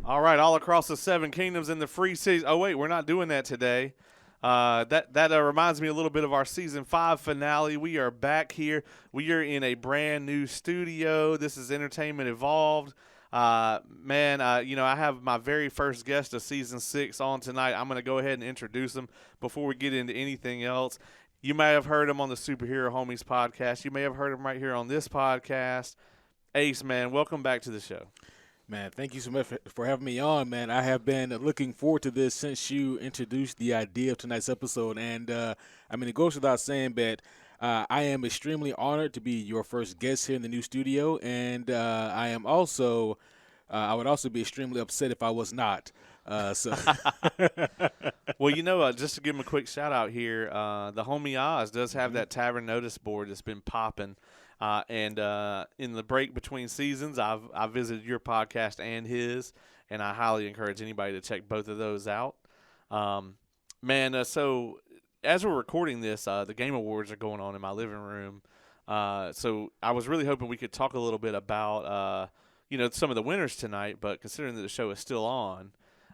All right, all across the seven kingdoms and the free cities. Oh wait, we're not doing that today. That reminds me a little bit of our season 5 finale. We are back here. We are in a brand new studio. This is Entertainment Evolved. I have my very first guest of season 6 on tonight. I'm going to go ahead and introduce him before we get into anything else. You may have heard him on the Superhero Homies podcast. You may have heard him right here on this podcast. Ace, man, welcome back to the show. Man, thank you so much for having me on, man. I have been looking forward to this since you introduced the idea of tonight's episode. And, it goes without saying that I am extremely honored to be your first guest here in the new studio. And I would also be extremely upset if I was not. So, Well, just to give him a quick shout out here, the homie Oz does have that tavern notice board that's been popping. And in the break between seasons, I've visited your podcast and his, and I highly encourage anybody to check both of those out. So as we're recording this, the Game Awards are going on in my living room. So I was really hoping we could talk a little bit about, some of the winners tonight, but considering that the show is still on,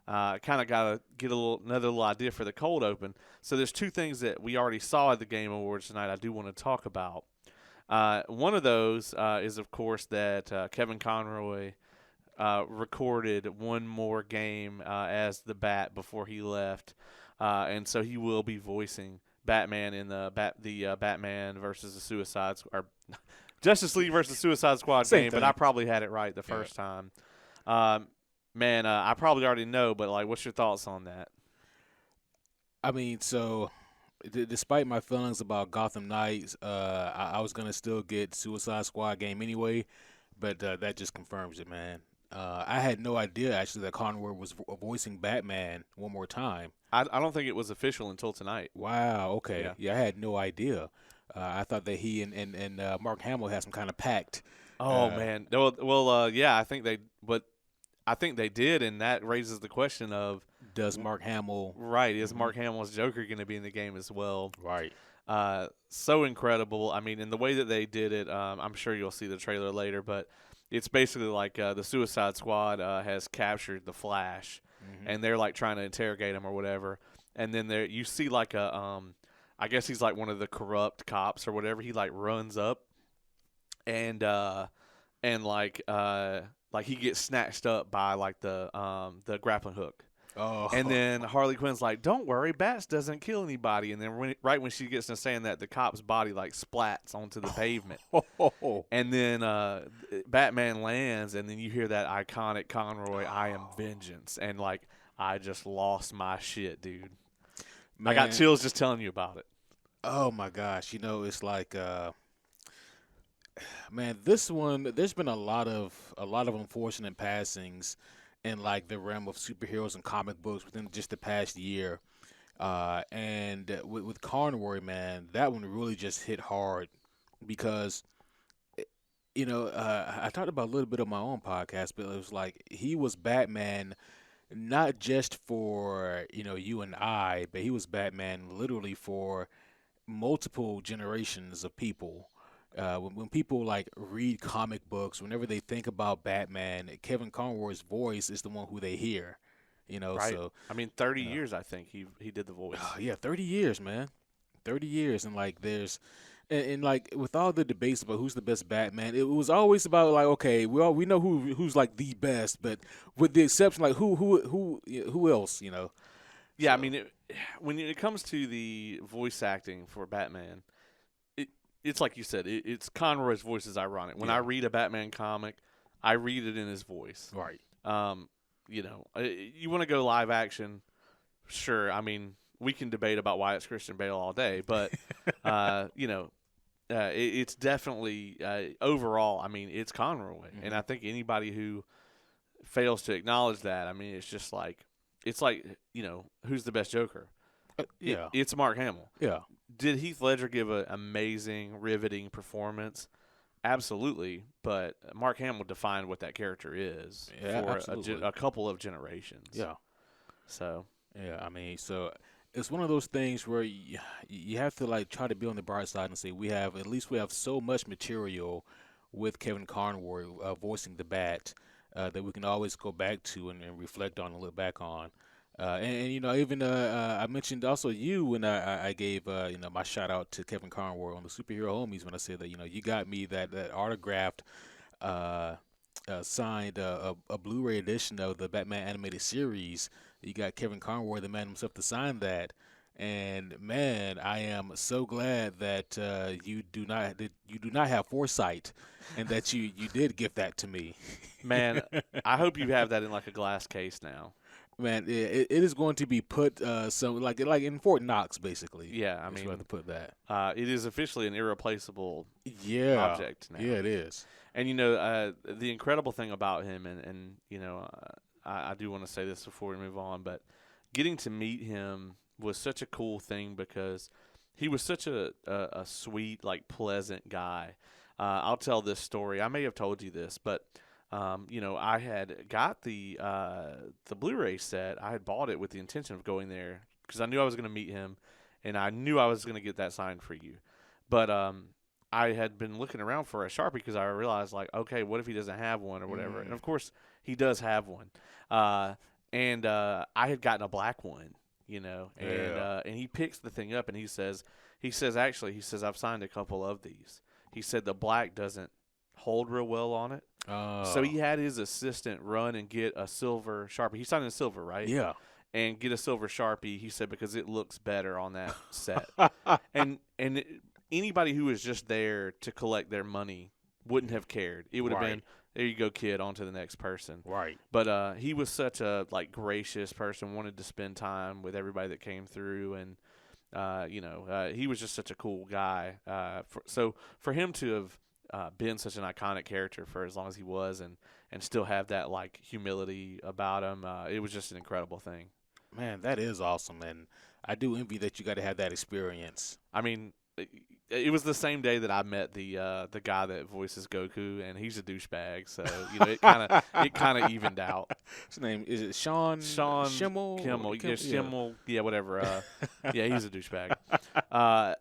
kind of got to get another little idea for the cold open. So there's two things that we already saw at the Game Awards tonight I do want to talk about. One of those is, of course, that Kevin Conroy recorded one more game as the Bat before he left, and so he will be voicing Batman in the Batman versus the or Justice League versus Suicide Squad Same game. thing. But I probably had it right the first time. I probably already know, but what's your thoughts on that? Despite my feelings about Gotham Knights, I was gonna still get Suicide Squad game anyway, but that just confirms it, man. I had no idea actually that Conroy was voicing Batman one more time. I don't think it was official until tonight. Wow. Okay. Yeah, I had no idea. I thought that he and Mark Hamill had some kind of pact. Oh man. Yeah. I think they did, and that raises the question of, does Mark Hamill is Mark Hamill's Joker going to be in the game as well? Right. So incredible. I mean, in the way that they did it, I'm sure you'll see the trailer later, but it's basically like the Suicide Squad has captured the Flash, and they're trying to interrogate him or whatever. And then you see I guess he's one of the corrupt cops or whatever. He runs up, and he gets snatched up by the grappling hook. Oh. And then Harley Quinn's like, "Don't worry, Bats doesn't kill anybody." And then right when she gets to saying that, the cop's body splats onto the pavement. And then Batman lands, and then you hear that iconic Conroy, "I am vengeance," and I just lost my shit, dude. Man. I got chills just telling you about it. Oh my gosh, it's man, this one, there's been a lot of unfortunate passings in the realm of superheroes and comic books within just the past year. And with Conroy, man, that one really just hit hard because I talked about a little bit on my own podcast, but it was he was Batman not just for, you and I, but he was Batman literally for multiple generations of people. When people read comic books, whenever they think about Batman, Kevin Conroy's voice is the one who they hear. Right. So 30 years I think he did the voice. yeah, 30 years, man. 30 years, and there's and with all the debates about who's the best Batman, it was always about okay, we know who's the best, but with the exception who else, Yeah, So, when it comes to the voice acting for Batman, it's like you said, it's Conroy's voice is ironic. When I read a Batman comic, I read it in his voice. right. You want to go live action, sure. We can debate about why it's Christian Bale all day, but it's definitely overall. It's Conroy, and I think anybody who fails to acknowledge that, it's just who's the best Joker? Yeah. It's Mark Hamill. Yeah. Did Heath Ledger give an amazing, riveting performance? Absolutely, but Mark Hamill defined what that character is for a couple of generations. Yeah. So. Yeah, so it's one of those things where you have to try to be on the bright side and say we have so much material with Kevin Conroy voicing the Bat that we can always go back to and reflect on and look back on. And even I mentioned also you when I gave my shout out to Kevin Conroy on the Superhero Homies when I said that you got me that autographed uh, signed a Blu-ray edition of the Batman animated series. You got Kevin Conroy, the man himself, to sign that. And man, I am so glad that you do not have foresight, and that you did give that to me. Man, I hope you have that in like a glass case now. Man, it is going to be put so like in Fort Knox, basically. Yeah, I That's where mean, to put that. it is officially an irreplaceable Yeah, object now. yeah, it is. And the incredible thing about him, and I do want to say this before we move on, but getting to meet him was such a cool thing because he was such a sweet, like pleasant guy. I'll tell this story. I may have told you this, but I had got the Blu-ray set. I had bought it with the intention of going there because I knew I was going to meet him, and I knew I was going to get that signed for you. But I had been looking around for a Sharpie because I realized, like, okay, what if he doesn't have one or whatever? And of course, he does have one. And I had gotten a black one, Yeah. and he picks the thing up and he says, I've signed a couple of these. He said the black doesn't hold real well on it. So Oh, he had his assistant run and get a silver Sharpie. He signed in silver, right? yeah. And get a silver Sharpie, he said, because it looks better on that set. And anybody who was just there to collect their money wouldn't have cared. It would have Right. been, there you go, kid, on to the next person. Right. But he was such a gracious person, wanted to spend time with everybody that came through, and he was just such a cool guy. So for him to have been such an iconic character for as long as he was, and still have that like humility about him, it was just an incredible thing. Man, that is awesome, and I do envy that you got to have that experience. I mean, it was the same day that I met the guy that voices Goku, and he's a douchebag. So it kind of evened out. His name is it Sean Sean Schimmel? Kimmel, yeah, Yeah. Schimmel, yeah, whatever. Yeah, he's a douchebag. Uh,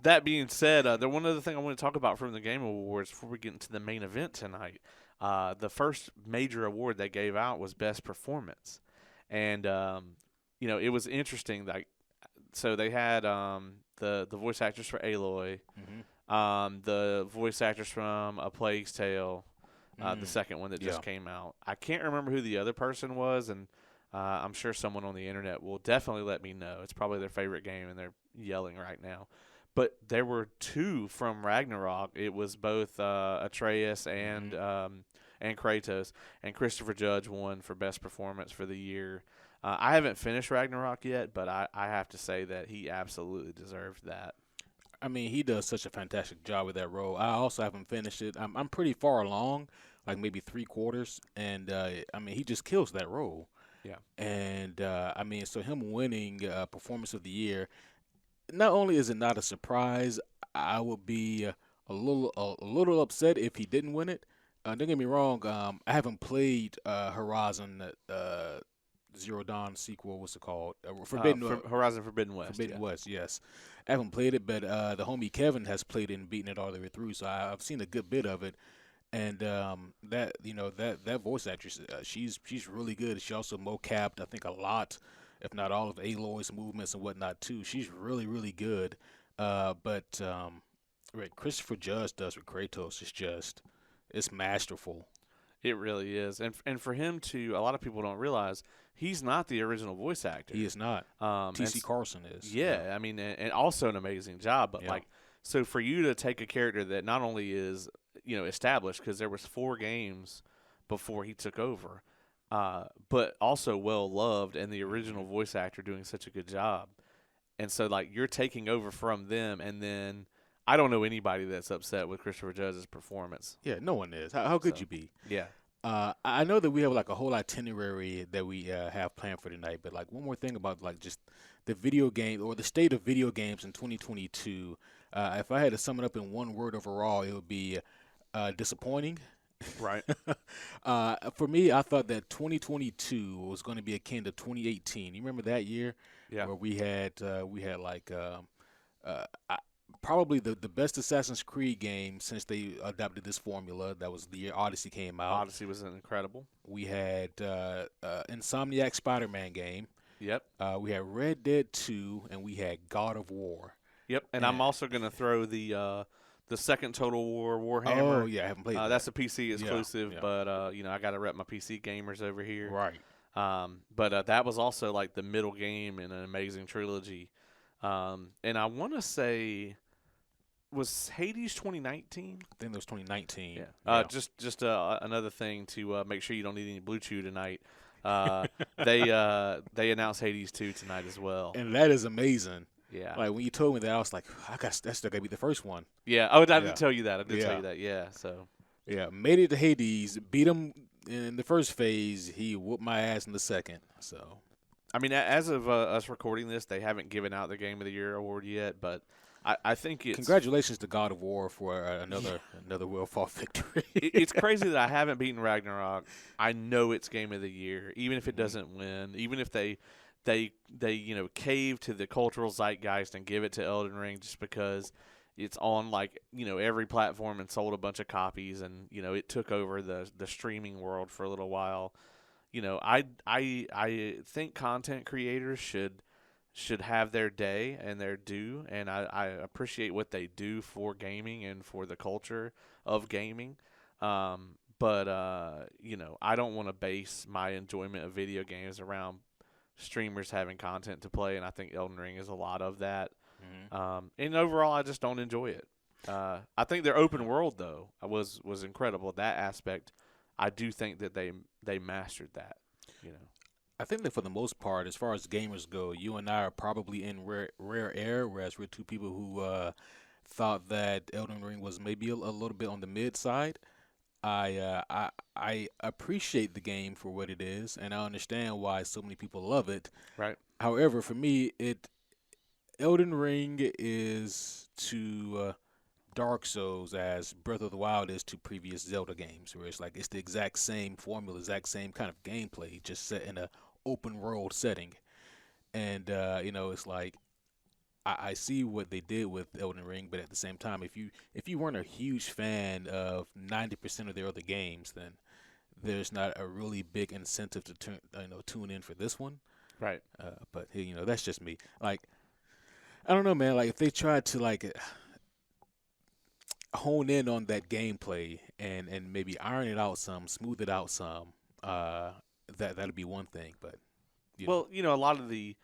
that being said, the one other thing I want to talk about from the Game Awards before we get into the main event tonight, the first major award they gave out was Best Performance, and it was interesting. Like, so they had the voice actress for Aloy, Hmm. the voice actress from A Plague's Tale, the second one that Yeah. just came out. I can't remember who the other person was, and I'm sure someone on the internet will definitely let me know. It's probably their favorite game, and they're yelling right now. But there were two from Ragnarok. It was both Atreus and Kratos, and Christopher Judge won for Best Performance for the year. I haven't finished Ragnarok yet, but I have to say that he absolutely deserved that. I mean, he does such a fantastic job with that role. I also haven't finished it. I'm pretty far along, like maybe three quarters, and I mean, he just kills that role. Yeah. And I mean, so him winning Performance of the Year, not only is it not a surprise, I would be a little upset if he didn't win it. Don't get me wrong. I haven't played Horizon Zero Dawn sequel. What's it called? Horizon Forbidden West. Forbidden Yeah. West. Yes, I haven't played it, but the homie Kevin has played it and beaten it all the way through. So I've seen a good bit of it. And that voice actress, she's really good. She also mocapped, I think, a lot, if not all of Aloy's movements and whatnot too. She's really really good. But what Christopher Judge does with Kratos is just it's masterful. It really is, and for him to, a lot of people don't realize he's not the original voice actor. He is not. T.C. Carlson is. Yeah, I mean, and also an amazing job. But Yeah. so for you to take a character that not only is established, because there was 4 games before he took over, but also well loved, and the original voice actor doing such a good job, and so like you're taking over from them, and then I don't know anybody that's upset with Christopher Judge's performance. Yeah, no one is. How could So you be? yeah, I know that we have like a whole itinerary that we have planned for tonight, but like one more thing about like just the video game or the state of video games in 2022. If I had to sum it up in one word overall, it would be disappointing. right. For me, I thought that 2022 was going to be akin to 2018. You remember that year Yeah, where we had like uh, I, probably the best Assassin's Creed game since they adopted this formula. That was the year Odyssey came out. Odyssey was incredible. We had Insomniac Spider-Man game. Yep. We had Red Dead 2, and we had God of War. Yep. And And- I'm also going to throw the second Total War Warhammer. Oh yeah, I haven't played That's that. a PC exclusive, yeah. but I got to rep my PC gamers over here. Right. But that was also like the middle game in an amazing trilogy. And I want to say, was Hades 2019? I think that was 2019. Yeah. Just another thing to make sure you don't need any Blue Chew tonight. They announced Hades 2 tonight as well. And that is amazing. Yeah. Like when you told me that, I was like, that's still gotta be the first one. Yeah. Oh, I Yeah. did tell you that. I did tell Yeah. you that. Yeah. So. Yeah, made it to Hades, beat him in the first phase. He whooped my ass in the second. So I mean, as of us recording this, they haven't given out the Game of the Year award yet, but I think it's congratulations to God of War for another well-fought victory. it's crazy that I haven't beaten Ragnarok. I know it's Game of the Year, even if it Mm-hmm. doesn't win, even if they cave to the cultural zeitgeist and give it to Elden Ring just because it's on every platform and sold a bunch of copies, and it took over the streaming world for a little while. I think content creators should have their day and their due, and I appreciate what they do for gaming and for the culture of gaming. But I don't want to base my enjoyment of video games around streamers having content to play, and I think Elden Ring is a lot of that. And overall, I just don't enjoy it. I think their open world though was incredible. That aspect, I do think that they mastered that. I think that for the most part, as far as gamers go, you and I are probably in rare air, whereas we're two people who thought that Elden Ring was maybe a little bit on the mid side. I appreciate the game for what it is, and I understand why so many people love it. Right. However, for me, Elden Ring is to Dark Souls as Breath of the Wild is to previous Zelda games, where it's the exact same formula, exact same kind of gameplay, just set in a open world setting. And it's like I see what they did with Elden Ring, but at the same time, if you weren't a huge fan of 90% of their other games, then there's not a really big incentive to tune in for this one. Right. But that's just me. Like, I don't know, man. Like, if they tried to hone in on that gameplay and maybe iron it out some, smooth it out some, that'd be one thing. But a lot of the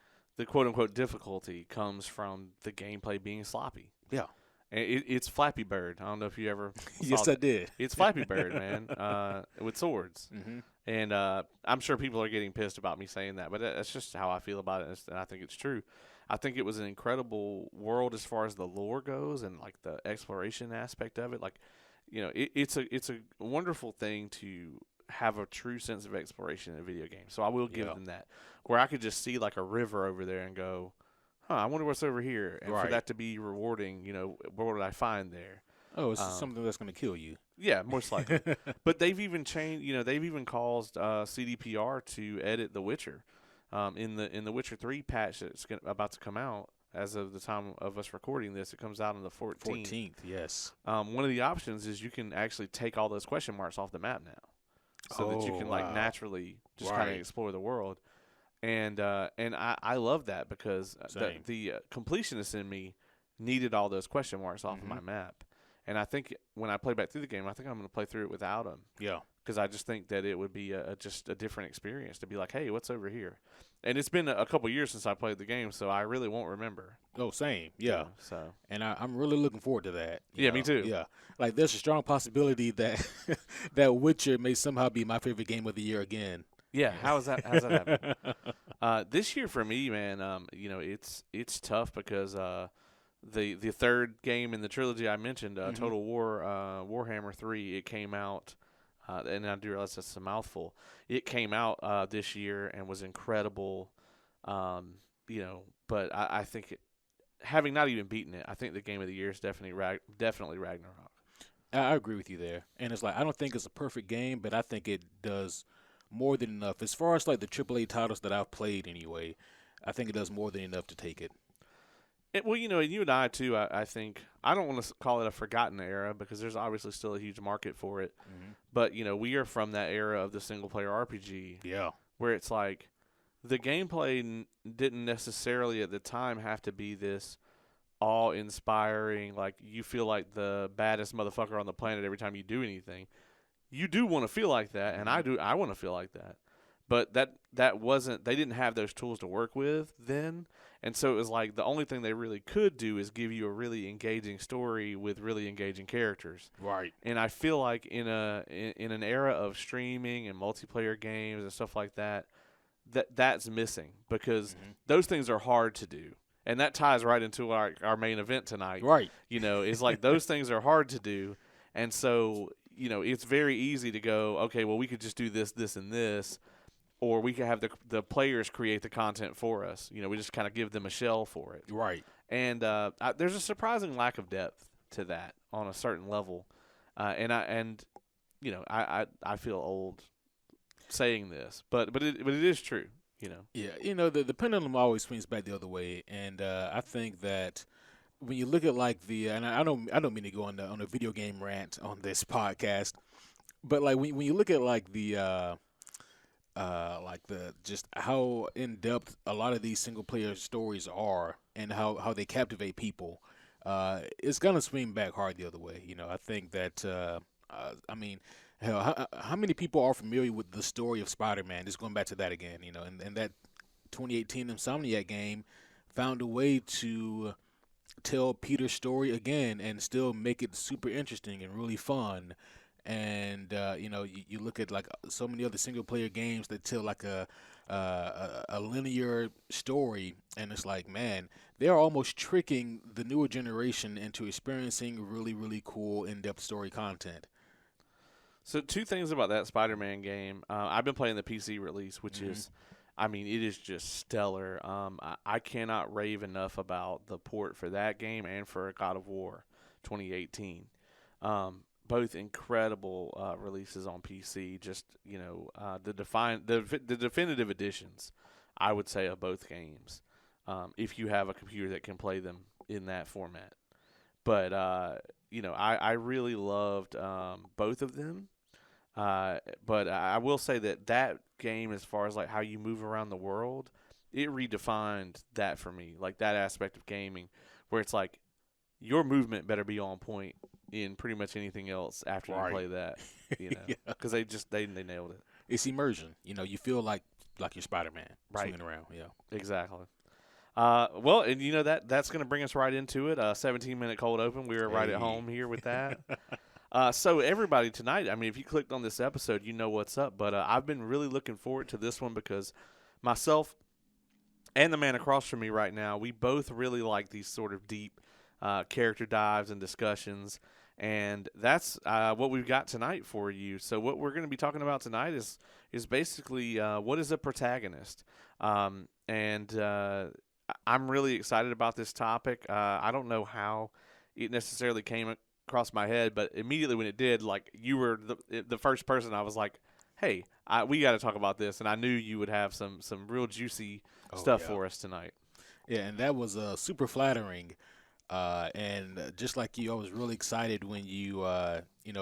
quote unquote difficulty comes from the gameplay being sloppy. Yeah. And it's Flappy Bird. I don't know if you ever Yes, saw I did. It's Flappy Bird, man, with swords. Mm-hmm. And I'm sure people are getting pissed about me saying that, but that's just how I feel about it, and I think it's true. I think it was an incredible world as far as the lore goes and like the exploration aspect of it. Like, it's a wonderful thing to have a true sense of exploration in a video game. So I will give them that, where I could just see like a river over there and go, I wonder what's over here. And for that to be rewarding, what would I find there? Oh, it's something that's going to kill you. Yeah, most likely. But they've even changed, they've even caused CDPR to edit The Witcher. In the Witcher 3 patch that's about to come out as of the time of us recording this, it comes out on the 14th. 14th, yes. One of the options is you can actually take all those question marks off the map now, so that you can naturally just kind of explore the world. And I love that because the completionist in me needed all those question marks off of my map. And I think when I play back through the game, I think I'm going to play through it without them. Yeah. Because I just think that it would be just a different experience to be like, hey, what's over here? And it's been a couple years since I played the game, so I really won't remember. Oh, same. Yeah. So. And I'm really looking forward to that. Yeah, me too. Yeah. Like, there's a strong possibility that that Witcher may somehow be my favorite game of the year again. Yeah. How's that happening? This year for me, man, it's tough because the third game in the trilogy I mentioned, Total War, Warhammer 3, it came out. And I do realize that's a mouthful. It came out this year and was incredible, but I think having not even beaten it, I think the game of the year is definitely Ragnarok. I agree with you there. And it's like, I don't think it's a perfect game, but I think it does more than enough. As far as like the AAA titles that I've played anyway, I think it does more than enough to take it. Well, and you and I too. I think I don't want to call it a forgotten era because there's obviously still a huge market for it. Hmm. But we are from that era of the single player RPG Yeah. where it's like the gameplay didn't necessarily at the time have to be this awe inspiring, like you feel like the baddest motherfucker on the planet every time you do anything. You do want to feel like that, and Hmm. I want to feel like that. But that wasn't, they didn't have those tools to work with then. And so it was like the only thing they really could do is give you a really engaging story with really engaging characters. Right. And I feel like in an era of streaming and multiplayer games and stuff like that, that's missing because Hmm. those things are hard to do. And that ties right into our main event tonight. Right. Is like those things are hard to do. And so, it's very easy to go, okay, well, we could just do this, this, and this, or we could have the players create the content for us. We just kind of give them a shell for it. Right. And there's a surprising lack of depth to that on a certain level. I feel old saying this, but it is true. Yeah, the pendulum always swings back the other way, and I think that when you look at like and I don't mean to go on a video game rant on this podcast, but like when you look at like the just how in depth a lot of these single player stories are, and how they captivate people, it's gonna swing back hard the other way. I think that I mean. Hell, how many people are familiar with the story of Spider-Man? Just going back to that again, and that 2018 Insomniac game found a way to tell Peter's story again and still make it super interesting and really fun. And you look at like so many other single player games that tell like a linear story, and it's like, man, they are almost tricking the newer generation into experiencing really really cool in depth story content. So two things about that Spider-Man game. I've been playing the PC release, which Hmm. is, I mean, it is just stellar. I cannot rave enough about the port for that game and for God of War 2018. Both incredible releases on PC. Just the definitive editions, I would say, of both games. If you have a computer that can play them in that format, but I really loved both of them. But I will say that game, as far as like how you move around the world, it redefined that for me, like that aspect of gaming, where it's like your movement better be on point in pretty much anything else after you Right. play that, Yeah. because they nailed it. It's immersion. You feel like you're Spider-Man Right, swinging around. Yeah. exactly. Well, and that's going to bring us right into it. 17-minute cold open. We were right at Hey. home here with that. So everybody tonight, I mean, if you clicked on this episode, you know what's up. But I've been really looking forward to this one because myself and the man across from me right now, we both really like these sort of deep character dives and discussions. And that's what we've got tonight for you. So what we're going to be talking about tonight is basically what is a protagonist. And I'm really excited about this topic. I don't know how it necessarily came across my head, but immediately when it did, like you were the first person, I was like, "Hey, we got to talk about this," and I knew you would have some real juicy Oh stuff yeah. for us tonight. Yeah, and that was super flattering. And just like you, I was really excited when you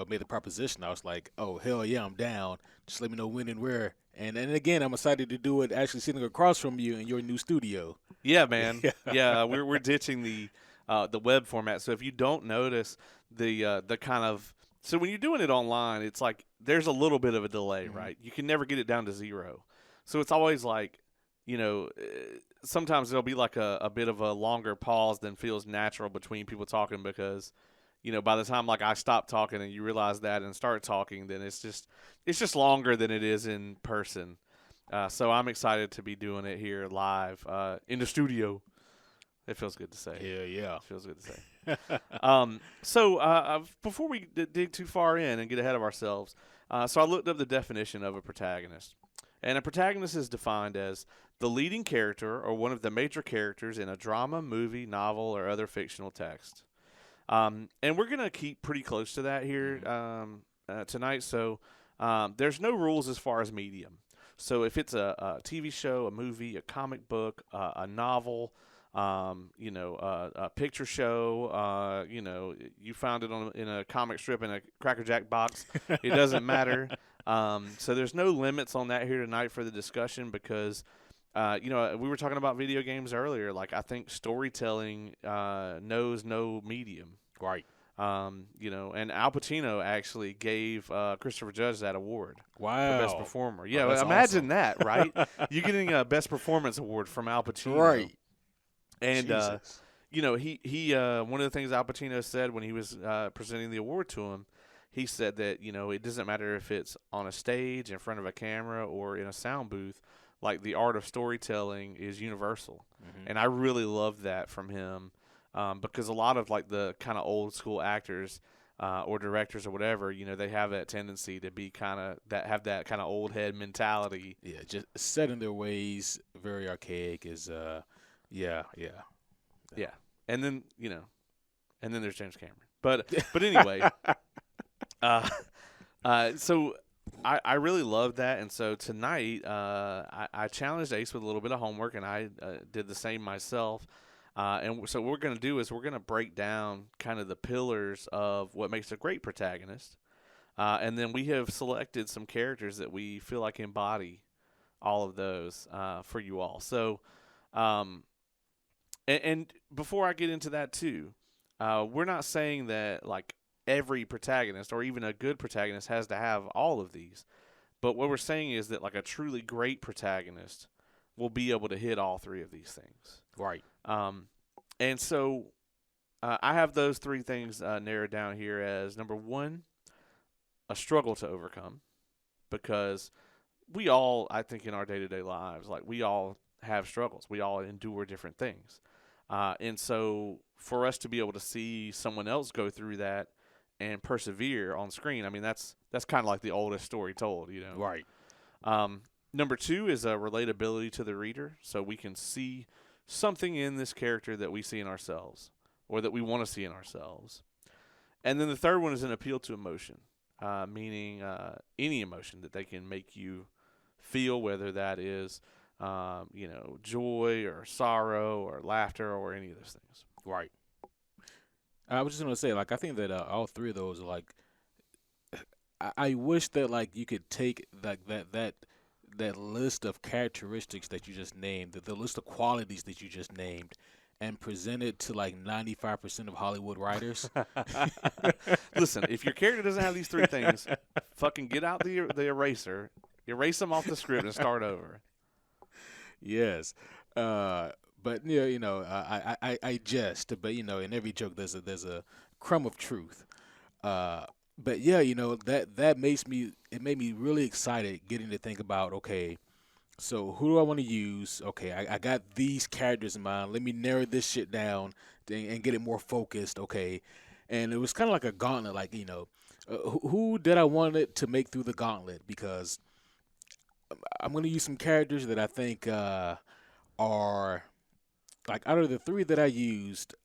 made the proposition. I was like, oh hell yeah, I'm down. Just let me know when and where. And again, I'm excited to do it actually sitting across from you in your new studio. Yeah, man. Yeah. Yeah, we're ditching the web format. So if you don't notice the kind of, so when you're doing it online, it's like there's a little bit of a delay, Hmm. right? You can never get it down to zero. So it's always like, sometimes there'll be like a bit of a longer pause than feels natural between people talking because, by the time like I stop talking and you realize that and start talking, then it's just longer than it is in person. So I'm excited to be doing it here live in the studio. It feels good to say. Yeah, yeah. It feels good to say. Before we dig too far in and get ahead of ourselves, so I looked up the definition of a protagonist. And a protagonist is defined as the leading character or one of the major characters in a drama, movie, novel, or other fictional text. And we're going to keep pretty close to that here Mhm. tonight. So there's no rules as far as medium. So if it's a TV show, a movie, a comic book, a novel, a picture show. You found it in a comic strip in a Cracker Jack box. It doesn't matter. So there's no limits on that here tonight for the discussion because, we were talking about video games earlier. Like I think storytelling knows no medium. Right. And Al Pacino actually gave Christopher Judge that award for Best Wow. Performer. Oh, Yeah, that's imagine awesome. that, right? You getting a Best Performance award from Al Pacino. Right. And Jesus. he one of the things Al Pacino said when he was presenting the award to him, he said that it doesn't matter if it's on a stage in front of a camera or in a sound booth, like the art of storytelling is universal, Hmm. and I really loved that from him because a lot of like the kind of old school actors. Or directors or whatever, they have that tendency to be have that kind of old head mentality. Yeah, just set in their ways, very archaic. Yeah, yeah. Yeah, and then there's James Cameron. But anyway, Uh, so I really love that, and so tonight I challenged Ace with a little bit of homework, and I did the same myself. So what we're going to do is we're going to break down kind of the pillars of what makes a great protagonist, and then we have selected some characters that we feel like embody all of those for you all. So, um, and before I get into that too, we're not saying that like every protagonist or even a good protagonist has to have all of these. But what we're saying is that like a truly great protagonist will be able to hit all three of these things. Right. Um, and so I have those three things narrowed down here as number one, a struggle to overcome, because we all, I think, in our day to day lives, like we all have struggles. We all endure different things. And so for us to be able to see someone else go through that and persevere on screen, I mean, that's kind of like the oldest story told. Right. Number two is a relatability to the reader, so we can see something in this character that we see in ourselves or that we want to see in ourselves. And then the third one is an appeal to emotion, meaning any emotion that they can make you feel, whether that is, joy or sorrow or laughter or any of those things. Right. I was just gonna say, like, I think that all three of those are like. I wish that like you could take that list of characteristics that you just named, the list of qualities that you just named, and present it to like 95% of Hollywood writers. Listen, if your character doesn't have these three things, fucking get out the eraser, erase them off the script, and start over. Yes. But yeah, I jest, but in every joke there's a crumb of truth. But yeah, that made me really excited getting to think about, okay, so who do I want to use? Okay, I got these characters in mind. Let me narrow this shit down and get it more focused. Okay, and it was kind of like a gauntlet, like who did I want it to make through the gauntlet? Because I'm gonna use some characters that I think are like out of the three that I used.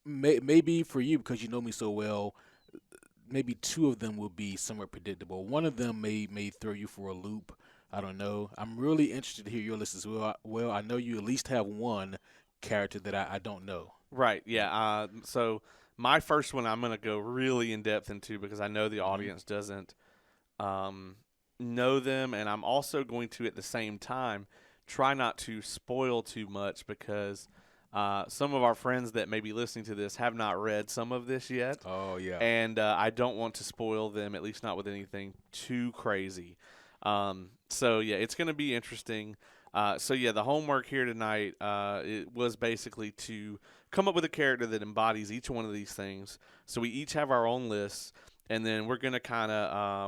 Maybe for you because you know me so well, maybe two of them will be somewhat predictable. One of them may throw you for a loop. I don't know. I'm really interested to hear your list as well. Well, I know you at least have one character that I don't know. Right. Yeah. So my first one I'm going to go really in depth into because I know the Hmm. audience doesn't know them, and I'm also going to at the same time try not to spoil too much because some of our friends that may be listening to this have not read some of this yet, Oh yeah. and I don't want to spoil them, at least not with anything too crazy. So yeah, it's going to be interesting. So yeah, the homework here tonight it was basically to come up with a character that embodies each one of these things. So we each have our own lists, and then we're gonna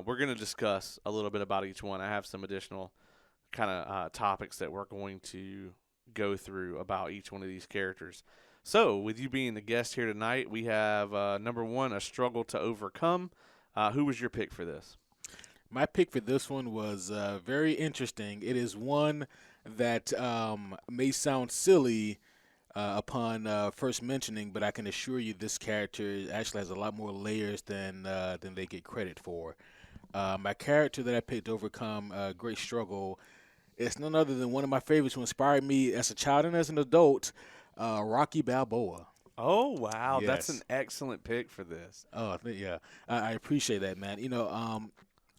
we're gonna discuss a little bit about each one. I have some additional kind of topics that we're going to go through about each one of these characters. So, with you being the guest here tonight, we have number one, a struggle to overcome. Who was your pick for this? My pick for this one was very interesting. It is one that may sound silly upon first mentioning, but I can assure you this character actually has a lot more layers than they get credit for. My character that I picked to overcome great struggle It's none other than one of my favorites who inspired me as a child and as an adult, Rocky Balboa. Oh wow, that's an Yes. excellent pick for this. Oh, yeah. I appreciate that, man.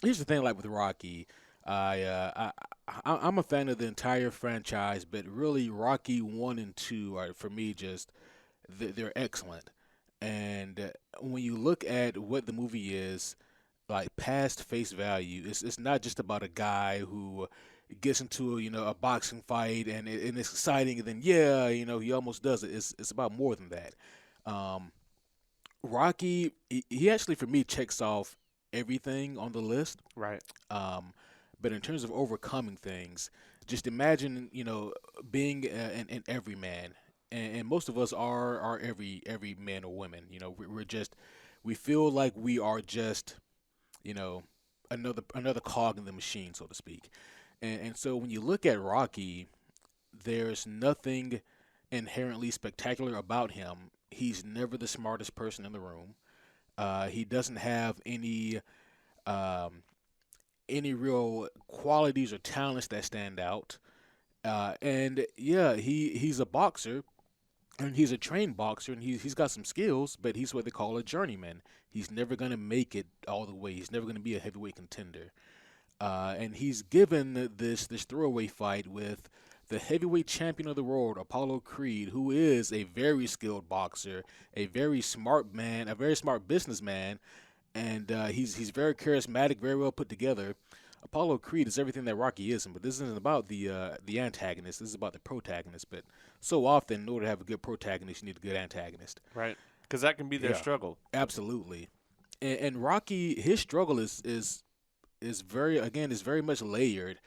Here's the thing, like with Rocky, I'm a fan of the entire franchise, but really Rocky 1 and 2 are for me just they're excellent. And when you look at what the movie is, like past face value, it's not just about a guy who gets into a boxing fight and it's exciting, and then yeah, he almost does it. It's about more than that. Um, Rocky, he actually for me checks off everything on the list. Right. Um, but in terms of overcoming things, just imagine, being an everyman, and most of us are every man or woman. We're just we feel like we are just you know another cog in the machine, so to speak. And so when you look at Rocky, there's nothing inherently spectacular about him. He's never the smartest person in the room. He doesn't have um, any real qualities or talents that stand out. And yeah, he's a boxer and he's a trained boxer and he's got some skills, but he's what they call a journeyman. He's never gonna make it all the way. He's never gonna be a heavyweight contender. And he's given this throwaway fight with the heavyweight champion of the world, Apollo Creed, who is a very skilled boxer, a very smart man, a very smart businessman, and he's very charismatic, very well put together. Apollo Creed is everything that Rocky isn't, but this isn't about the antagonist. This is about the protagonist. But so often, in order to have a good protagonist, you need a good antagonist. Right. Because that can be their Yeah, struggle. absolutely. And Rocky, his struggle is very again is very much layered,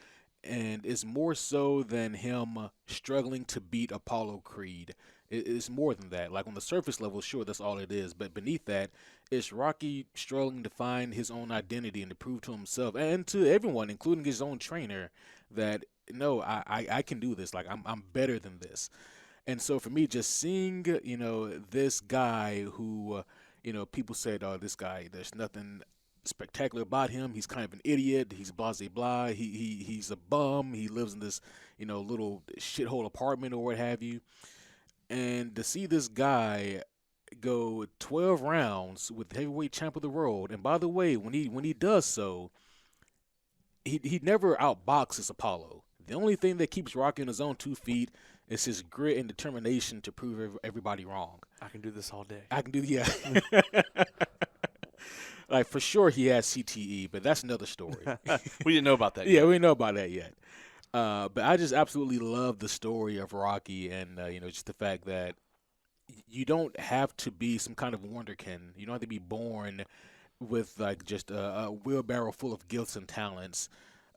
and it's more so than him struggling to beat Apollo Creed. It's more than that. Like on the surface level, sure, that's all it is. But beneath that, it's Rocky struggling to find his own identity and to prove to himself and to everyone, including his own trainer, that no, I can do this. Like I'm better than this. And so for me, just seeing this guy who people said, oh, this guy, there's nothing spectacular about him. He's kind of an idiot. He's blah blah blah. He's a bum. He lives in this little shithole apartment or what have you. And to see this guy go 12 rounds with the heavyweight champ of the world, and by the way, when he does so, he never outboxes Apollo. The only thing that keeps Rocky on his own 2 feet is his grit and determination to prove everybody wrong. I can do this all day. I can do yeah. Like for sure he has CTE, but that's another story. We didn't know about that Yeah, yet. we know about that yet. But I just absolutely love the story of Rocky, and just the fact that you don't have to be some kind of wonderkin. You don't have to be born with like just a wheelbarrow full of gifts and talents.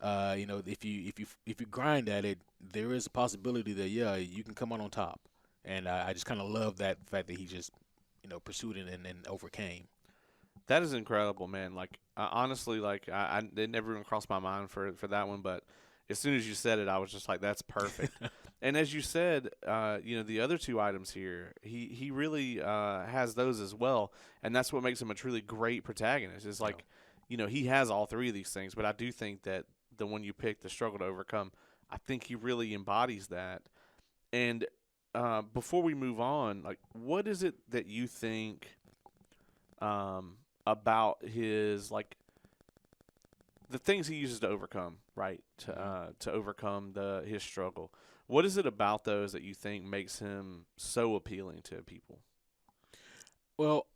If you grind at it, there is a possibility that yeah, you can come out on top. And I just kind of love that fact that he just pursued it and overcame. That is incredible, man. Like honestly, like it never even crossed my mind for that one, but as soon as you said it, I was just like, that's perfect. And as you said, the other two items here, he really has those as well, and that's what makes him a truly great protagonist. Is Yeah. like, he has all three of these things, but I do think that the one you picked, the struggle to overcome, I think he really embodies that. And before we move on, like, what is it that you think about his like the things he uses to overcome, right? Mhm. To overcome his struggle. What is it about those that you think makes him so appealing to people? Well,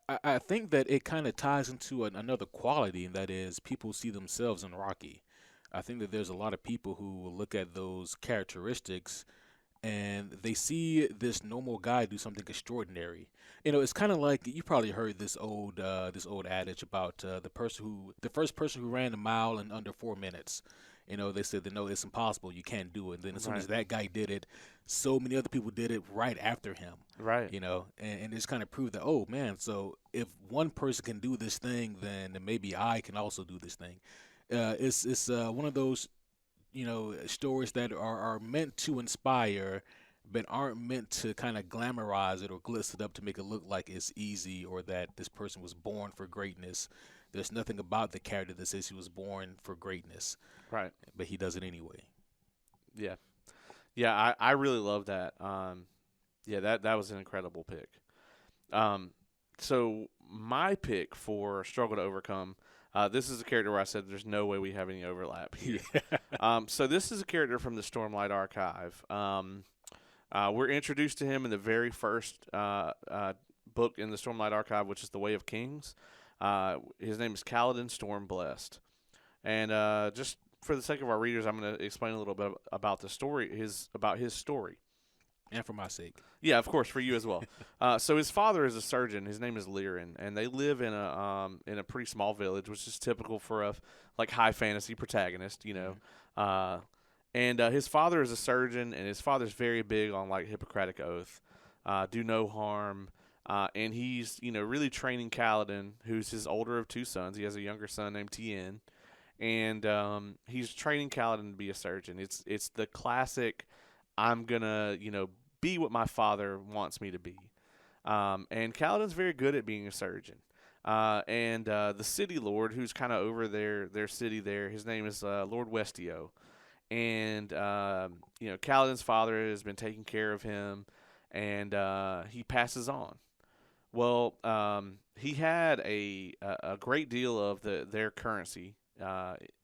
I think that it kind of ties into another quality, and that is people see themselves in Rocky. I think that there's a lot of people who will look at those characteristics and they see this normal guy do something extraordinary. It's kind of like you probably heard this old adage about the first person who ran a mile in under 4 minutes. They said that no, it's impossible. You can't do it. And then as soon Right, as that guy did it, so many other people did it right after him. right. And it's kind of proved that oh man, so if one person can do this thing, then maybe I can also do this thing. It's one of those stories that are meant to inspire, but aren't meant to kind of glamorize it or glitz it up to make it look like it's easy or that this person was born for greatness. There's nothing about the character that says he was born for greatness, Right. but he does it anyway. Yeah. Yeah. I really love that. Yeah. That was an incredible pick. Um, so my pick for Struggle to Overcome. This is a character where I said there's no way we have any overlap here. Yeah. So this is a character from the Stormlight Archive. We're introduced to him in the very first book in the Stormlight Archive, which is The Way of Kings. His name is Kaladin Stormblessed. And just for the sake of our readers, I'm going to explain a little bit about the story, about his story. And for my sake. Yeah, of course, for you as well. So his father is a surgeon. His name is Lirin, and they live in a pretty small village, which is typical for a like high fantasy protagonist, you know. And his father is a surgeon, and his father's very big on like Hippocratic oath, do no harm, and he's really training Kaladin, who's his older of two sons. He has a younger son named Tien, and he's training Kaladin to be a surgeon. It's the classic, I'm gonna be what my father wants me to be. And Kaladin's very good at being a surgeon. And the city lord, who's kind of over their city there, his name is Lord Westio. And Kaladin's father has been taking care of him, and he passes on. Well, he had a great deal of their currency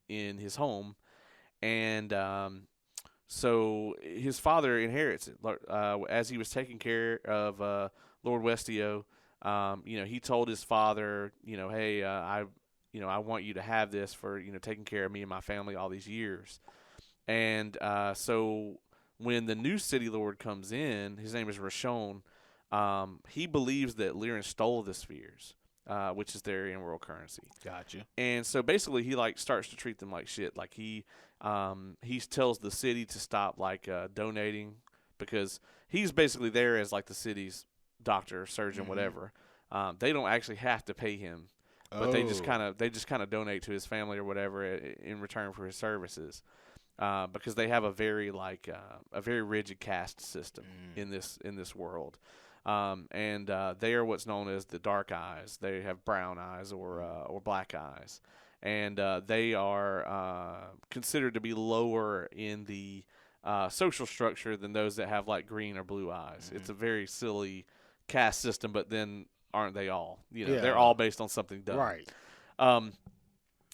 in his home, and so his father inherits it. As he was taking care of Lord Westio, he told his father, hey, I want you to have this for taking care of me and my family all these years. And so when the new city lord comes in, his name is Rashon. He believes that Lirin stole the spheres, which is their in-world currency. Gotcha. And so basically, he like starts to treat them like shit. Like he tells the city to stop like donating, because he's basically there as like the city's doctor, surgeon, whatever. They don't actually have to pay him, but they just kind of donate to his family or whatever in return for his services. Because they have a very rigid caste system in this world. And they are what's known as the dark eyes. They have brown eyes or black eyes, and they are considered to be lower in the social structure than those that have like green or blue eyes. It's a very silly caste system, but then aren't they all? They're all based on something dumb. Right.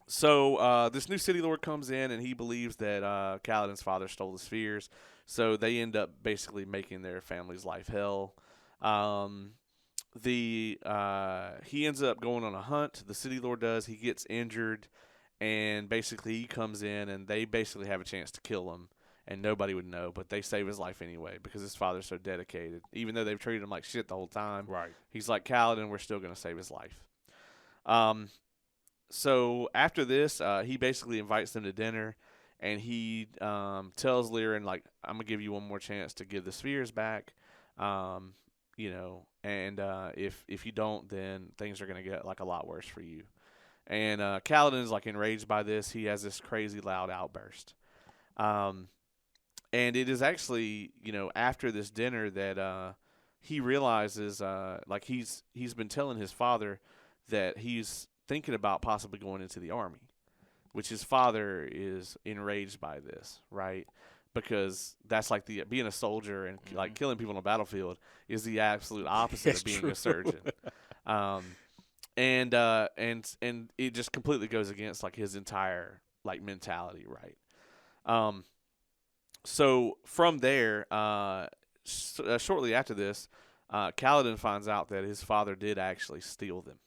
So this new city lord comes in, and he believes that Kaladin's father stole the spheres. So they end up basically making their family's life hell. He ends up going on a hunt. The city lord does. He gets injured, and basically he comes in, and they basically have a chance to kill him, and nobody would know, but they save his life anyway because his father's so dedicated. Even though they've treated him like shit the whole time, Right. he's like, Kaladin, we're still going to save his life. So after this, he basically invites them to dinner, and he tells Lirin, like, I'm going to give you one more chance to give the spheres back, and if you don't, then things are going to get, like, a lot worse for you. And Kaladin is, like, enraged by this. He has this crazy loud outburst. And it is actually, after this dinner that he realizes, like, he's been telling his father that he's thinking about possibly going into the army, which his father is enraged by this, right? Because that's like being a soldier and like killing people on a battlefield is the absolute opposite of being a surgeon. And it just completely goes against like his entire like mentality, right? So from there, shortly after this, Kaladin finds out that his father did actually steal them.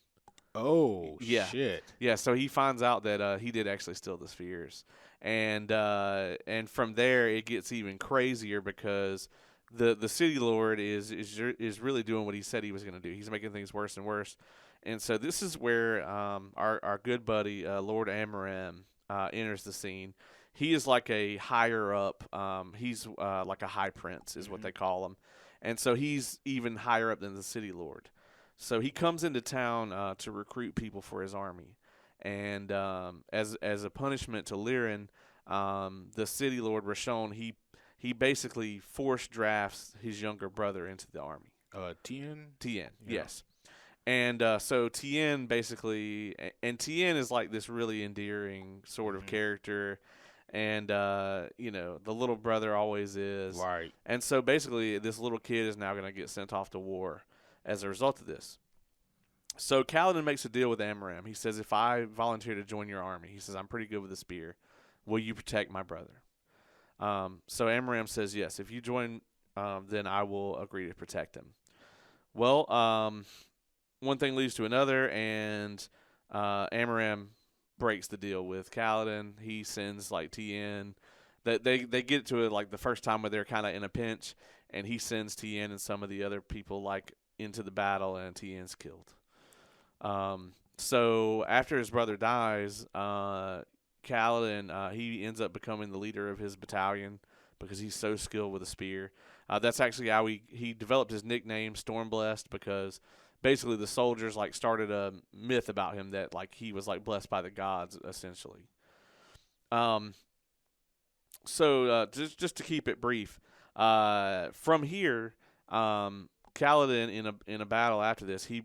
Oh, Yeah. shit. Yeah, so he finds out that he did actually steal the spheres, and from there it gets even crazier because the city lord is really doing what he said he was going to do. He's making things worse and worse, and so this is where our good buddy Lord Amaram enters the scene. He is like a higher up. He's like a high prince is what they call him, and so he's even higher up than the city lord. So he comes into town to recruit people for his army, and as a punishment to Lirin, the city lord Rashon, he basically force drafts his younger brother into the army. Tien? Tien, Yeah. yes, And so Tien basically, and Tien is like this really endearing sort of Hmm. character, and the little brother always is, Right. and so basically this little kid is now going to get sent off to war as a result of this. So Kaladin makes a deal with Amram. He says, if I volunteer to join your army, he says, I'm pretty good with a spear. Will you protect my brother? So Amram says, yes. If you join, then I will agree to protect him. Well, one thing leads to another, and Amram breaks the deal with Kaladin. He sends like Tien. That they get to it like the first time where they're kind of in a pinch, and he sends Tien and some of the other people like into the battle, and Tien's killed. So after his brother dies, Kaladin he ends up becoming the leader of his battalion because he's so skilled with a spear. That's actually how he developed his nickname Stormblessed, because basically the soldiers like started a myth about him that like he was like blessed by the gods essentially. Um, so just to keep it brief, from here, Kaladin in a battle after this, he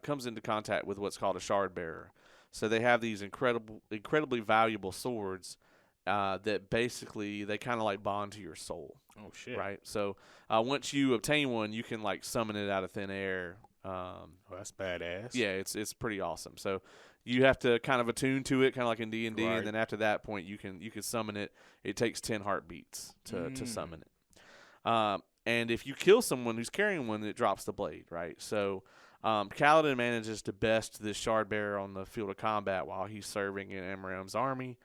comes into contact with what's called a shard bearer. So they have these incredibly valuable swords that basically they kind of like bond to your soul, Oh shit. right? So once you obtain one, you can like summon it out of thin air. Oh, that's badass. Yeah, it's pretty awesome. So you have to kind of attune to it, kind of like in D and D, and Right. then after that point, you can summon it. It takes 10 heartbeats to Mm. summon it. And if you kill someone who's carrying one, it drops the blade, right? So Kaladin manages to best this shard bearer on the field of combat while he's serving in Amram's army,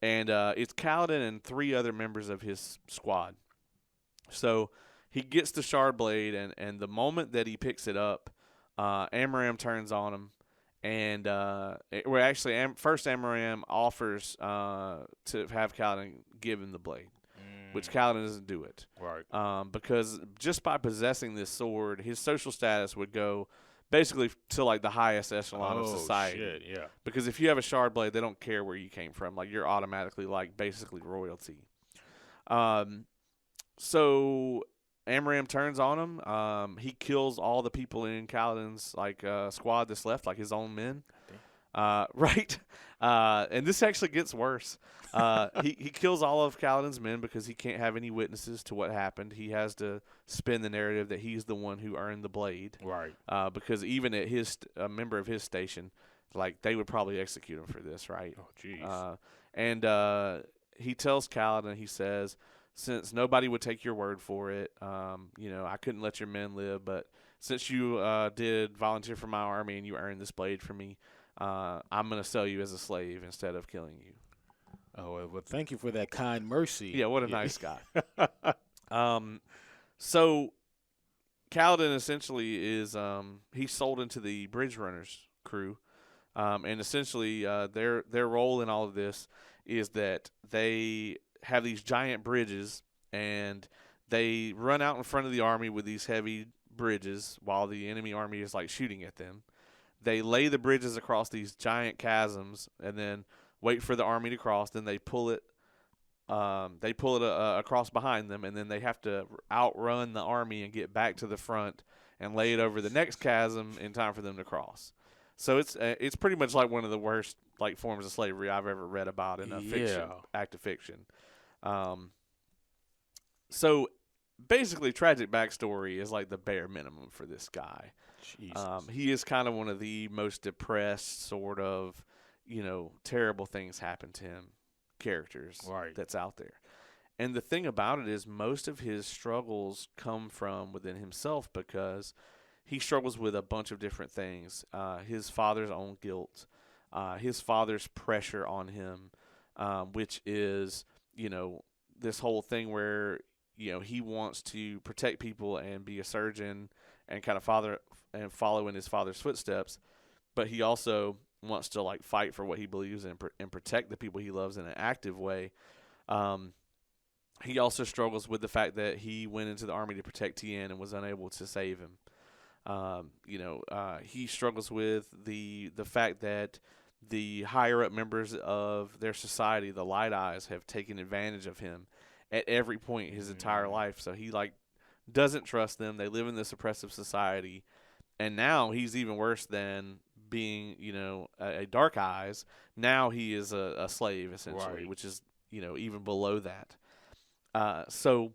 and it's Kaladin and 3 other members of his squad. So he gets the shard blade, and the moment that he picks it up, Amram turns on him, and first Amram offers to have Kaladin give him the blade, which Mm. Kaladin doesn't do it, Right. because just by possessing this sword, his social status would go basically to like the highest echelon of Oh society. shit. Yeah. Because if you have a shard blade, they don't care where you came from. Like you're automatically like basically royalty. Um, so Amram turns on him. He kills all the people in Kaladin's like squad that's left, like his own men. Right. And this actually gets worse. He kills all of Kaladin's men because he can't have any witnesses to what happened. He has to spin the narrative that he's the one who earned the blade. Right. Because even at a member of his station, like they would probably execute him for this, right? Oh jeez. And he tells Kaladin, he says, since nobody would take your word for it, I couldn't let your men live, but since you did volunteer for my army and you earned this blade for me, I'm going to sell you as a slave instead of killing you. Oh well, thank you for that kind mercy. Yeah, what a nice guy. So Kaladin essentially is he's sold into the Bridge Runners crew, and essentially their role in all of this is that they have these giant bridges, and they run out in front of the army with these heavy bridges while the enemy army is like shooting at them. They lay the bridges across these giant chasms, and then wait for the army to cross. Then they pull it. Across behind them, and then they have to outrun the army and get back to the front and lay it over the next chasm in time for them to cross. So it's pretty much like one of the worst like forms of slavery I've ever read about in a fiction act of fiction. So basically, tragic backstory is like the bare minimum for this guy. Jesus. He is kind of one of the most depressed, sort of, terrible things happen to him characters Right. that's out there. And the thing about it is most of his struggles come from within himself, because he struggles with a bunch of different things. His father's own guilt, his father's pressure on him, which is, this whole thing where, he wants to protect people and be a surgeon and kind of follow in his father's footsteps, but he also wants to like fight for what he believes in and protect the people he loves in an active way. He also struggles with the fact that he went into the army to protect Tien and was unable to save him. He struggles with the fact that the higher up members of their society, the Light Eyes, have taken advantage of him at every point his entire life. So he like doesn't trust them. They live in this oppressive society, and now he's even worse than being, a Dark Eyes. Now he is a slave essentially, Right. which is, even below that. So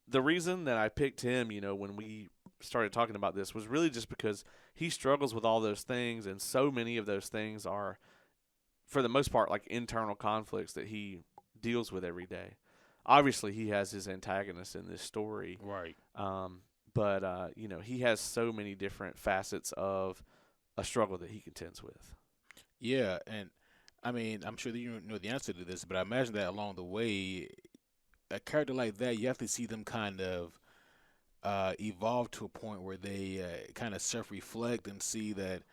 the reason that I picked him, when we started talking about this, was really just because he struggles with all those things, and so many of those things are, for the most part, like internal conflicts that he deals with every day. Obviously, he has his antagonist in this story, Right. but he has so many different facets of a struggle that he contends with. Yeah, and I mean, I'm sure that you know the answer to this, but I imagine that along the way, a character like that, you have to see them kind of evolve to a point where they kind of self-reflect and see that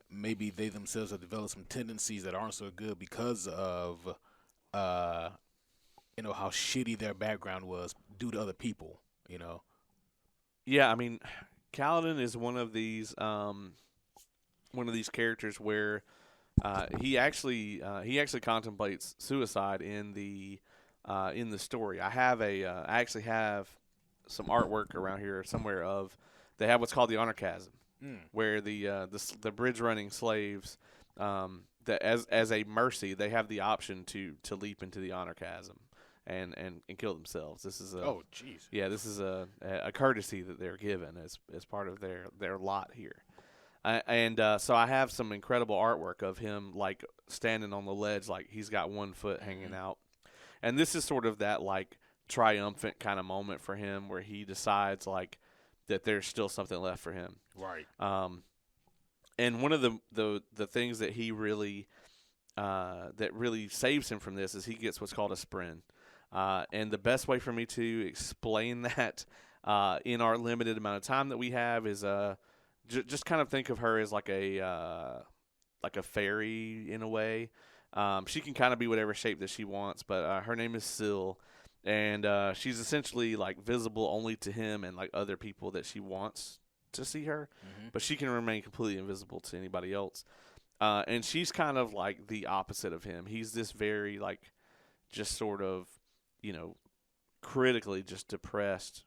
maybe they themselves have developed some tendencies that aren't so good because of uh, how shitty their background was due to other people. You know. Yeah, I mean, Kaladin is one of these characters where he actually contemplates suicide in the story. I actually have some artwork around here somewhere of they have what's called the honor chasm, Mm. where the bridge running slaves, that as a mercy they have the option to leap into the honor chasm and kill themselves. Oh, jeez. This is a courtesy that they're given as part of their lot here. And so I have some incredible artwork of him like standing on the ledge, like he's got one foot hanging Hmm. out. And this is sort of that like triumphant kind of moment for him where he decides like that there's still something left for him. Right. And one of the things that he really that really saves him from this is he gets what's called a sprint. And the best way for me to explain that in our limited amount of time that we have is just kind of think of her as like a fairy in a way. She can kind of be whatever shape that she wants, but her name is Syl, and she's essentially like visible only to him and like other people that she wants to see her, Hmm. but she can remain completely invisible to anybody else. And she's kind of like the opposite of him. He's this very like just sort of, you know, critically just depressed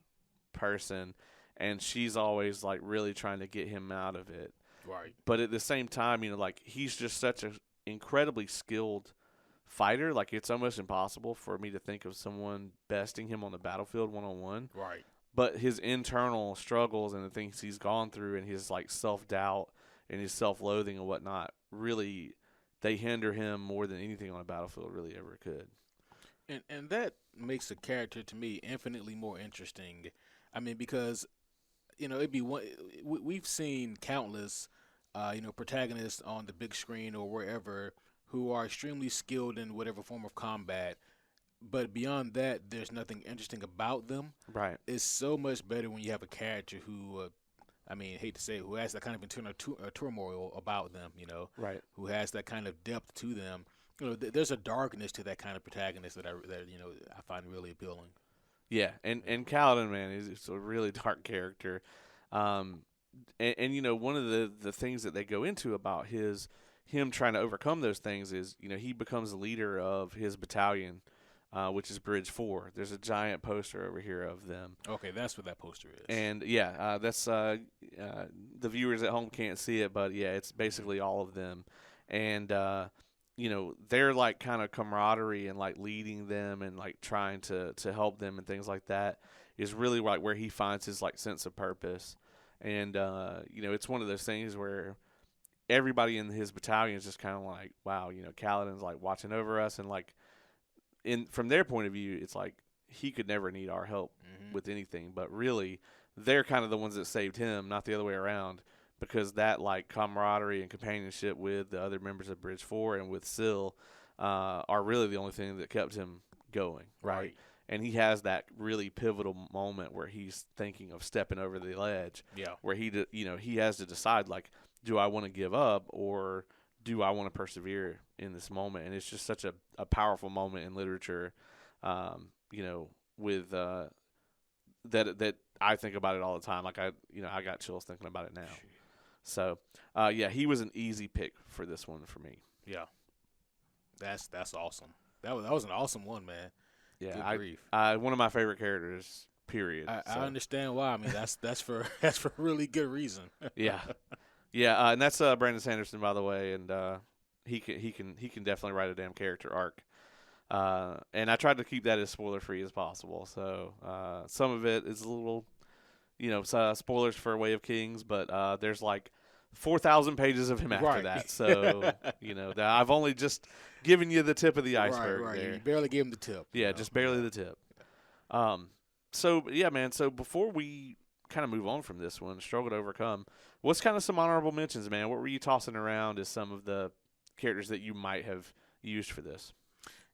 person, and she's always like really trying to get him out of it. Right. But at the same time, like he's just such an incredibly skilled fighter. Like it's almost impossible for me to think of someone besting him on the battlefield 1-on-1. Right. But his internal struggles and the things he's gone through and his like self-doubt and his self-loathing and whatnot really they hinder him more than anything on a battlefield really ever could. And that makes a character to me infinitely more interesting. I mean, because it'd be one. We've seen countless, protagonists on the big screen or wherever who are extremely skilled in whatever form of combat. But beyond that, there's nothing interesting about them. Right. It's so much better when you have a character who, I mean, hate to say it, who has that kind of internal turmoil about them. Right. Who has that kind of depth to them. There's a darkness to that kind of protagonist that I find really appealing. Yeah, and Kaladin, man, is a really dark character. Um, and one of the things that they go into about him trying to overcome those things is he becomes the leader of his battalion, which is Bridge 4. There's a giant poster over here of them. Okay, that's what that poster is. And yeah, that's the viewers at home can't see it, but yeah, it's basically all of them. And their like kind of camaraderie and like leading them and like trying to help them and things like that is really like where he finds his like sense of purpose. And it's one of those things where everybody in his battalion is just kind of like, wow, Kaladin's like watching over us, and like from their point of view, it's like he could never need our help with anything, but really they're kind of the ones that saved him, not the other way around, because that like camaraderie and companionship with the other members of Bridge 4 and with Syl are really the only thing that kept him going, right? And he has that really pivotal moment where he's thinking of stepping over the ledge, Yeah. where he has to decide like, do I want to give up or do I want to persevere in this moment? And it's just such a powerful moment in literature, with that I think about it all the time. Like I got chills thinking about it now. So, yeah, he was an easy pick for this one for me. Yeah. That's awesome. That was an awesome one, man. Yeah, Good grief. one of my favorite characters period. I So understand why. I mean, that's for that's for really good reason. yeah, yeah, and that's Brandon Sanderson, by the way, and he can definitely write a damn character arc. And I tried to keep that as spoiler free as possible. So some of it is a little, spoilers for Way of Kings, but there's like 4,000 pages of him after Right. that. So that I've only just given you the tip of the Right, iceberg right. You there. barely gave him the tip. Yeah, just barely the tip. So yeah, man. So before we kind of move on from this one, Struggle to Overcome, what's kind of some honorable mentions, man? What were you tossing around as some of the characters that you might have used for this?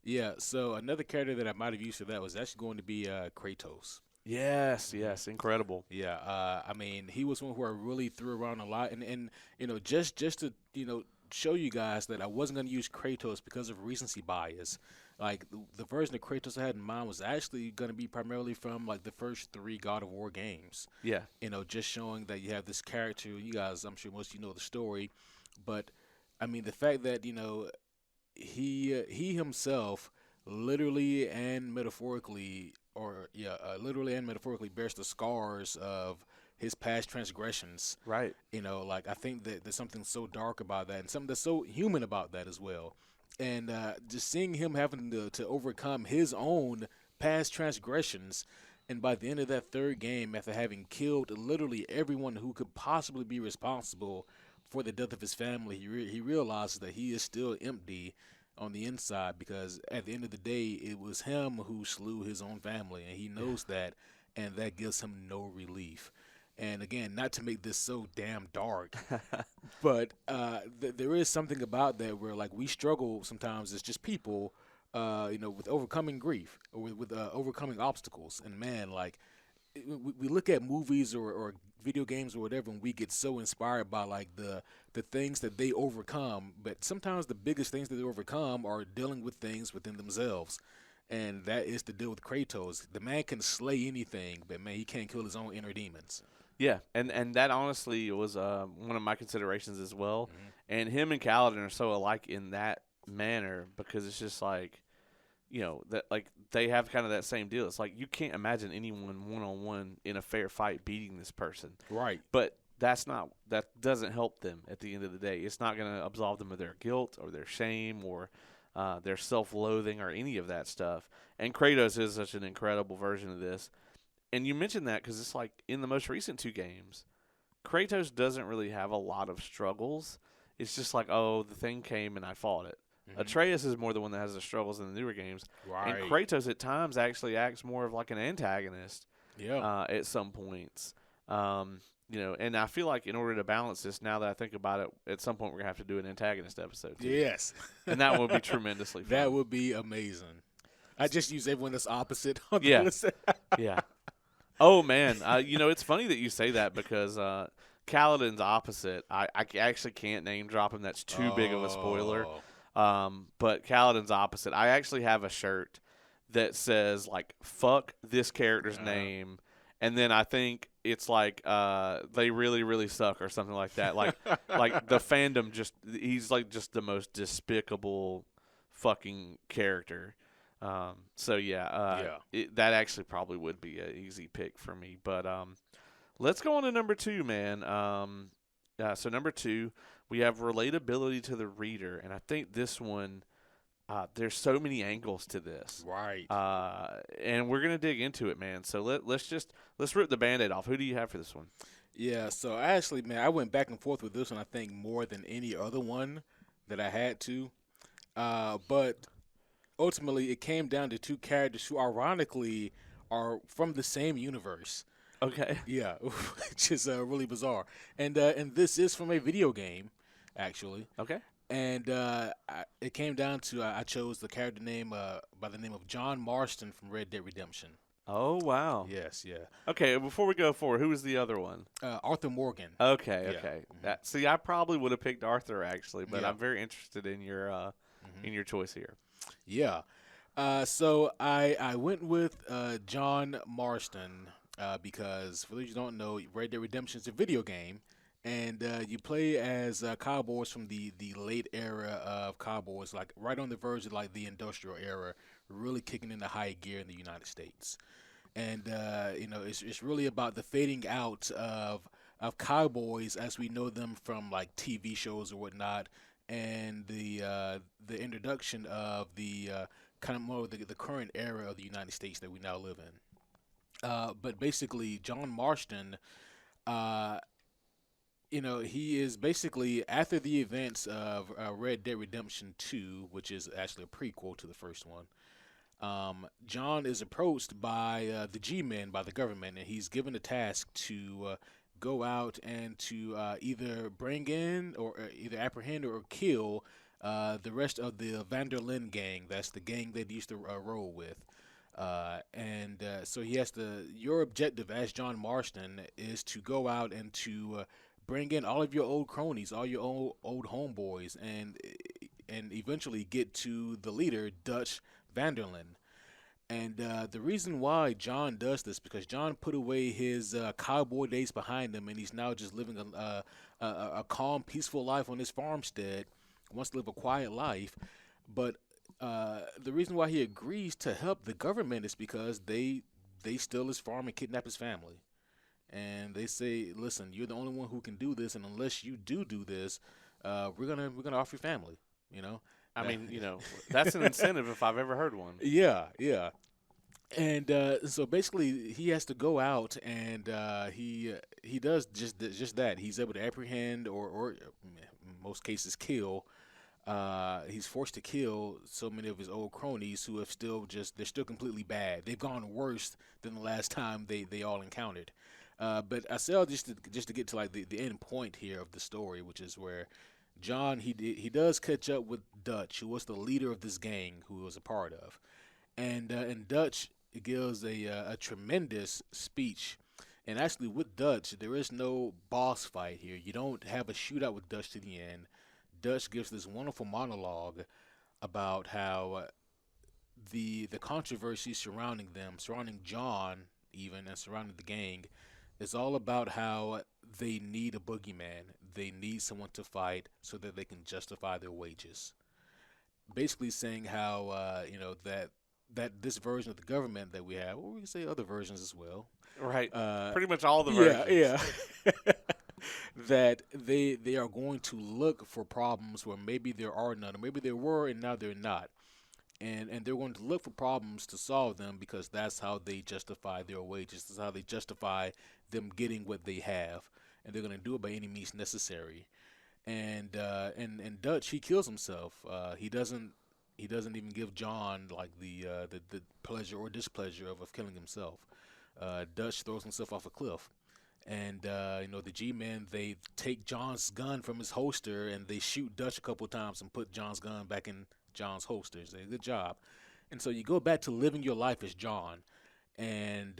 Yeah. So another character that I might have used for that was actually going to be Kratos. Yes, yes, incredible. Yeah, I mean, he was one who I really threw around a lot, and just to show you guys that I wasn't going to use Kratos because of recency bias. Like the version of Kratos I had in mind was actually going to be primarily from like the first three God of War games. Yeah, Just showing that you have this character. You guys, I'm sure most of you know the story, but I mean the fact that he himself literally and metaphorically literally and metaphorically bears the scars of his past transgressions. right. Like I think that there's something so dark about that and something that's so human about that as well. And just seeing him having to overcome his own past transgressions, and by the end of that third game, after having killed literally everyone who could possibly be responsible for the death of his family, he realizes that he is still empty on the inside, because at the end of the day, it was him who slew his own family, and he knows that, and that gives him no relief. And again, not to make this so damn dark, but there is something about that where like we struggle sometimes as just people, with overcoming grief or with overcoming obstacles. And man, like we look at movies or video games or whatever, and we get so inspired by like the things that they overcome. But sometimes the biggest things that they overcome are dealing with things within themselves. And that is to deal with Kratos. The man can slay anything, but man, he can't kill his own inner demons. Yeah, and that honestly was one of my considerations as well. Mm-hmm. And him and Kaladin are so alike in that manner because it's just like, that like they have kind of that same deal. It's like you can't imagine anyone one on one in a fair fight beating this person. Right. But that doesn't help them at the end of the day. It's not going to absolve them of their guilt or their shame or their self-loathing or any of that stuff. And Kratos is such an incredible version of this. And you mentioned that because it's like in the most recent two games, Kratos doesn't really have a lot of struggles. It's just like, oh, the thing came and I fought it. Mm-hmm. Atreus is more the one that has the struggles in the newer games. Right. And Kratos at times actually acts more of like an antagonist at some points. And I feel like in order to balance this, now that I think about it, at some point we're going to have to do an antagonist episode too. Yes. And that would be tremendously fun. That would be amazing. I just use everyone that's opposite on Yeah. the list. Yeah. Oh, man. It's funny that you say that because Kaladin's opposite. I actually can't name drop him. That's too big of a spoiler. But Kaladin's opposite. I actually have a shirt that says, like, fuck this character's name. And then I think it's like they really, really suck or something like that. Like the fandom he's like just the most despicable fucking character. That actually probably would be an easy pick for me. But let's go on to number 2, man. So number 2, we have relatability to the reader, and I think this one, there's so many angles to this, Right. and we're gonna dig into it, man. So let's rip the Band-Aid off. Who do you have for this one? Yeah, so actually, man, I went back and forth with this one, I think, more than any other one that I had to. But ultimately, it came down to two characters who, ironically, are from the same universe. Okay. Yeah, which is really bizarre. And this is from a video game, actually. Okay. And it came down to I chose the character name by the name of John Marston from Red Dead Redemption. Oh, wow. Yes, yeah. Okay, before we go forward, who was the other one? Arthur Morgan. Okay, Yeah. okay. See, I probably would have picked Arthur, actually, but Yeah. I'm very interested in your choice here. Yeah. So I went with John Marston because, for those who don't know, Red Dead Redemption is a video game, and you play as cowboys from the late era of cowboys, like right on the verge of like the industrial era, really kicking into high gear in the United States. and it's really about the fading out of cowboys as we know them from like TV shows or whatnot, and the introduction of the kind of more the current era of the United States that we now live in. But basically, John Marston, uh, he is basically after the events of Red Dead Redemption 2, which is actually a prequel to the first one. John is approached by the G-men, by the government, and he's given a task to go out and to either bring in or either apprehend or kill the rest of the Vanderlyn gang. That's the gang that he used to roll with. And so he has to. Your objective as John Marston is to go out and to bring in all of your old cronies, all your old homeboys, and eventually get to the leader, Dutch Vanderlyn. And the reason why John does this because John put away his cowboy days behind him, and he's now just living a calm, peaceful life on his farmstead. Wants to live a quiet life, but the reason why he agrees to help the government is because they steal his farm and kidnap his family, and they say, "Listen, you're the only one who can do this, and unless you do this, we're gonna off your family." You know. I Uh, mean, that's an incentive if I've ever heard one. yeah, yeah. And so basically, he has to go out, and he does just that. He's able to apprehend or in most cases kill. He's forced to kill so many of his old cronies who have still just they're still completely bad. They've gone worse than the last time they all encountered. But I say all just to get to like the end point here of the story, which is where John he does catch up with Dutch, who was the leader of this gang, who he was a part of, and Dutch gives a tremendous speech. And actually, with Dutch, there is no boss fight here. You don't have a shootout with Dutch to the end. Dutch gives this wonderful monologue about how the controversy surrounding them, surrounding John even, and surrounding the gang, is all about how they need a boogeyman. They need someone to fight so that they can justify their wages. Basically, saying how that this version of the government that we have, or we can say other versions as well. Right. Uh, Pretty much all the yeah, versions. yeah. That they are going to look for problems where maybe there are none, or maybe there were and now they're not, and they're going to look for problems to solve them because that's how they justify their wages. That's how they justify them getting what they have, and they're going to do it by any means necessary. And Dutch he kills himself. He doesn't even give John like the pleasure or displeasure of killing himself. Dutch throws himself off a cliff, and the G-men they take John's gun from his holster and they shoot Dutch a couple times and put John's gun back in John's holster. They say, good job. And so you go back to living your life as John, and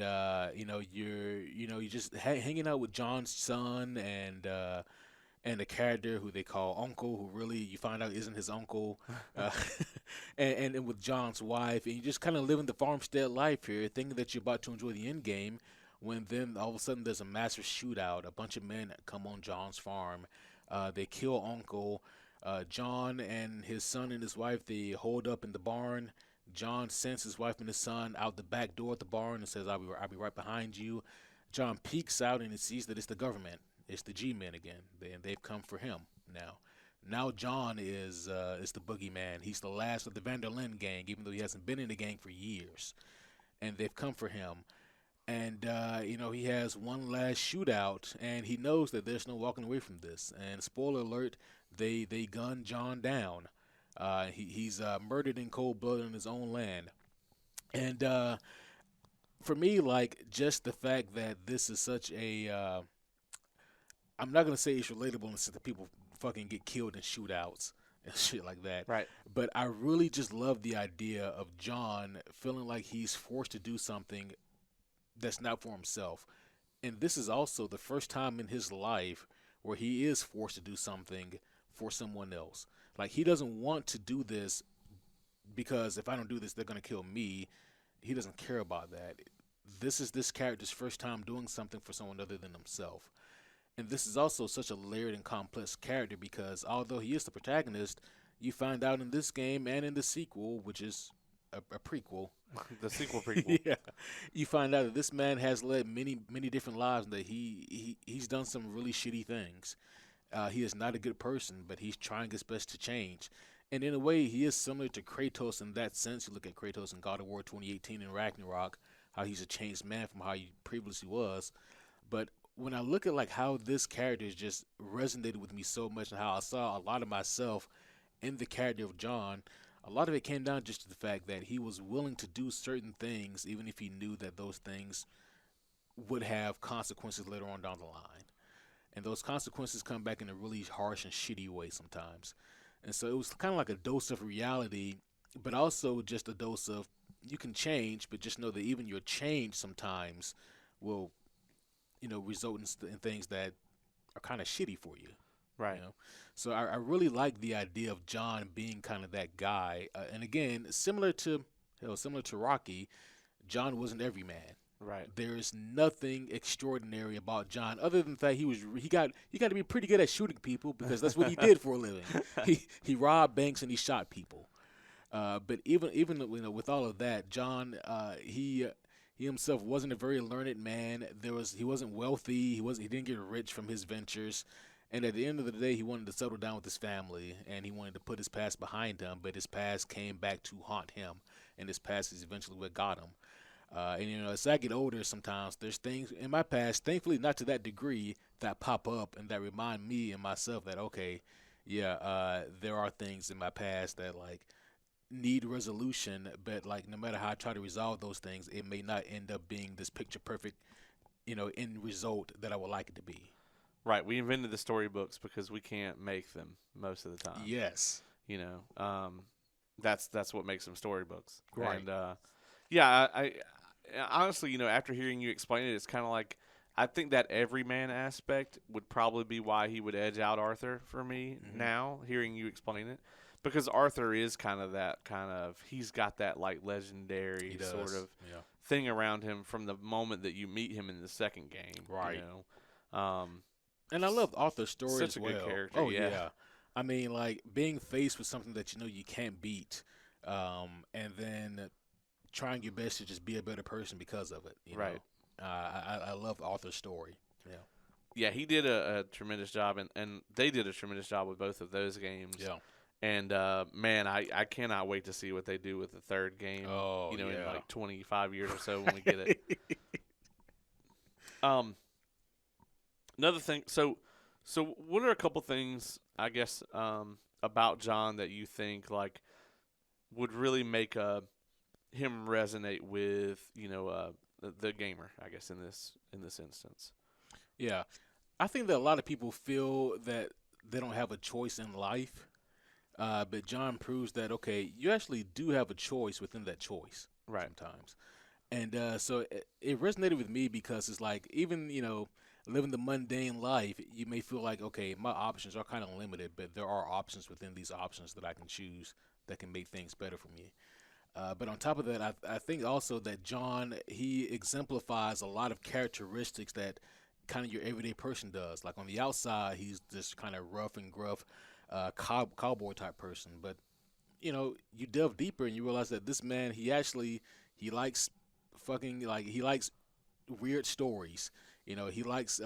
you're just hanging out with John's son and a character who they call Uncle, who really you find out isn't his uncle, uh, and with John's wife, and you just kind of living the farmstead life here, thinking that you're about to enjoy the end game, when then all of a sudden there's a massive shootout. A bunch of men come on John's farm, they kill Uncle. John and his son and his wife they hold up in the barn. John sends his wife and his son out the back door of the barn and says, "I'll be right behind you." John peeks out and he sees that it's the government. It's the G-men again. They've come for him now. Now John is the boogeyman. He's the last of the Vanderlyn gang, even though he hasn't been in the gang for years. And they've come for him. And he has one last shootout, and he knows that there's no walking away from this. And spoiler alert, they gun John down. He's murdered in cold blood in his own land. And for me, like just the fact that this is such a I'm not gonna say it's relatable in the sense that people fucking get killed in shootouts and shit like that. Right. But I really just love the idea of John feeling like he's forced to do something that's not for himself. And this is also the first time in his life where he is forced to do something for someone else. Like he doesn't want to do this because if I don't do this, they're gonna kill me. He doesn't care about that. This is this character's first time doing something for someone other than himself. And this is also such a layered and complex character because although he is the protagonist, you find out in this game and in the sequel, which is a prequel. The sequel prequel. Yeah, you find out that this man has led many different lives, and that he's done some really shitty things. He is not a good person, but he's trying his best to change. And in a way, he is similar to Kratos in that sense. You look at Kratos in God of War 2018 and Ragnarok, how he's a changed man from how he previously was. But when I look at like how this character has just resonated with me so much, and how I saw a lot of myself in the character of John, a lot of it came down just to the fact that he was willing to do certain things, even if he knew that those things would have consequences later on down the line. And those consequences come back in a really harsh and shitty way sometimes. And so it was kind of like a dose of reality, but also just a dose of you can change, but just know that even your change sometimes will, result in things that are kind of shitty for you. Right. So I really like the idea of John being kind of that guy. And again, similar to Rocky, John wasn't every man. Right. There's nothing extraordinary about John other than that he got to be pretty good at shooting people, because that's what he did for a living. He robbed banks and he shot people. But even with all of that, John he himself wasn't a very learned man. He wasn't wealthy. He didn't get rich from his ventures. And at the end of the day, he wanted to settle down with his family, and he wanted to put his past behind him. But his past came back to haunt him, and his past is eventually what got him. And as I get older, sometimes there's things in my past, thankfully not to that degree, that pop up and that remind me and myself that okay, yeah, there are things in my past that like need resolution, but like no matter how I try to resolve those things, it may not end up being this picture perfect, end result that I would like it to be. Right. We invented the storybooks because we can't make them most of the time. Yes. That's what makes them storybooks. Right. And yeah, I honestly, after hearing you explain it, it's kind of like I think that everyman aspect would probably be why he would edge out Arthur for me now, hearing you explain it. Because Arthur is he's got that like legendary sort of thing around him from the moment that you meet him in the second game. Right. And I love Arthur's story such as a well. good character. Oh yeah. I mean, like being faced with something that you can't beat, and then trying your best to just be a better person because of it. Right. I love Arthur's story. Yeah. Yeah, he did a tremendous job, and they did a tremendous job with both of those games. Yeah. And man, I cannot wait to see what they do with the third game. Oh, in like 25 years or so when we get it. Another thing. So what are a couple things I guess about John that you think like would really make him resonate with the gamer? I guess in this instance. Yeah. I think that a lot of people feel that they don't have a choice in life. But John proves that, okay, you actually do have a choice within that choice sometimes. And so it resonated with me because it's like, even, living the mundane life, you may feel like, okay, my options are kind of limited, but there are options within these options that I can choose that can make things better for me. But on top of that, I think also that John, he exemplifies a lot of characteristics that kind of your everyday person does. Like on the outside, he's this kind of rough and gruff cowboy type person, but you delve deeper and you realize that this man, he likes he likes weird stories. He likes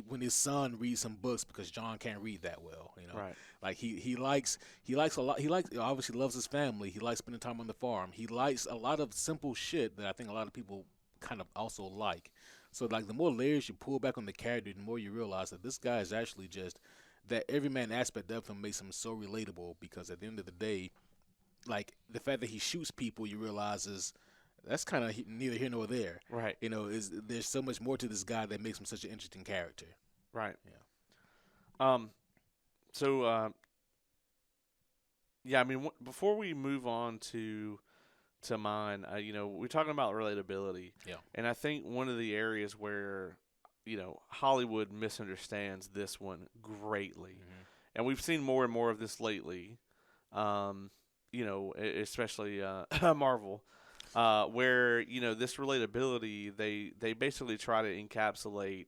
when his son reads some books because John can't read that well. Right. Like he likes a lot. He obviously loves his family. He likes spending time on the farm. He likes a lot of simple shit that I think a lot of people kind of also like. So like the more layers you pull back on the character, the more you realize that this guy is actually just that everyman aspect of him makes him so relatable, because at the end of the day, like the fact that he shoots people, you realize that's kind of neither here nor there. Right. There's so much more to this guy that makes him such an interesting character. Right. Yeah. So yeah, I mean, before we move on to mine, we're talking about relatability. Yeah. And I think one of the areas where Hollywood misunderstands this one greatly. Mm-hmm. And we've seen more and more of this lately, especially Marvel, where, this relatability, they basically try to encapsulate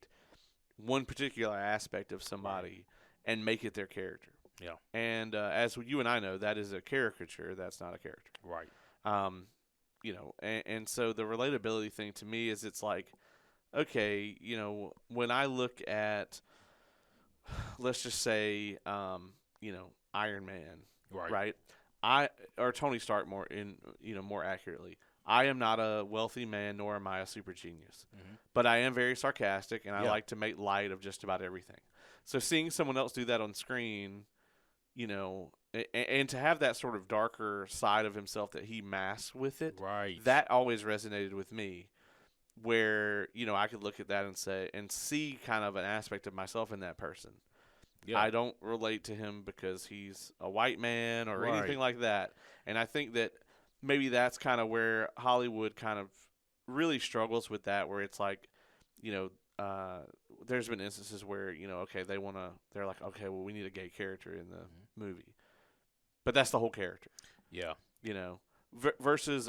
one particular aspect of somebody and make it their character. Yeah. And as you and I know, that is a caricature. That's not a character. Right. and so the relatability thing to me is it's like, okay, when I look at, let's just say, Iron Man, Right. right? I or Tony Stark more accurately. I am not a wealthy man, nor am I a super genius, Hmm. but I am very sarcastic, and I Yeah. like to make light of just about everything. So seeing someone else do that on screen, and to have that sort of darker side of himself that he masks with it, Right. that always resonated with me. Where I could look at that and say and see kind of an aspect of myself in that person. Yeah. I don't relate to him because he's a white man or anything Right. like that. And I think that maybe that's kind of where Hollywood kind of really struggles with that, where it's like, you know, there's been instances where, okay, they're like, okay, well, we need a gay character in the Mhm. movie. But that's the whole character, Yeah. versus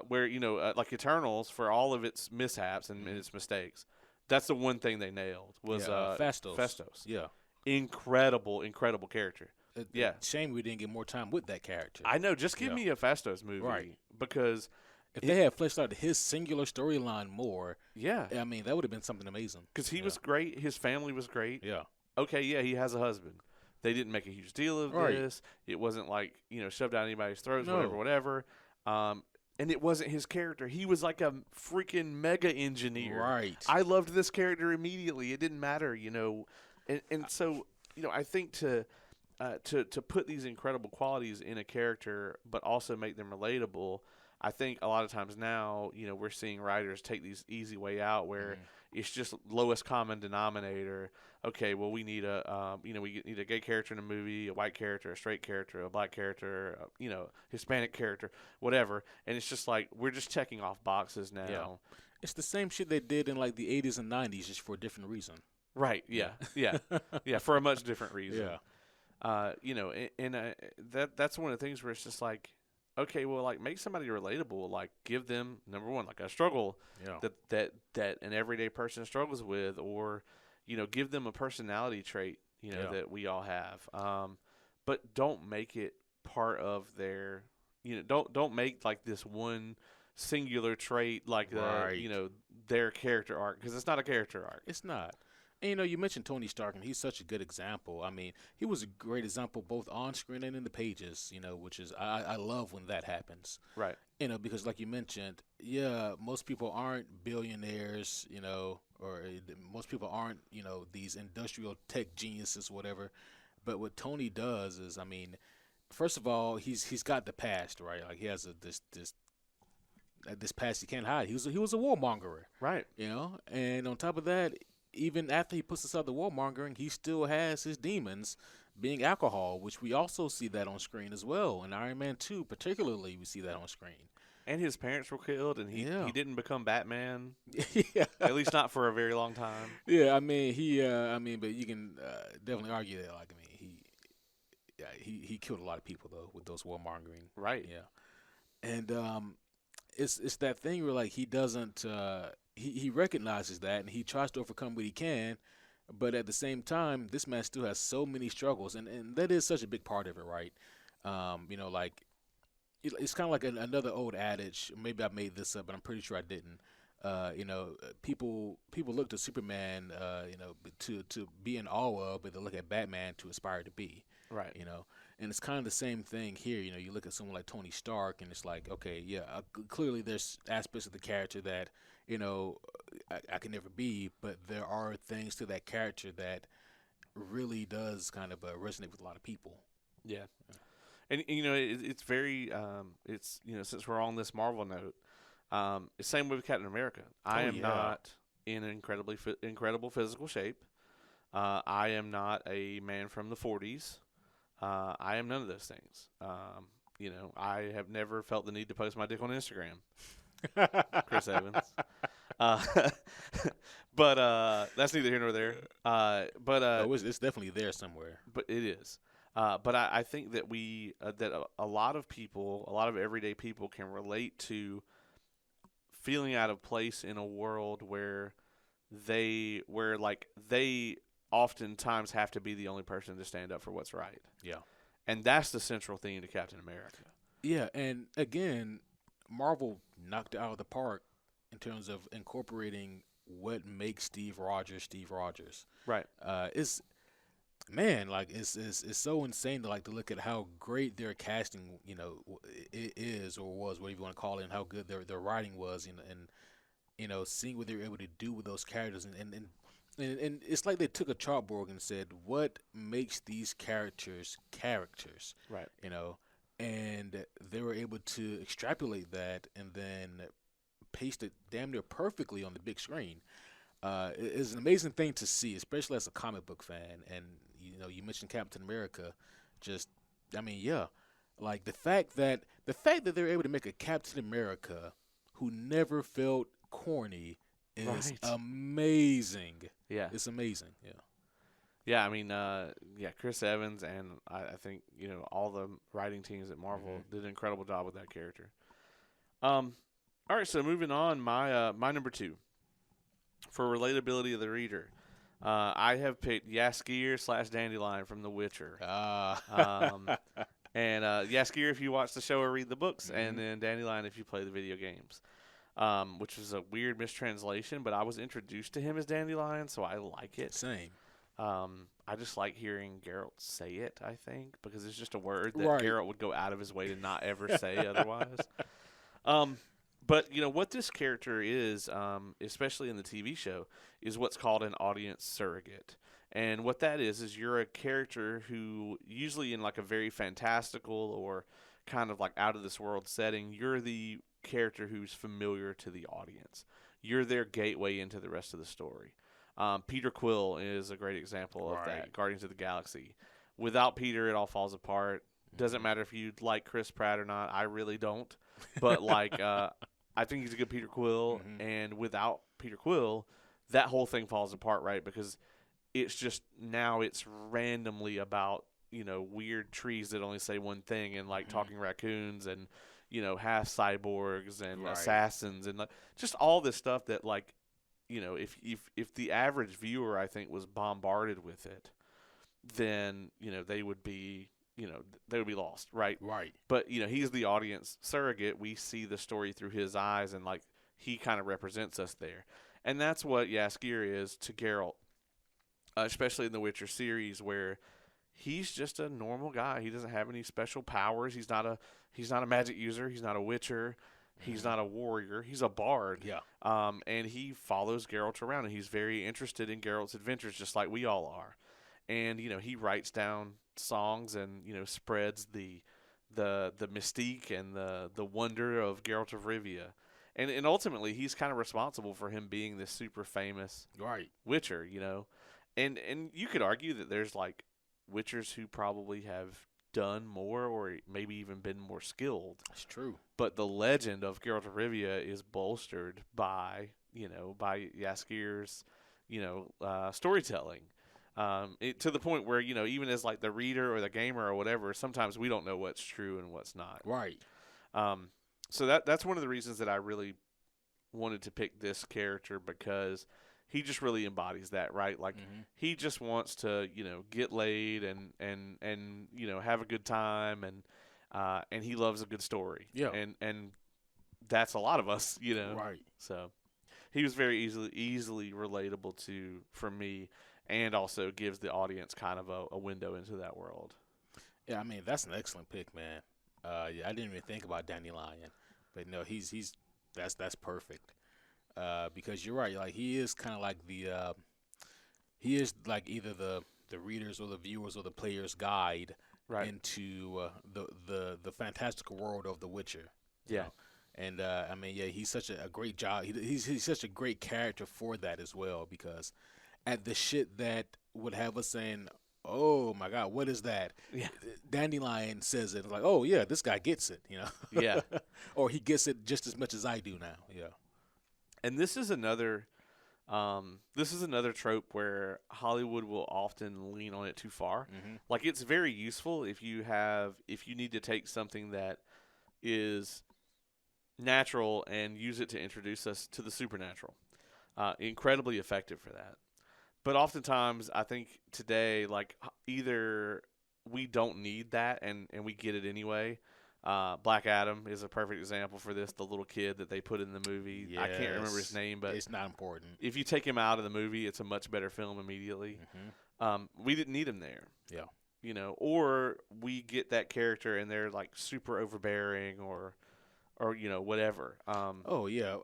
where, like Eternals, for all of its mishaps and Hmm. its mistakes, that's the one thing they nailed was Yeah. Fastos. Festos. Yeah. Incredible character. Yeah, Shame we didn't get more time with that character. I know. Just give Yeah. me a Fastos Right. movie because If it, they had fleshed out his singular storyline more, yeah, I mean, that would have been something amazing. because he Yeah. was great. His family was great. Yeah. Okay, yeah, he has a husband. They didn't make a huge deal of Right. this. It wasn't like shoved down anybody's throats, No. whatever. And it wasn't his character. He was like a freaking mega engineer. Right. I loved this character immediately. It didn't matter, and so I think to put these incredible qualities in a character, but also make them relatable. I think a lot of times now, we're seeing writers take these easy way out where Mhm. it's just lowest common denominator. Okay, well, we need we need a gay character in a movie, a white character, a straight character, a black character, Hispanic character, whatever. And it's just like we're just checking off boxes now. Yeah. It's the same shit they did in like the 80s and 90s, just for a different reason. Right? Yeah. Yeah. Yeah. For a much different reason. Yeah. That's one of the things where it's just like, okay, well, like make somebody relatable, like give them number one, like a struggle Yeah. that an everyday person struggles with, or give them a personality trait, Yeah. that we all have. But don't make it part of their, don't make like this one singular trait like Right. their character arc, because it's not a character arc. It's not. And you mentioned Tony Stark, and he's such a good example. I mean, he was a great example both on screen and in the pages, which is, I love when that happens. Right. Because like you mentioned, yeah, most people aren't billionaires, or most people aren't, these industrial tech geniuses, whatever. But what Tony does is, I mean, first of all, he's got the past, right? Like he has this past he can't hide. He was a warmonger, Right. and on top of that, even after he puts aside the warmongering, he still has his demons, being alcohol, which we also see that on screen as well. In Iron Man 2, particularly, we see that on screen. And his parents were killed, and Yeah. he didn't become Batman, Yeah. at least not for a very long time. Yeah, I mean, but you can definitely argue that, like, I mean, he killed a lot of people though with those warmongering. Right. Yeah, and it's that thing where like he doesn't he recognizes that and he tries to overcome what he can, but at the same time, this man still has so many struggles, and that is such a big part of it, right? Like it's kind of like another old adage. Maybe I made this up, but I'm pretty sure I didn't. People look to Superman, to be in awe of, but they look at Batman to aspire to be. Right. And it's kind of the same thing here. You look at someone like Tony Stark, and it's like, okay, yeah, clearly there's aspects of the character that I can never be, but there are things to that character that really does kind of resonate with a lot of people. Yeah. And it's very it's since we're on this Marvel note, it's same with Captain America. I am yeah. not in incredible physical shape. I am not a man from the 40s. I am none of those things. I have never felt the need to post my dick on Instagram. Chris Evans. Uh, but that's neither here nor there. It's definitely there somewhere. But it is. But I think that a lot of people, a lot of everyday people, can relate to feeling out of place in a world where they oftentimes have to be the only person to stand up for what's right. Yeah. And that's the central theme to Captain America. Yeah, and again, Marvel knocked it out of the park in terms of incorporating what makes Steve Rogers Steve Rogers. Right. It's man, like it's so insane to like to look at how great their casting, it is or was, whatever you want to call it, and how good their writing was, and seeing what they were able to do with those characters, and it's like they took a chalkboard and said, what makes these characters, Right. and they were able to extrapolate that and then paste it damn near perfectly on the big screen. It's an amazing thing to see, especially as a comic book fan. And you mentioned Captain America. Just, I mean, yeah, like the fact that they're able to make a Captain America who never felt corny is Right. amazing. Yeah. It's amazing. Yeah. Yeah, I mean, Chris Evans and I think all the writing teams at Marvel did an incredible job with that character. All right, so moving on, my number 2 for relatability of the reader, I have picked Jaskier / Dandelion from The Witcher. And Jaskier if you watch the show or read the books, and then Dandelion if you play the video games. Which is a weird mistranslation, but I was introduced to him as Dandelion, so I like it. Same. I just like hearing Geralt say it, I think, because it's just a word that Right. Geralt would go out of his way to not ever say otherwise. But what this character is, especially in the TV show, is what's called an audience surrogate. And what that is you're a character who, usually in like a very fantastical or kind of like out of this world setting, you're the character who's familiar to the audience. You're their gateway into the rest of the story. Peter Quill is a great example of that. Right. Guardians of the Galaxy. Without Peter, it all falls apart. Doesn't matter if you like Chris Pratt or not. I really don't. But I think he's a good Peter Quill. And without Peter Quill, that whole thing falls apart, right? Because it's just now it's randomly about weird trees that only say one thing, and like talking raccoons and half cyborgs and Right. assassins and just all this stuff that if the average viewer, I think, was bombarded with it, then they would be lost, right? Right. But he's the audience surrogate. We see the story through his eyes, and like he kind of represents us there, and that's what Jaskier is to Geralt, especially in the Witcher series, where he's just a normal guy. He doesn't have any special powers. He's not a magic user. He's not a witcher. He's not a warrior. He's a bard. Yeah. And he follows Geralt around, and he's very interested in Geralt's adventures, just like we all are. And he writes down songs and spreads the mystique and the wonder of Geralt of Rivia. And ultimately, he's kind of responsible for him being this super famous Right. witcher. And you could argue that there's like witchers who probably have done more or maybe even been more skilled. It's true. But the legend of Geralt of Rivia is bolstered by Jaskier's storytelling. To the point where even as like the reader or the gamer or whatever, sometimes we don't know what's true and what's not. Right. So that's one of the reasons that I really wanted to pick this character, because he just really embodies that, right? Like he just wants to get laid and have a good time, and he loves a good story. Yeah. And that's a lot of us, Right. So he was very easily relatable for me, and also gives the audience kind of a window into that world. Yeah, I mean that's an excellent pick, man. Yeah, I didn't even think about Dandelion, but no, that's perfect. Because you're right, like he is kind of like he is like either the readers or the viewers or the player's guide Right. into the fantastical world of The Witcher. you Yeah. know. And I mean, yeah, he's such a great job. He's such a great character for that as well, because at the shit that would have us saying, "Oh my God, what is that?" Yeah. Dandelion says it like, "Oh yeah, this guy gets it," Yeah. or he gets it just as much as I do now. Yeah. And this is another trope where Hollywood will often lean on it too far. Mm-hmm. Like, it's very useful if you need to take something that is natural and use it to introduce us to the supernatural. Incredibly effective for that. But oftentimes, I think today, like, either we don't need that and we get it anyway, Black Adam is a perfect example for this. The little kid that they put in the movie. I can't remember his Yes. name, but It's not important. if you take him out of the movie, it's a much better film immediately. We didn't need him there. Yeah. Or we get that character and they're like super overbearing or whatever. Oh yeah.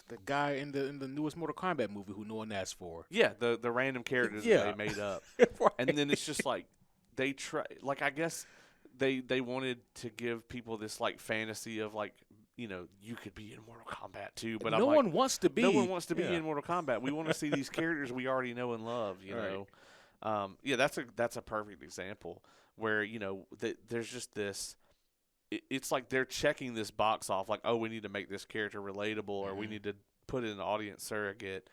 The guy in the newest Mortal Kombat movie who no one asked for. Yeah, the random characters that Yeah. they made up, Right. and then it's just like they try. Like I guess they wanted to give people this like fantasy of like you could be in Mortal Kombat too, but no I'm like, one wants to be. no one wants to be Yeah. in Mortal Kombat. We want to see these characters we already know and love. Yeah, that's a perfect example where there's just this. It's like they're checking this box off, like, oh, we need to make this character relatable, or we need to put in an audience surrogate,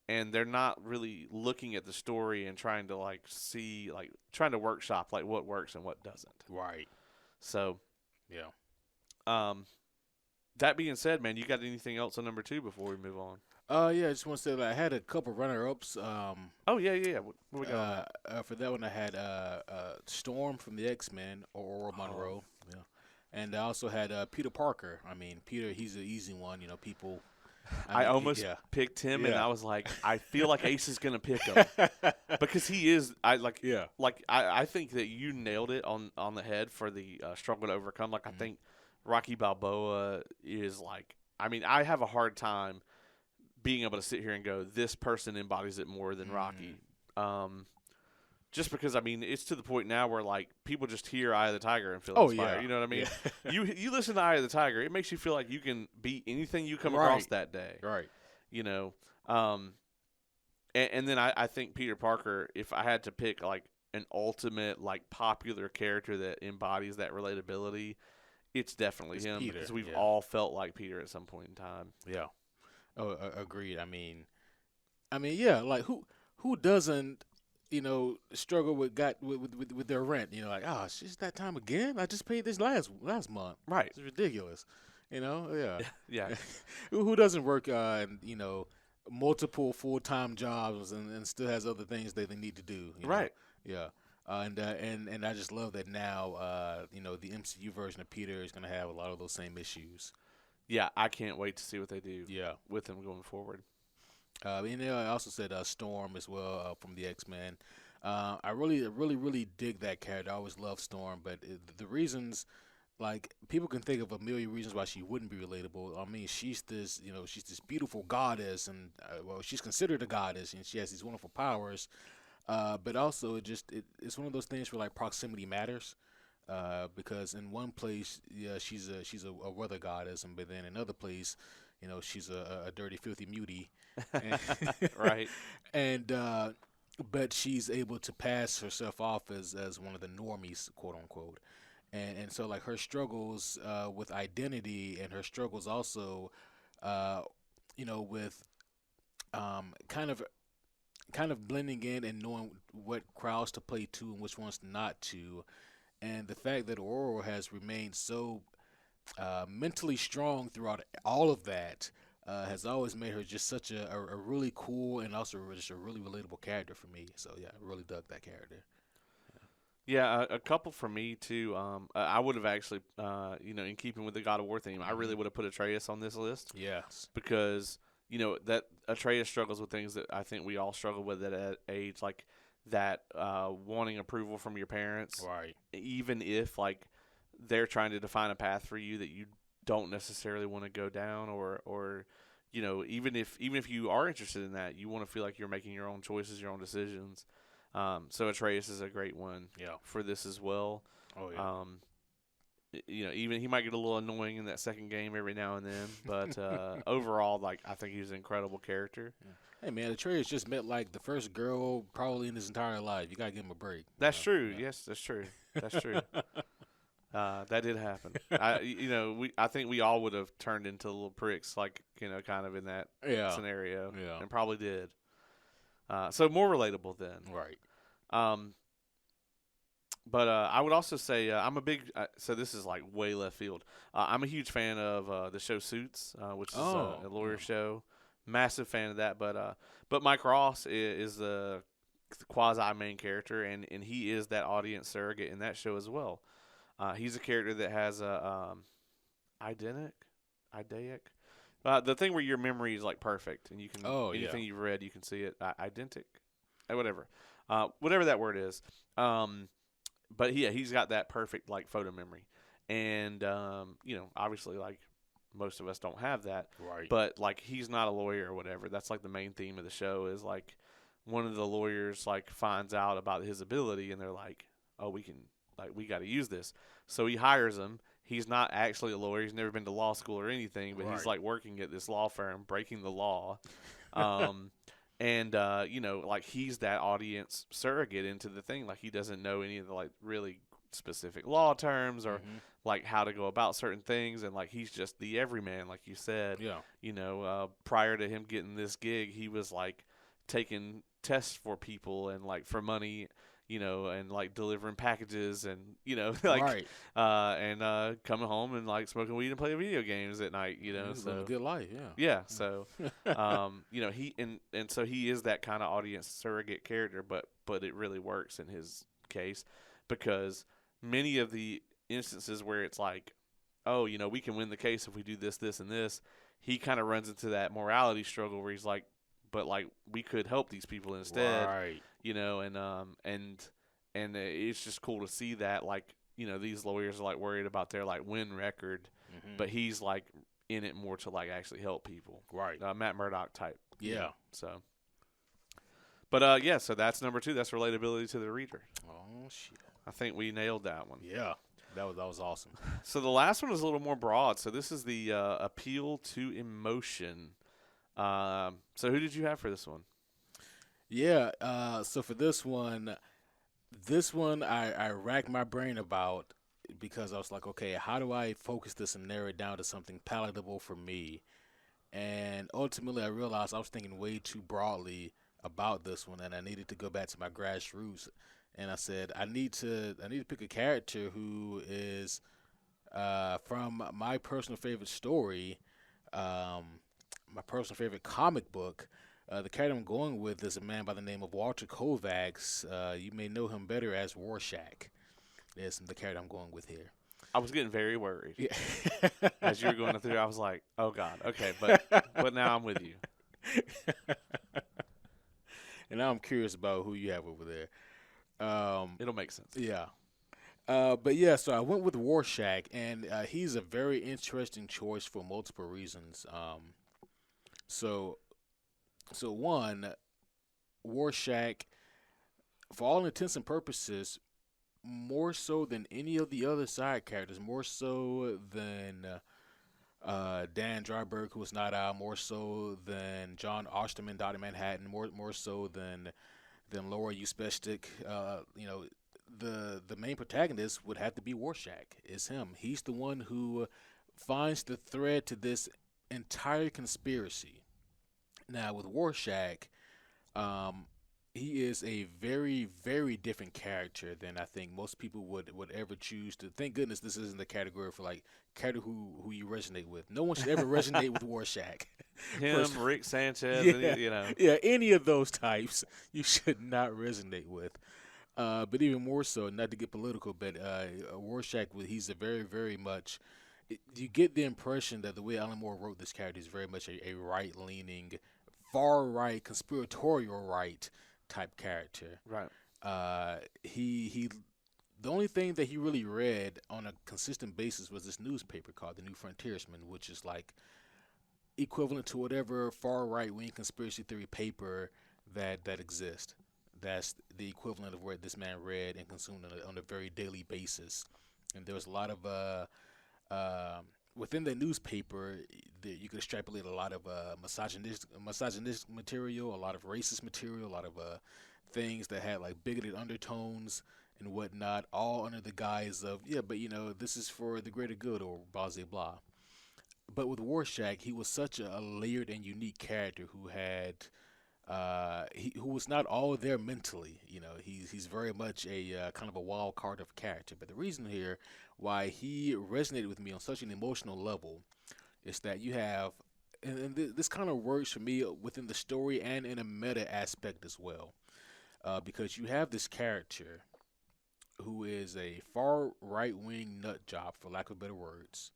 and they're not really looking at the story and trying to workshop like what works and what doesn't. Right. So, Yeah. that being said, man, you got anything else on number 2 before we move on? Yeah, I just want to say that I had a couple runner-ups. Oh yeah. What we got? For that one, I had Storm from the X-Men, or Aurora Monroe. Yeah, and I also had Peter Parker. I mean, Peter, he's an easy one. People. I mean, almost yeah. picked him, and Yeah. I was like, I feel like Ace is gonna pick him because he is. Yeah. I think that you nailed it on the head for the struggle to overcome. Like I think Rocky Balboa is like. I mean, I have a hard time being able to sit here and go, this person embodies it more than Rocky. Just because, I mean, it's to the point now where, like, people just hear Eye of the Tiger and feel inspired. Yeah. You know what I mean? Yeah. You listen to Eye of the Tiger, it makes you feel like you can beat anything you come across that day. Right. And then I think Peter Parker, if I had to pick, like, an ultimate, like, popular character that embodies that relatability, it's definitely him. Peter, Because we've yeah. all felt like Peter at some point in time. Yeah. Oh, agreed. I mean, yeah. Like who doesn't, struggle with their rent? Like, oh, it's just that time again. I just paid this last month. Right. It's ridiculous. Yeah. Yeah. Who doesn't work multiple full-time jobs and still has other things they need to do? Right. Yeah. And I just love that now. The MCU version of Peter is going to have a lot of those same issues. Yeah, I can't wait to see what they do Yeah. with him going forward. And I also said Storm as well from the X-Men. I really dig that character. I always loved Storm, but the reasons, like, people can think of a million reasons why she wouldn't be relatable. I mean, she's this beautiful goddess, and she's considered a goddess, and she has these wonderful powers. But also, it's one of those things where, like, proximity matters. Because in one place, yeah, she's a weather goddess, but then in another place, she's a dirty, filthy mutie. Right. And but she's able to pass herself off as one of the normies, quote unquote. And so, like, her struggles with identity, and her struggles also, with kind of blending in and knowing what crowds to play to and which ones not to. And the fact that Aurora has remained so mentally strong throughout all of that has always made her just such a really cool and also just a really relatable character for me. So, yeah, I really dug that character. Yeah, a couple for me, too. I would have actually, in keeping with the God of War theme, I really would have put Atreus on this list. Yes. Because, that Atreus struggles with things that I think we all struggle with at that age, like that wanting approval from your parents. Right. Even if, like, they're trying to define a path for you that you don't necessarily want to go down, or even if you are interested in that, you want to feel like you're making your own choices, your own decisions. So Atreus is a great one for this as well. Oh, yeah. Even he might get a little annoying in that second game every now and then, but overall, like, I think he's an incredible character. Yeah. Hey, man, Atreus just met, like, the first girl probably in his entire life. You got to give him a break. That's true. Yeah. Yes, that's true. That's true. That did happen. I think we all would have turned into little pricks, like, kind of in that scenario. Yeah. And probably did. So more relatable then. Right. But I would also say I'm a big so this is like way left field. I'm a huge fan of the show Suits, which is a lawyer show. Massive fan of that. But Mike Ross is the quasi main character, and he is that audience surrogate in that show as well. He's a character that has a idenic, idaic. The thing where your memory is like perfect, and you can Oh yeah. anything you've read, you can see it. Identic, whatever, whatever that word is. Um, but yeah, he's got that perfect like photo memory, and obviously like most of us don't have that. Right. But like he's not a lawyer or whatever. That's like the main theme of the show is like one of the lawyers like finds out about his ability, and they're like, oh, we got to use this. So he hires him. He's not actually a lawyer. He's never been to law school or anything, but he's Right. like working at this law firm, breaking the law. Um, and like he's that audience surrogate into the thing. Like he doesn't know any of the like really specific law terms or Mhm. like how to go about certain things, and like he's just the everyman, like you said. Yeah. Prior to him getting this gig, he was like taking tests for people and like for money, and like delivering packages and like Right. coming home and like smoking weed and playing video games at night. He's living a So good life. yeah, so he and so he is that kind of audience surrogate character, but it really works in his case because many of the instances where it's like, oh, we can win the case if we do this, this, and this, he kind of runs into that morality struggle where he's like, but like we could help these people instead, Right. and it's just cool to see that like these lawyers are like worried about their like win record, Mhm. but he's like in it more to like actually help people, Right. Matt Murdock type. Yeah. So, but yeah, so that's number 2. That's relatability to the reader. Oh shit. I think we nailed that one. Yeah. That was awesome. So the last one is a little more broad. So this is the appeal to emotion. So who did you have for this one? Yeah. So for this one I racked my brain about because I was like, okay, how do I focus this and narrow it down to something palatable for me? And ultimately, I realized I was thinking way too broadly about this one, and I needed to go back to my grassroots. And I said, I need to pick a character who is from my personal favorite story, um, my personal favorite comic book. The character I'm going with is a man by the name of Walter Kovacs. You may know him better as Rorschach. Is the character I'm going with here. I was getting very worried Yeah. as you were going through. I was like, oh God, okay, but now I'm with you. And now I'm curious about who you have over there. It'll make sense. Yeah. But yeah, so I went with Rorschach, and he's a very interesting choice for multiple reasons. So, so one, Rorschach, for all intents and purposes, more so than any of the other side characters, more so than Dan Dryberg, who was not out, more so than John Osterman, Dr. Manhattan, more so than Laura Uspestic. The main protagonist would have to be Rorschach. It's him. He's the one who finds the thread to this entire conspiracy. Now with Rorschach, um, he is a very, very different character than I think most people would ever choose to. Thank goodness this isn't the category for like character who you resonate with. No one should ever resonate with Rorschach. Him, First, Rick Sanchez, yeah, yeah, any of those types you should not resonate with. But even more so, not to get political, but Rorschach, he's a very, very much. You get the impression that the way Alan Moore wrote this character is very much a right-leaning, far-right, conspiratorial right type character. right. He the only thing that he really read on a consistent basis was this newspaper called the New Frontiersman, which is like equivalent to whatever far right wing conspiracy theory paper that exists. That's the equivalent of what this man read and consumed on a very daily basis. And there was a lot of within the newspaper, you could extrapolate a lot of misogynist material, a lot of racist material, a lot of things that had like bigoted undertones and whatnot, all under the guise of but this is for the greater good or blah blah blah. But with Rorschach, he was such a layered and unique character who had who was not all there mentally. He's very much a kind of a wild card of a character. But the reason here why he resonated with me on such an emotional level is that you have, and this kind of works for me within the story and in a meta aspect as well, because you have this character who is a far right wing nut job, for lack of better words,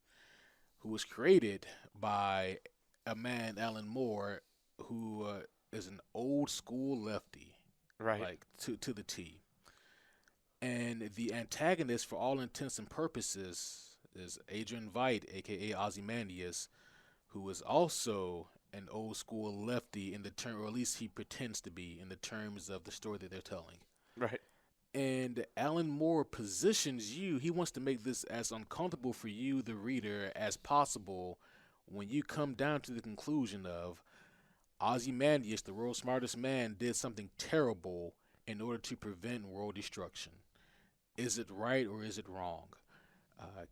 who was created by a man, Alan Moore, who is an old school lefty, Right. like to the T. And the antagonist, for all intents and purposes, is Adrian Veidt, aka Ozymandias, who is also an old school lefty in the term, or at least he pretends to be in the terms of the story that they're telling. Right. And Alan Moore positions you, he wants to make this as uncomfortable for you, the reader, as possible when you come down to the conclusion of Ozymandias, the world's smartest man, did something terrible in order to prevent world destruction. Is it right or is it wrong?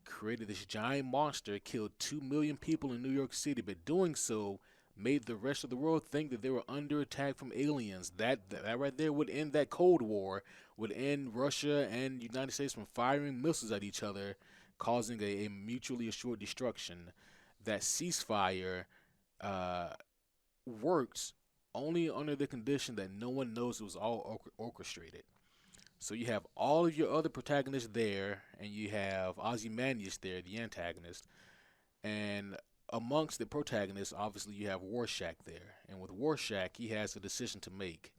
Created this giant monster, killed 2 million people in New York City, but doing so made the rest of the world think that they were under attack from aliens. That right there would end that Cold War, would end Russia and United States from firing missiles at each other, causing a mutually assured destruction. That ceasefire uh, works only under the condition that no one knows it was all orchestrated. So you have all of your other protagonists there, and you have Ozymandias there, the antagonist, and amongst the protagonists, obviously you have Rorschach there, and with Rorschach, he has a decision to make.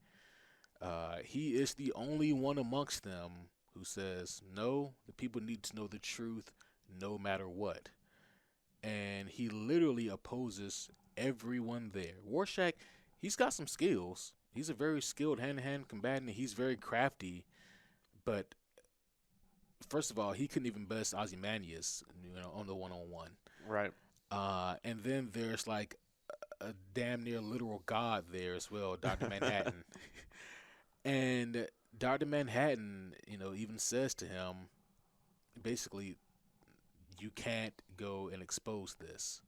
He is the only one amongst them who says, no, the people need to know the truth no matter what. And he literally opposes everyone there. Rorschach, he's got some skills. He's a very skilled hand-to-hand combatant. He's very crafty, but first of all, he couldn't even best Ozymandias, on the one-on-one. Right. And then there's like a damn near literal god there as well, Dr. Manhattan. And Dr. Manhattan, even says to him, basically, you can't go and expose this.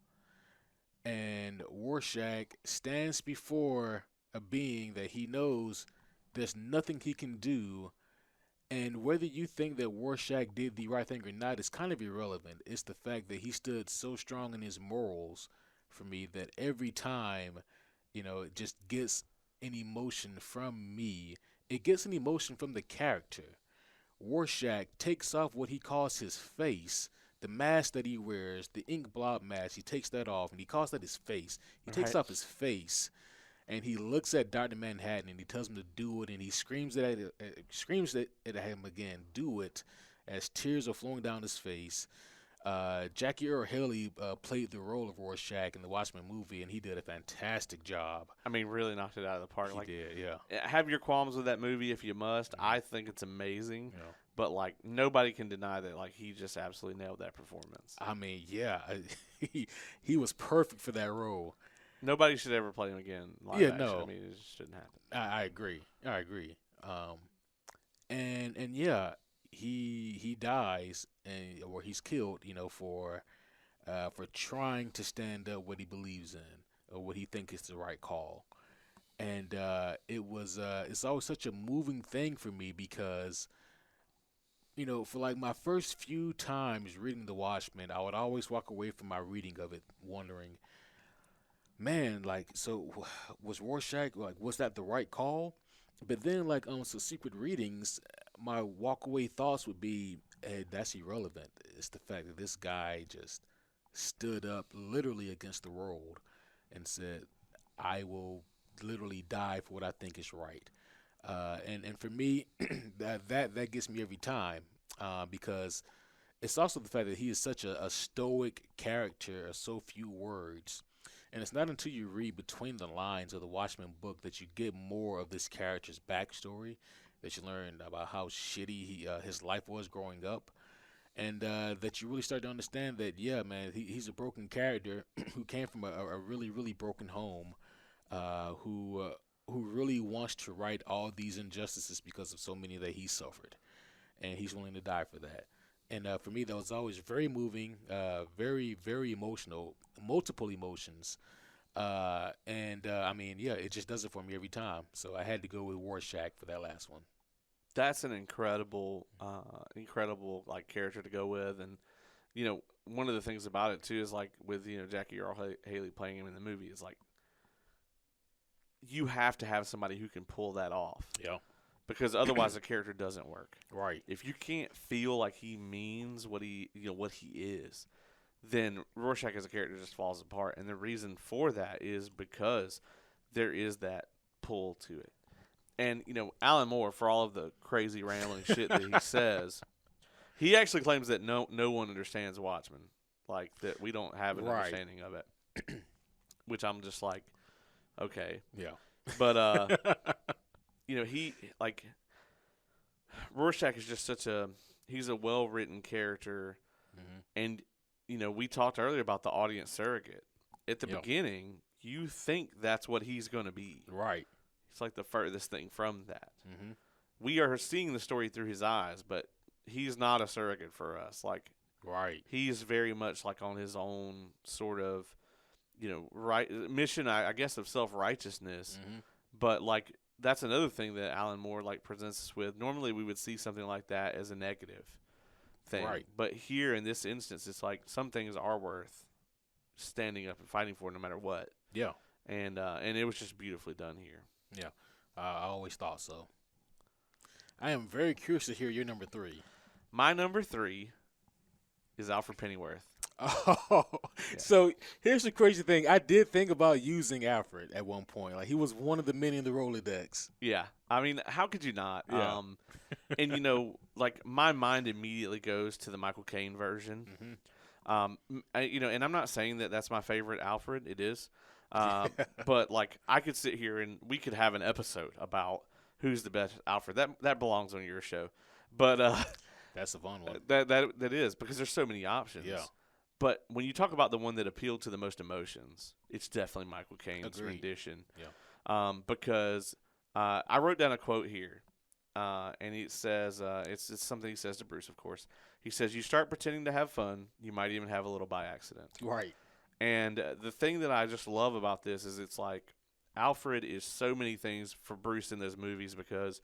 And Rorschach stands before a being that he knows there's nothing he can do. And whether you think that Rorschach did the right thing or not is kind of irrelevant. It's the fact that he stood so strong in his morals for me that every time, it just gets an emotion from me. It gets an emotion from the character. Rorschach takes off what he calls his face, the mask that he wears, the ink blob mask. He takes that off and he calls that his face. He takes Right. off his face and he looks at Dr. Manhattan and he tells him to do it, and he screams at him again, do it, as tears are flowing down his face. Jackie Earle Haley played the role of Rorschach in the Watchmen movie, and he did a fantastic job. I mean, really knocked it out of the park. He did, yeah. Have your qualms with that movie if you must. I think it's amazing, You know, but like nobody can deny that. Like he just absolutely nailed that performance. I mean, yeah, he was perfect for that role. Nobody should ever play him again. Live Yeah, action. no. I mean, it just shouldn't happen. I agree. I agree. And yeah, he dies or he's killed, for trying to stand up what he believes in or what he thinks is the right call. And it's always such a moving thing for me because for like my first few times reading The Watchmen, I would always walk away from my reading of it wondering, man, like, so was Rorschach, like, was that the right call? But then, like, on some secret readings, my walkaway thoughts would be, hey, that's irrelevant. It's the fact that this guy just stood up literally against the world and said, I will literally die for what I think is right. And for me, that gets me every time because it's also the fact that he is such a stoic character, so few words. And it's not until you read between the lines of the Watchmen book that you get more of this character's backstory, that you learn about how shitty his life was growing up, and that you really start to understand that, yeah, man, he's a broken character who came from a really, really broken home, who really wants to right all these injustices because of so many that he suffered, and he's willing to die for that. And for me, that was always very moving, very, very emotional, multiple emotions. I mean, yeah, it just does it for me every time. So I had to go with Rorschach for that last one. That's an incredible like character to go with, and one of the things about it too is like with Jackie Earle Haley playing him in the movie is like you have to have somebody who can pull that off. Yeah. because otherwise the character doesn't work. Right. If you can't feel like he means what he is, then Rorschach as a character just falls apart. And the reason for that is because there is that pull to it. And Alan Moore, for all of the crazy rambling shit that he says, he actually claims that no one understands Watchmen, like that we don't have an Right. understanding of it. Which I'm just like, okay, Yeah. but he like Rorschach is just he's a well written character, and we talked earlier about the audience surrogate. At the beginning, you think that's what he's going to be. Right. It's like the furthest thing from that. Mm-hmm. We are seeing the story through his eyes, but he's not a surrogate for us. Like, right. He's very much like on his own sort of, right mission, I guess, of self-righteousness. Mm-hmm. But like that's another thing that Alan Moore like presents us with. Normally, we would see something like that as a negative thing, Right. But here in this instance, it's like some things are worth standing up and fighting for, no matter what. Yeah. And it was just beautifully done here. Yeah. I always thought so. I am very curious to hear your number 3. My number 3 is Alfred Pennyworth. Oh, Yeah. So here's the crazy thing. I did think about using Alfred at one point. Like, he was one of the men in the Rolodex. Yeah. I mean, how could you not? Yeah. And, like, my mind immediately goes to the Michael Caine version. Mm-hmm. And I'm not saying that that's my favorite Alfred. It is. But, like, I could sit here and we could have an episode about who's the best Alfred. That belongs on your show. But That's a fun one. that is, because there's so many options. Yeah. But when you talk about the one that appealed to the most emotions, it's definitely Michael Caine's Agreed. rendition. Yeah. Because I wrote down a quote here, and it says it's something he says to Bruce, of course. He says, "You start pretending to have fun, you might even have a little by accident." Right. And the thing that I just love about this is it's like Alfred is so many things for Bruce in those movies, because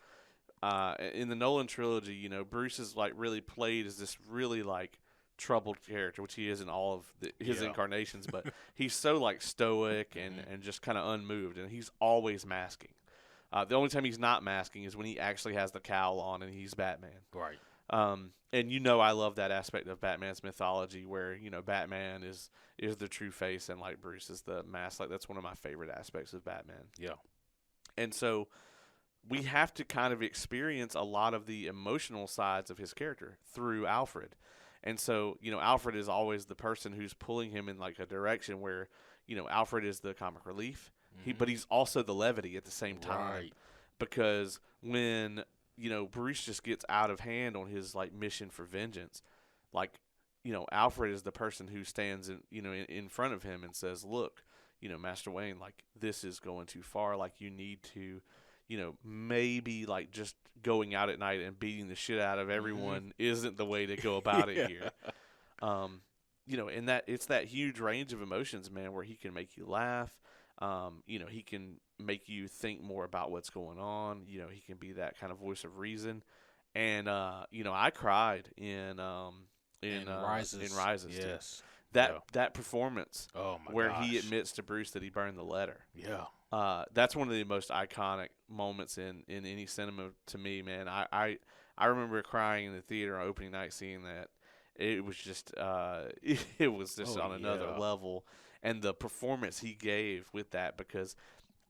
in the Nolan trilogy, Bruce is like really played as this really like troubled character, which he is in all of his incarnations, but he's so like stoic and just kind of unmoved, and he's always masking. The only time he's not masking is when he actually has the cowl on and he's Batman. Right. And I love that aspect of Batman's mythology where, Batman is the true face and like Bruce is the mask. Like, that's one of my favorite aspects of Batman. Yeah. And so we have to kind of experience a lot of the emotional sides of his character through Alfred. And so, Alfred is always the person who's pulling him in like a direction where, Alfred is the comic relief, but he's also the levity at the same time. Right. Because when, Bruce just gets out of hand on his like mission for vengeance, like, Alfred is the person who stands in front of him and says, "Look, Master Wayne, like, this is going too far. Like, you need to, maybe like just going out at night and beating the shit out of everyone isn't the way to go about it here." And that it's that huge range of emotions, man, where he can make you laugh. He can make you think more about what's going on. He can be that kind of voice of reason. And I cried in Rises. Yes. Dude. That performance Oh my where gosh. he admits to Bruce that he burned the letter. Yeah. That's one of the most iconic moments in any cinema to me, man. I remember crying in the theater on opening night seeing that. It was just it was just on another level. And the performance he gave with that, because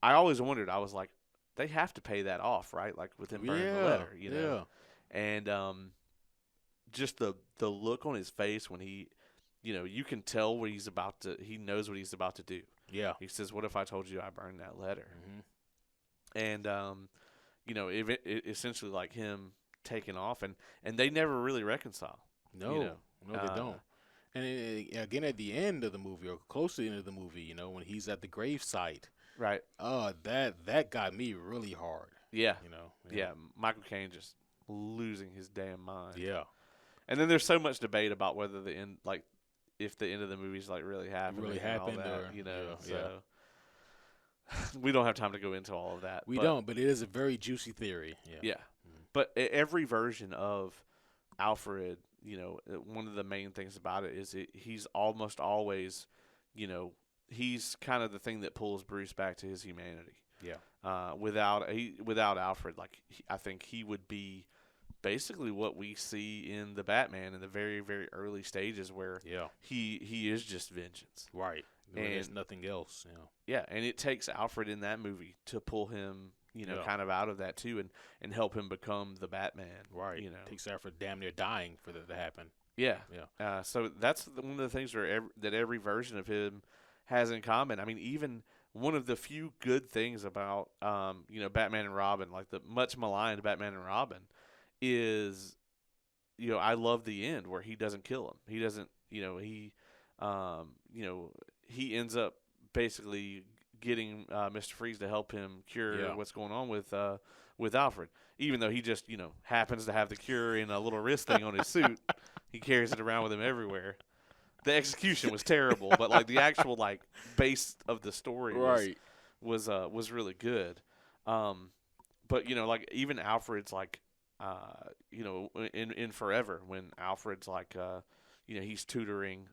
I always wondered, I was like, they have to pay that off, right? Like with him burning the letter, Yeah. And just the look on his face when he, you can tell what he knows what he's about to do. Yeah. He says, "What if I told you I burned that letter?" Mm-hmm. And it essentially like him taking off, and they never really reconcile. No, they don't. And again, at the end of the movie, or close to the end of the movie, when he's at the grave site, Right. That got me really hard. Yeah. Yeah. Michael Caine just losing his damn mind. Yeah. And then there's so much debate about whether the end, like, if the end of the movie's like really happened, and all that, or so we don't have time to go into all of that. We don't, but it is a very juicy theory. Yeah. But every version of Alfred, one of the main things about it is he's almost always, he's kind of the thing that pulls Bruce back to his humanity. Yeah. Without Alfred, like I think he would be basically what we see in the Batman in the very very early stages, where Yeah. he is just vengeance. Right. Where there's And nothing else. You know. yeah, and it takes Alfred in that movie to pull him, Yeah. kind of out of that too, and help him become the Batman. Right. Takes effort, damn near dying for that to happen. Yeah. Yeah. So that's one of the things that every version of him has in common. I mean, even one of the few good things about Batman and Robin, like the much maligned Batman and Robin, is I love the end where he doesn't kill him. He doesn't. Um, you know he ends up basically getting Mr. Freeze to help him cure Yeah. what's going on with Alfred, even though he just happens to have the cure in a little wrist thing on his suit. He carries it around with him everywhere. The execution was terrible, but like the actual like base of the story Right. was really good. But like even Alfred's like in Forever, when Alfred's like he's tutoring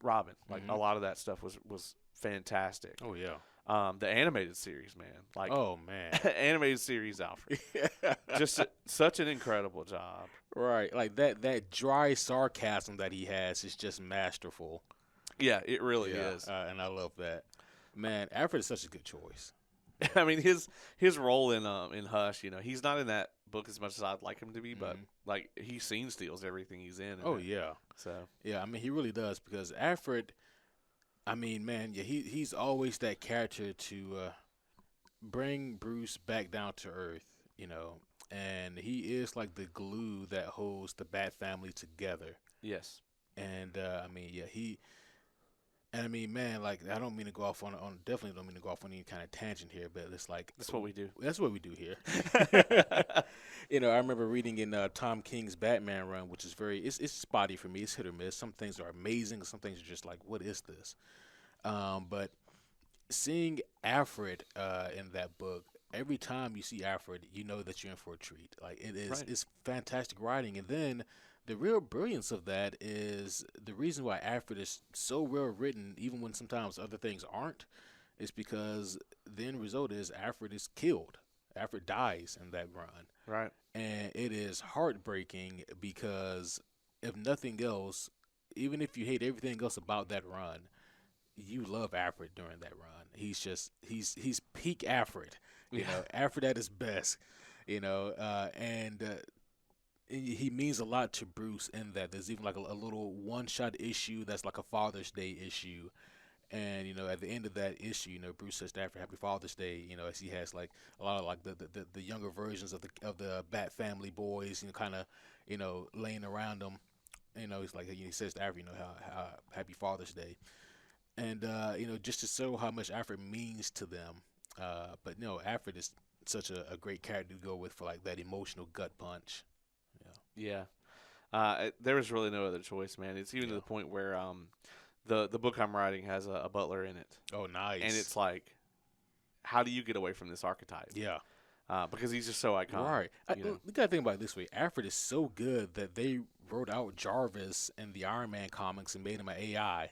Robin, like a lot of that stuff was fantastic. Oh yeah. The animated series, man, like Oh man. animated series Alfred, just such an incredible job. Right. Like that dry sarcasm that he has is just masterful. Yeah, it really Yeah. is. And I love that. Man, Alfred is such a good choice. I mean, his role in Hush, he's not in that book as much as I'd like him to be, but like he scene steals everything he's in. Oh yeah. So Yeah, I mean he really does, because Alfred, I mean, man, yeah, he's always that character to bring Bruce back down to earth, and he is like the glue that holds the Bat family together. yes, And I mean, yeah, and I mean, man, like I don't mean to go off on definitely don't mean to go off on any kind of tangent here, but it's like that's what we do. that's what we do here. I remember reading in Tom King's Batman run, which is it's spotty for me. It's hit or miss. Some things are amazing. Some things are just like, what is this? But seeing Alfred in that book, every time you see Alfred, you know that you're in for a treat. Like it is, Right. it's fantastic writing. And then the real brilliance of that is the reason why Alfred is so well written, even when sometimes other things aren't, is because the end result is Alfred is killed. Alfred dies in that run. Right. And it is heartbreaking because, if nothing else, even if you hate everything else about that run, you love Alfred during that run. He's peak Alfred. Alfred at his best. And he means a lot to Bruce in that. There's even like a little one-shot issue that's like a Father's Day issue. And at the end of that issue, Bruce says to Alfred, "Happy Father's Day." As he has like a lot of like the younger versions of the Bat family boys, kind of laying around him. He's like, he says to Alfred, how Happy Father's Day, and just to show how much Alfred means to them. But no, Alfred is such a great character to go with for like that emotional gut punch. Yeah. There was really no other choice, man. It's even to the point where the book I'm writing has a butler in it. Oh, nice. And it's like, how do you get away from this archetype? Yeah. Because he's just so iconic. Right. You got to think about it this way. Alfred is so good that they wrote out Jarvis in the Iron Man comics and made him an AI,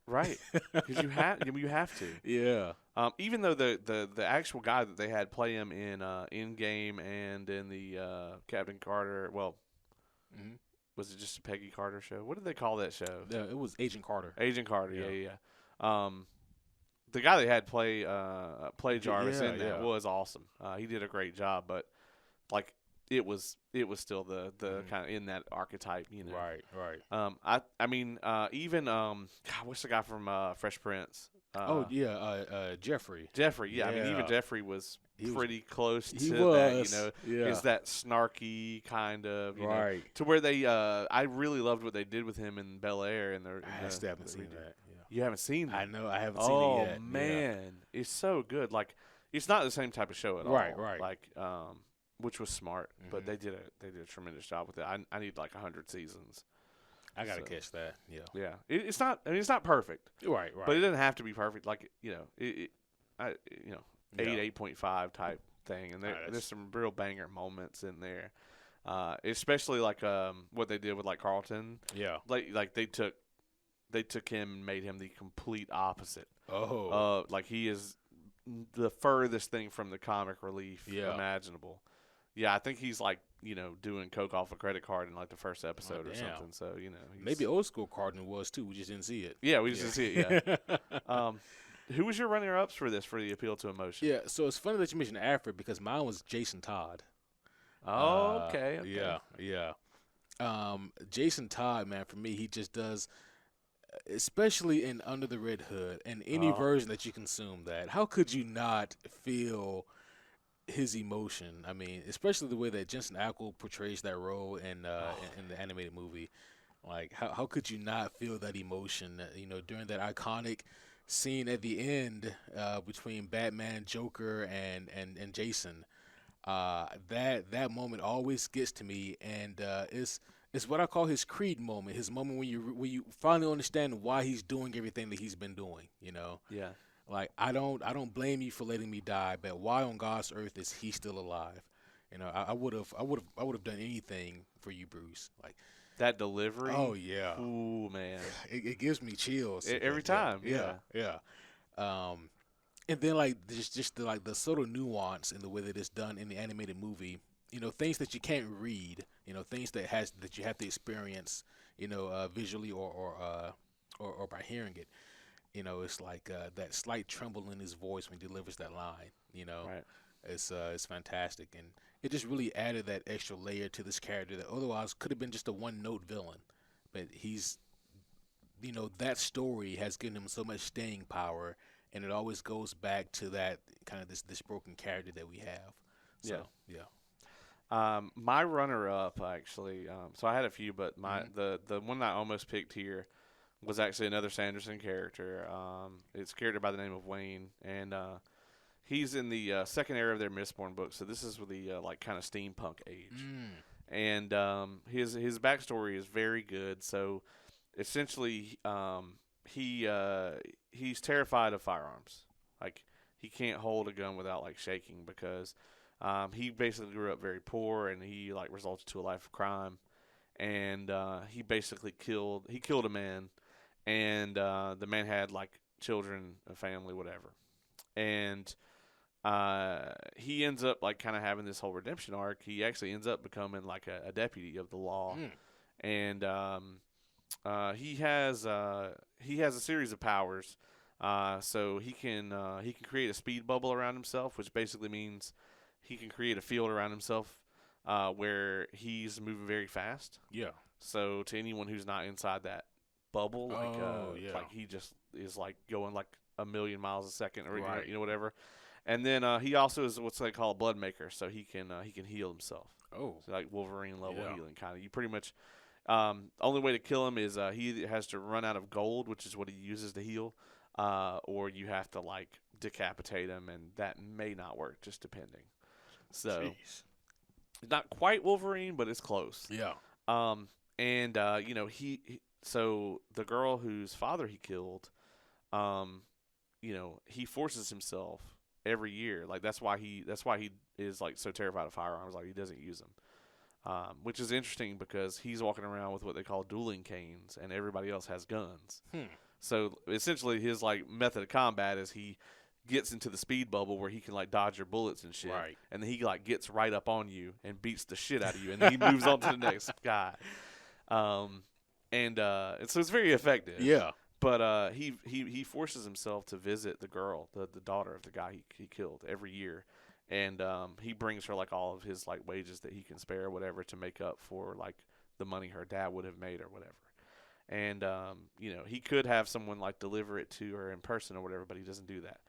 Right. Because you have to. Yeah. Even though the actual guy that they had play him in Game and in the Captain Carter, well, was it just a Peggy Carter show? What did they call that show? It was Agent Carter. Agent Carter, yeah. The guy they had play Jarvis in that was awesome. He did a great job, but like it was still the kind of in that archetype, Right. I mean even God, what's the guy from Fresh Prince? Jeffrey. Jeffrey, yeah. I mean even Jeffrey was pretty close to that, Yeah. is that snarky kind of, Right. to where they I really loved what they did with him in Bel Air and I still haven't seen that. Yeah. You haven't seen that? I know, I haven't seen it yet. Oh man, it's so good. Like it's not the same type of show at all. Right. Like which was smart, but they did a tremendous job with it. I need like 100 seasons. I gotta catch that. Yeah. Yeah. It's not. I mean, it's not perfect. Right. But it doesn't have to be perfect. Like 8, Yeah. 8.5 type thing, and there's some real banger moments in there. Especially like what they did with like Carlton. Yeah. Like they took him and made him the complete opposite. Oh. Like he is the furthest thing from the comic relief Yeah. imaginable. Yeah, I think he's like doing coke off a credit card in like the first Oh episode or damn. something. So Maybe he's old school Cardinal was too. We just didn't see it. yeah, we just didn't see it. Yeah. Yeah. Um, who was your runner ups for this for the appeal to emotion? Yeah. So it's funny that you mentioned Alfred because mine was Jason Todd. Oh, okay, okay. Yeah. Yeah. Jason Todd, man, for me, he just does, especially in Under the Red Hood and any Oh, version that you consume. That how could you not feel his emotion? I mean, especially the way that Jensen Ackles portrays that role oh, in the animated movie. Like, how could you not feel that emotion? During that iconic scene at the end between Batman, Joker, and Jason. That moment always gets to me, and it's what I call his Creed moment. His moment when you finally understand why he's doing everything that he's been doing. yeah. Like I don't blame you for letting me die, but why on God's earth is he still alive? I would have done anything for you, Bruce. Like, That delivery. oh yeah, Ooh, man. it gives me chills. Every Yeah, time. yeah, Yeah. yeah. Um, and then like just the, like the subtle nuance in the way that it's done in the animated movie. Things that you can't read. Things that you have to experience. Visually or by hearing it. It's like that slight tremble in his voice when he delivers that line. Right. It's fantastic, and it just really added that extra layer to this character that otherwise could have been just a one note villain. But that story has given him so much staying power, and it always goes back to that kind of this broken character that we have. Yeah. So yeah. My runner up actually. So I had a few, but Mhm. the one I almost picked here was actually another Sanderson character. It's a character by the name of Wayne, and he's in the second era of their Mistborn book. So this is with the like kind of steampunk age, Mm. and his backstory is very good. So essentially, he's terrified of firearms. Like he can't hold a gun without like shaking because he basically grew up very poor and he like resulted to a life of crime. And he basically killed a man, and the man had like children, a family, whatever. And he ends up like kind of having this whole redemption arc. He actually ends up becoming like a deputy of the law, Mm. and he has a series of powers. So he can create a speed bubble around himself, which basically means he can create a field around himself where he's moving very fast. Yeah. So to anyone who's not inside that bubble, Oh yeah. like he just is like going like a million miles a second or Right. whatever. And then he also is what's they call a blood maker, so he can heal himself. Oh. So like Wolverine level Yeah. healing kind of. You pretty much only way to kill him is he has to run out of gold, which is what he uses to heal, or you have to like decapitate him, and that may not work, just depending. So Jeez. it's not quite Wolverine, but it's close. Yeah. Um, and so the girl whose father he killed, um, he forces himself every year. Like that's why he is like so terrified of firearms. Like he doesn't use them. Which is interesting because he's walking around with what they call dueling canes, and everybody else has guns. Hmm. So essentially, his like method of combat is he gets into the speed bubble where he can like dodge your bullets and shit, Right. and then he like gets right up on you and beats the shit out of you, and then he moves on to the next guy. Um, and so it's very effective. Yeah. But he forces himself to visit the girl, the daughter of the guy he killed every year, and he brings her like all of his like wages that he can spare, or whatever, to make up for like the money her dad would have made or whatever. And he could have someone like deliver it to her in person or whatever, but he doesn't do that.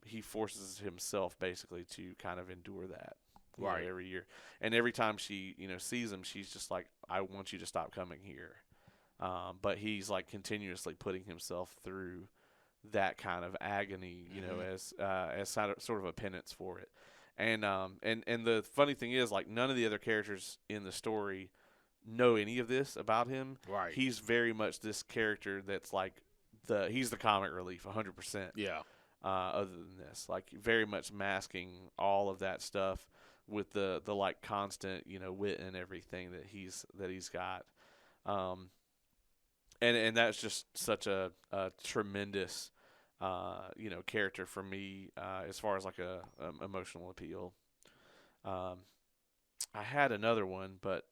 He forces himself basically to kind of endure that. Right. Every year, and every time she sees him, she's just like, "I want you to stop coming here." But he's like continuously putting himself through that kind of agony, as sort of a penance for it. And the funny thing is, like, none of the other characters in the story know any of this about him. Right. He's very much this character that's like he's the comic relief 100%. Yeah. Other than this, like very much masking all of that stuff with the like constant wit and everything that he's got. And that's just such a tremendous character for me as far as like a emotional appeal. Um, I had another one, but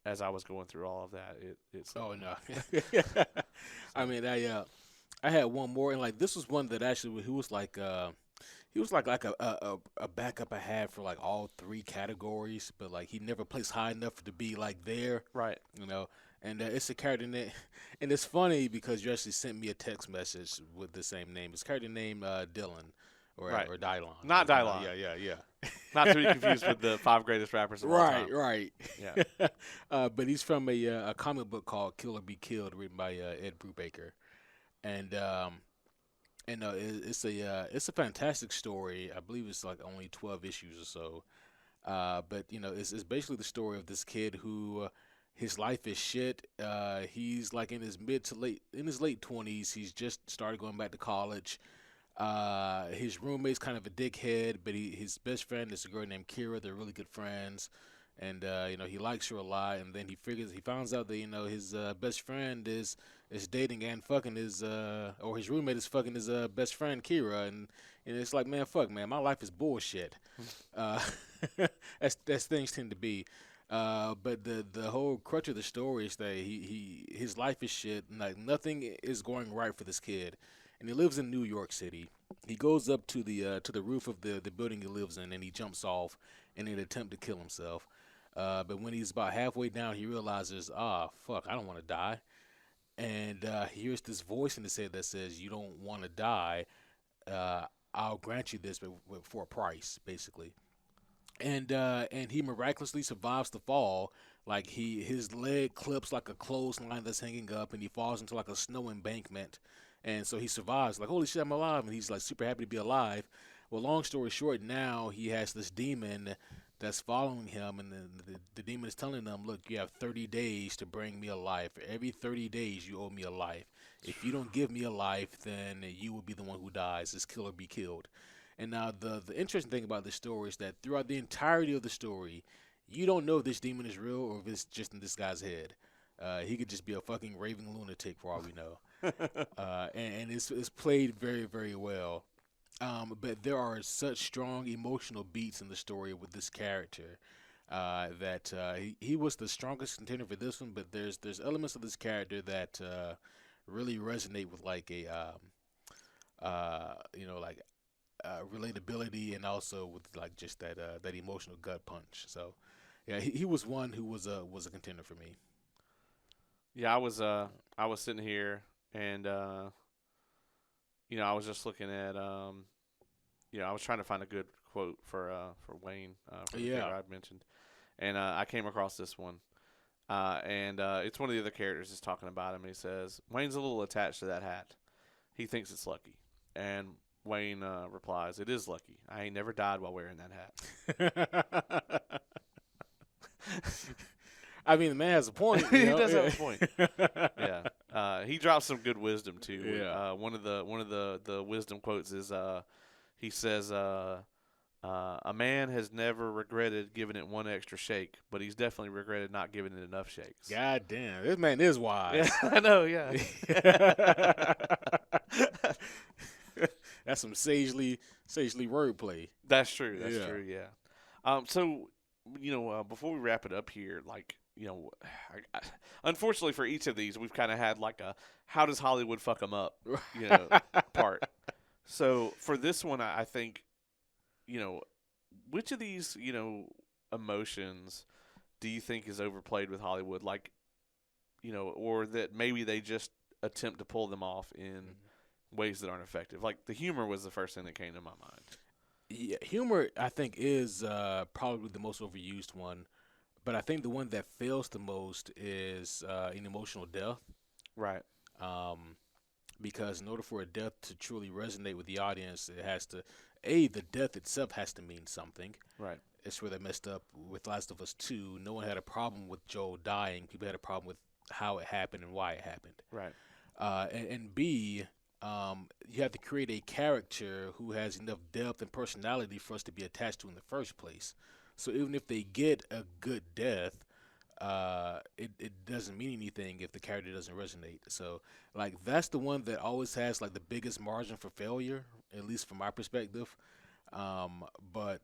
as I was going through all of that, it slipped Oh my no. mind. I So mean, I had one more, and like this was one that actually he was like a backup I had for like all three categories, but like he never placed high enough to be like there, right, you know. And it's a character name, and it's funny because you actually sent me a text message with the same name. It's a character named Dylan right, or Dylon, not Dylon, yeah. not to be confused with the five greatest rappers of all Right, time. right. Yeah, But he's from a comic book called Kill or Be Killed, written by Ed Brubaker, and it's a fantastic story. I believe it's like only 12 issues or so. But it's basically the story of this kid who his life is shit. He's like in his late 20s. He's just started going back to college. His roommate's kind of a dickhead, but his best friend is a girl named Kira. They're really good friends, and he likes her a lot. And then he finds out that his best friend is dating and fucking or his roommate is fucking his best friend Kira, and it's like, man, fuck, man, my life is bullshit. Uh, that's things tend to be. But the whole crutch of the story is that his life is shit. Like nothing is going right for this kid, and he lives in New York City. He goes up to the roof of the building he lives in, and he jumps off in an attempt to kill himself. But when he's about halfway down, he realizes, ah, fuck, I don't want to die. And he hears this voice in his head that says, "You don't want to die. Uh, I'll grant you this, but for a price, basically." And he miraculously survives the fall. Like his leg clips like a clothesline that's hanging up, and he falls into like a snow embankment. And so he survives. Like, holy shit, I'm alive, and he's like super happy to be alive. Well, long story short, now he has this demon that's following him, and the demon is telling him, "Look, you have 30 days to bring me a life. For every 30 days, you owe me a life. If you don't give me a life, then you will be the one who dies. This kill or be killed." And now the interesting thing about this story is that throughout the entirety of the story, you don't know if this demon is real or if it's just in this guy's head. He could just be a fucking raving lunatic for all we know. And it's played very, very well. But there are such strong emotional beats in the story with this character that he was the strongest contender for this one. But there's elements of this character that really resonate with like a like relatability, and also with like just that emotional gut punch. So yeah, he was one who was a contender for me. yeah. I was sitting here and I was just looking at I was trying to find a good quote for Wayne for the Yeah, character I mentioned, and I came across this one. And it's one of the other characters is talking about him. He says, Wayne's a little attached to that hat. He thinks it's lucky. And Wayne replies, it is lucky. I ain't never died while wearing that I mean the man has a point. hat. He does have a point. Yeah. He drops some good wisdom too. Yeah. One of the wisdom quotes is he says a man has never regretted giving it one extra shake, but he's definitely regretted not giving it enough shakes. God damn, this man is Yeah, wise. I know. Yeah. That's some sagely wordplay. That's true. That's Yeah. true. Yeah. So before we wrap it up here, like unfortunately for each of these, we've kind of had like a how does Hollywood fuck them up, part. So for this one, I think, which of these, emotions do you think is overplayed with Hollywood? Like, or that maybe they just attempt to pull them off in ways that aren't effective. Like the humor was the first thing that came to my mind. Yeah, humor I think is probably the most overused one, but I think the one that fails the most is an emotional death. Right. Um, because in order for a death to truly resonate with the audience, it has to, the death itself has to mean something. Right. It's where they messed up with Last of Us 2. No one had a problem with Joel dying. People had a problem with how it happened and why it happened. Right. And B, you have to create a character who has enough depth and personality for us to be attached to in the first place. So even if they get a good death, it doesn't mean anything if the character doesn't resonate. So like that's the one that always has like the biggest margin for failure, at least from my perspective. But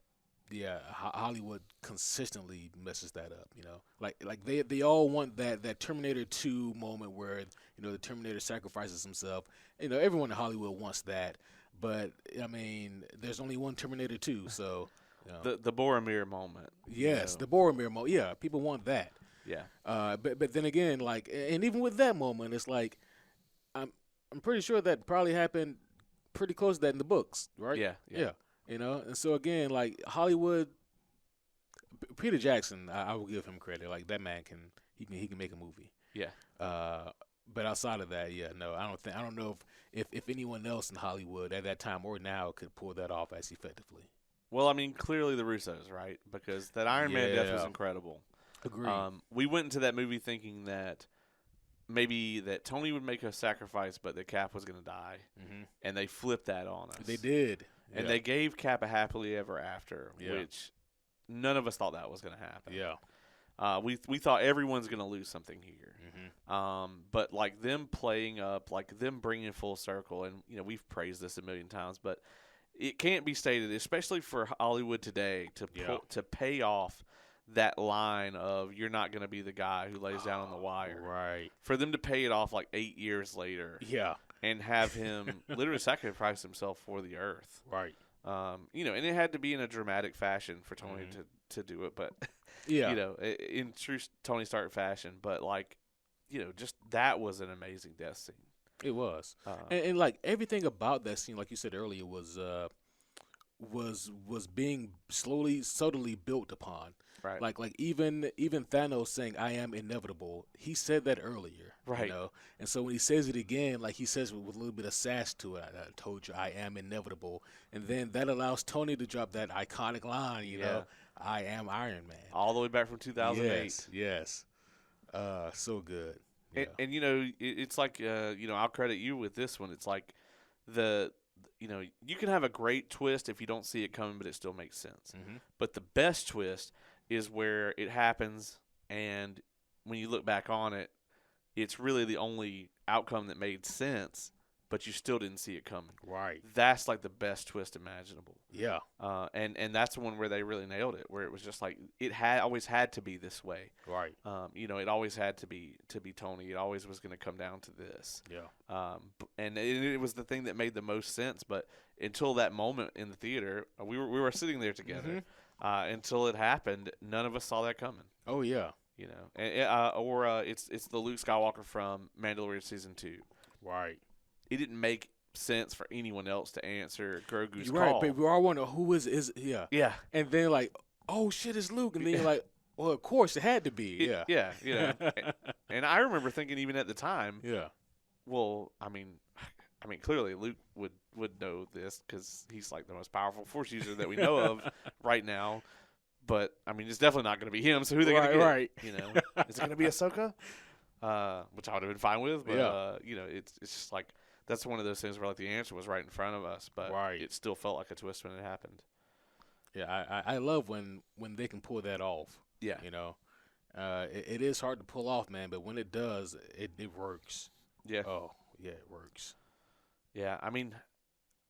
yeah, Hollywood consistently messes that up. Like they all want that Terminator 2 moment where the Terminator sacrifices himself. Everyone in Hollywood wants that, but I mean, there's only one Terminator 2, so. The Boromir moment. Yes, the Boromir moment. Yeah, people want that. Yeah. But then again, like, and even with that moment, it's like I'm I'm pretty sure that probably happened pretty close to that in the books, right? Yeah. Yeah. And so again, like Hollywood, Peter Jackson, I will give him credit. Like that man he can make a movie. Yeah. But outside of that, yeah, no, I don't know if anyone else in Hollywood at that time or now could pull that off as effectively. Well, I mean, clearly the Russos, right? Because that Iron Man death was Yeah. incredible. Agreed. We went into that movie thinking that maybe that Tony would make a sacrifice, but that Cap was going to die, and they flipped that on us. They did. And Yeah. they gave Cap a happily ever after, Yeah. which none of us thought that was going to happen. Yeah. We thought everyone's going to lose something here. Mm-hmm. But like them playing up, like them bringing full circle, and we've praised this a million times, but it can't be stated, especially for Hollywood today, to pay off that line of "you're not going to be the guy who lays down on the wire." Right. For them to pay it off like 8 years later, Yeah. and have him literally sacrifice himself for the Earth. Right. And it had to be in a dramatic fashion for Tony to do it, but Yeah. in true Tony Stark fashion. But like, just that was an amazing death scene. It was, and like everything about that scene, like you said earlier, was being subtly built upon. Right. Like even Thanos saying "I am inevitable," he said that earlier. Right. And so when he says it again, like he says it with a little bit of sass to it. I told you I am inevitable, and then that allows Tony to drop that iconic line. I am Iron Man. All the way back from 2008. Yes. So good. Yeah. And it's like I'll credit you with this one. It's like you can have a great twist if you don't see it coming, but it still makes sense. But the best twist is where it happens, and when you look back on it, it's really the only outcome that made sense, but you still didn't see it coming. Right. That's like the best twist imaginable. Yeah. And that's the one where they really nailed it, where it was just like it had always had to be this way. Right. It always had to be Tony. It always was going to come down to this. Yeah. And it was the thing that made the most sense. But until that moment in the theater, we were sitting there together. Until it happened, none of us saw that coming. Oh yeah. It's the Luke Skywalker from Mandalorian season 2. Right. It didn't make sense for anyone else to answer Grogu's You're right, call. but we all wonder who is yeah. Yeah. And then like, oh shit, it's Luke, and then you're like, well, of course it had to be. Yeah. Yeah. And I remember thinking even at the time, Yeah. well, I mean, clearly Luke would know this because he's like the most powerful Force user that we know of right now. But I mean, it's definitely not going to be him. So who are they going to get? Right. Is it going to be Ahsoka? Which I would have been fine with. But it's just like that's one of those things where like the answer was right in front of us, but it still felt like a twist when it happened. Yeah, I love when they can pull that off. Yeah. It is hard to pull off, man, but when it does, it works. Yeah. Oh, yeah, it works. Yeah, I mean,